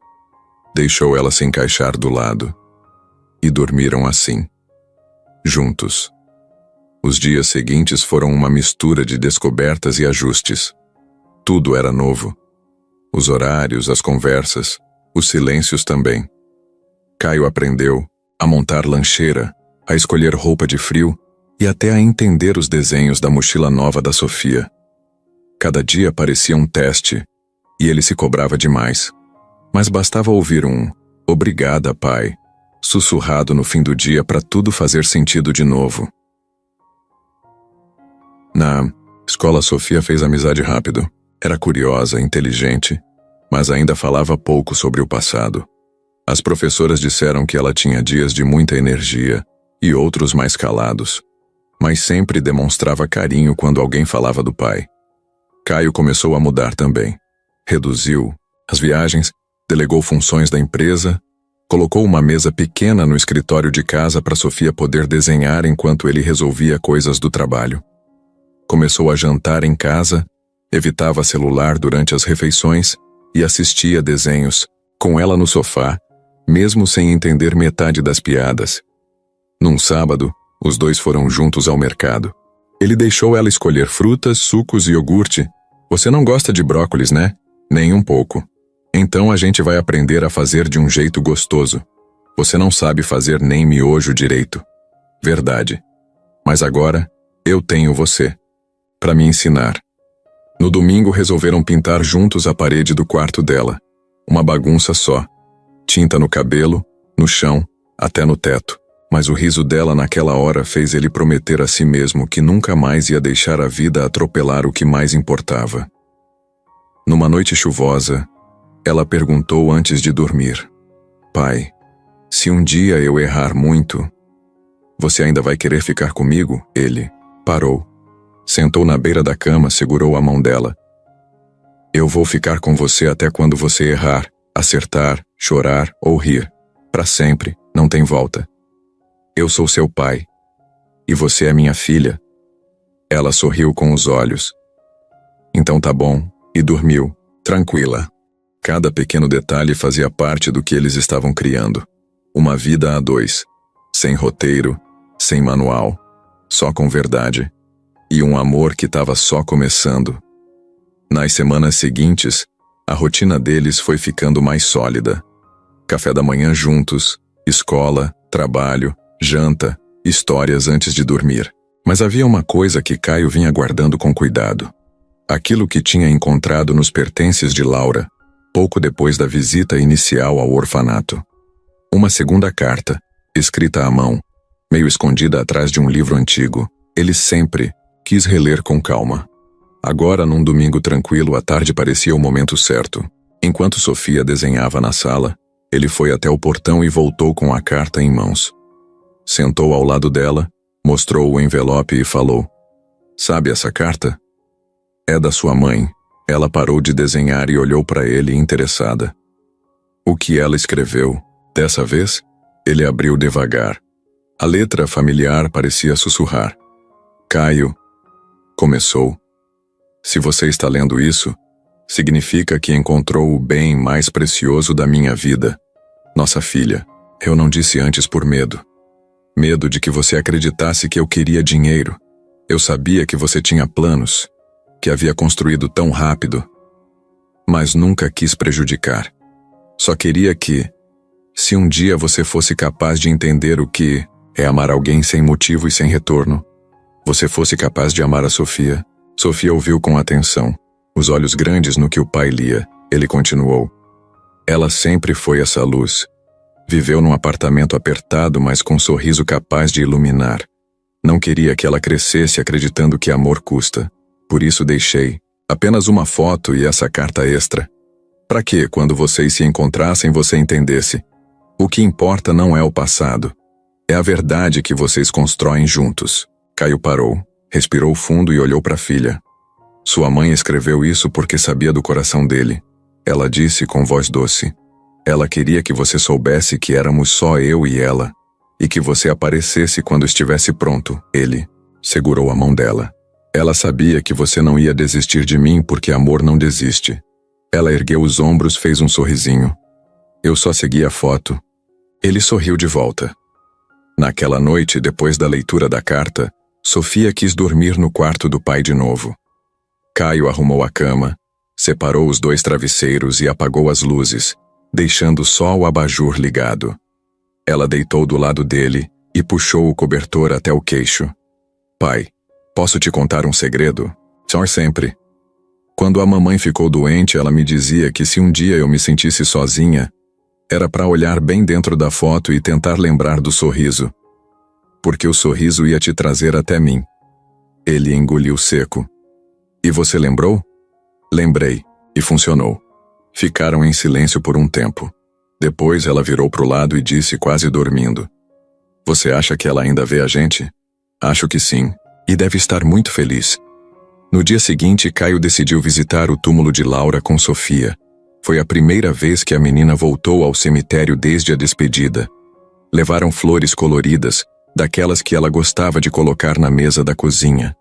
Deixou ela se encaixar do lado. E dormiram assim. Juntos. Os dias seguintes foram uma mistura de descobertas e ajustes. Tudo era novo. Os horários, as conversas, os silêncios também. Caio aprendeu a montar lancheira, a escolher roupa de frio e até a entender os desenhos da mochila nova da Sofia. Cada dia parecia um teste, e ele se cobrava demais. Mas bastava ouvir um "Obrigada, pai", sussurrado no fim do dia para tudo fazer sentido de novo. Na escola, Sofia fez amizade rápido. Era curiosa, inteligente, mas ainda falava pouco sobre o passado. As professoras disseram que ela tinha dias de muita energia e outros mais calados, mas sempre demonstrava carinho quando alguém falava do pai. Caio começou a mudar também. Reduziu as viagens, delegou funções da empresa, colocou uma mesa pequena no escritório de casa para Sofia poder desenhar enquanto ele resolvia coisas do trabalho. Começou a jantar em casa, evitava celular durante as refeições e assistia desenhos, com ela no sofá, mesmo sem entender metade das piadas. Num sábado, os dois foram juntos ao mercado. Ele deixou ela escolher frutas, sucos e iogurte. Você não gosta de brócolis, né? Nem um pouco. Então a gente vai aprender a fazer de um jeito gostoso. Você não sabe fazer nem miojo direito. Verdade. Mas agora, eu tenho você para me ensinar. No domingo resolveram pintar juntos a parede do quarto dela. Uma bagunça só. Tinta no cabelo, no chão, até no teto. Mas o riso dela naquela hora fez ele prometer a si mesmo que nunca mais ia deixar a vida atropelar o que mais importava. Numa noite chuvosa, ela perguntou antes de dormir: "Pai, se um dia eu errar muito, você ainda vai querer ficar comigo?" Ele parou. Sentou na beira da cama, segurou a mão dela. "Eu vou ficar com você até quando você errar, acertar, chorar ou rir. Para sempre, não tem volta. Eu sou seu pai. E você é minha filha." Ela sorriu com os olhos. Então tá bom, e dormiu, tranquila. Cada pequeno detalhe fazia parte do que eles estavam criando. Uma vida a dois. Sem roteiro, sem manual, só com verdade. E um amor que estava só começando. Nas semanas seguintes, a rotina deles foi ficando mais sólida. Café da manhã juntos, escola, trabalho, janta, histórias antes de dormir. Mas havia uma coisa que Caio vinha guardando com cuidado. Aquilo que tinha encontrado nos pertences de Laura, pouco depois da visita inicial ao orfanato. Uma segunda carta, escrita à mão, meio escondida atrás de um livro antigo. Ele sempre quis reler com calma. Agora, num domingo tranquilo, a tarde parecia o momento certo. Enquanto Sofia desenhava na sala, ele foi até o portão e voltou com a carta em mãos. Sentou ao lado dela, mostrou o envelope e falou: "Sabe essa carta? É da sua mãe." Ela parou de desenhar e olhou para ele interessada. O que ela escreveu? Dessa vez, ele abriu devagar. A letra familiar parecia sussurrar. "Caio", começou. "Se você está lendo isso, significa que encontrou o bem mais precioso da minha vida, nossa filha. Eu não disse antes por medo. Medo de que você acreditasse que eu queria dinheiro. Eu sabia que você tinha planos, que havia construído tão rápido. Mas nunca quis prejudicar. Só queria que, se um dia você fosse capaz de entender o que é amar alguém sem motivo e sem retorno, você fosse capaz de amar a Sofia." Sofia ouviu com atenção, os olhos grandes no que o pai lia. Ele continuou: "Ela sempre foi essa luz. Viveu num apartamento apertado, mas com um sorriso capaz de iluminar. Não queria que ela crescesse acreditando que amor custa. Por isso deixei apenas uma foto e essa carta extra. Para que, quando vocês se encontrassem, você entendesse. O que importa não é o passado. É a verdade que vocês constroem juntos." Caio parou, respirou fundo e olhou para a filha. Sua mãe escreveu isso porque sabia do coração dele. Ela disse com voz doce: Ela queria que você soubesse que éramos só eu e ela, e que você aparecesse quando estivesse pronto. Ele segurou a mão dela. Ela sabia que você não ia desistir de mim porque amor não desiste. Ela ergueu os ombros, fez um sorrisinho. Eu só segui a foto. Ele sorriu de volta. Naquela noite, depois da leitura da carta, Sofia quis dormir no quarto do pai de novo. Caio arrumou a cama, separou os 2 travesseiros e apagou as luzes, deixando só o abajur ligado. Ela deitou do lado dele e puxou o cobertor até o queixo. Pai, posso te contar um segredo? Só sempre. Quando a mamãe ficou doente, ela me dizia que se um dia eu me sentisse sozinha, era para olhar bem dentro da foto e tentar lembrar do sorriso. Porque o sorriso ia te trazer até mim. Ele engoliu seco. E você lembrou? Lembrei, e funcionou. Ficaram em silêncio por um tempo. Depois ela virou pro lado e disse, quase dormindo: Você acha que ela ainda vê a gente? Acho que sim, e deve estar muito feliz. No dia seguinte, Caio decidiu visitar o túmulo de Laura com Sofia. Foi a primeira vez que a menina voltou ao cemitério desde a despedida. Levaram flores coloridas, daquelas que ela gostava de colocar na mesa da cozinha.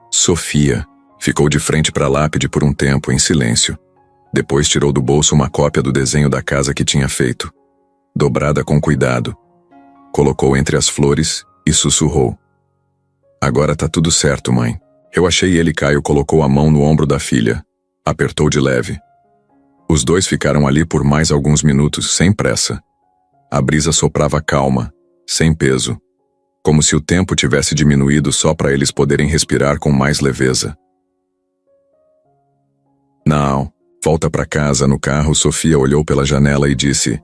Sofia ficou de frente para a lápide por um tempo, em silêncio. Depois tirou do bolso uma cópia do desenho da casa que tinha feito, dobrada com cuidado. Colocou entre as flores e sussurrou: Agora tá tudo certo, mãe. Eu achei ele. Caio colocou a mão no ombro da filha. Apertou de leve. Os 2 ficaram ali por mais alguns minutos, sem pressa. A brisa soprava calma, sem peso, como se o tempo tivesse diminuído só para eles poderem respirar com mais leveza. Não, volta para casa. No carro, Sofia olhou pela janela e disse: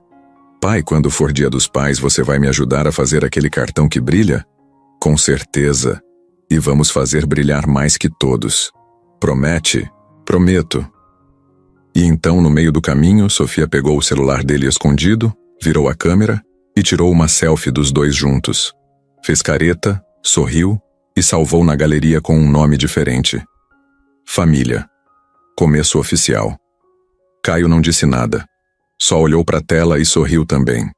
Pai, quando for Dia dos Pais, você vai me ajudar a fazer aquele cartão que brilha? Com certeza. E vamos fazer brilhar mais que todos. Promete? Prometo. E então, no meio do caminho, Sofia pegou o celular dele escondido, virou a câmera e tirou uma selfie dos 2 juntos. Fez careta, sorriu e salvou na galeria com um nome diferente: Família. Começo oficial. Caio não disse nada. Só olhou para a tela e sorriu também.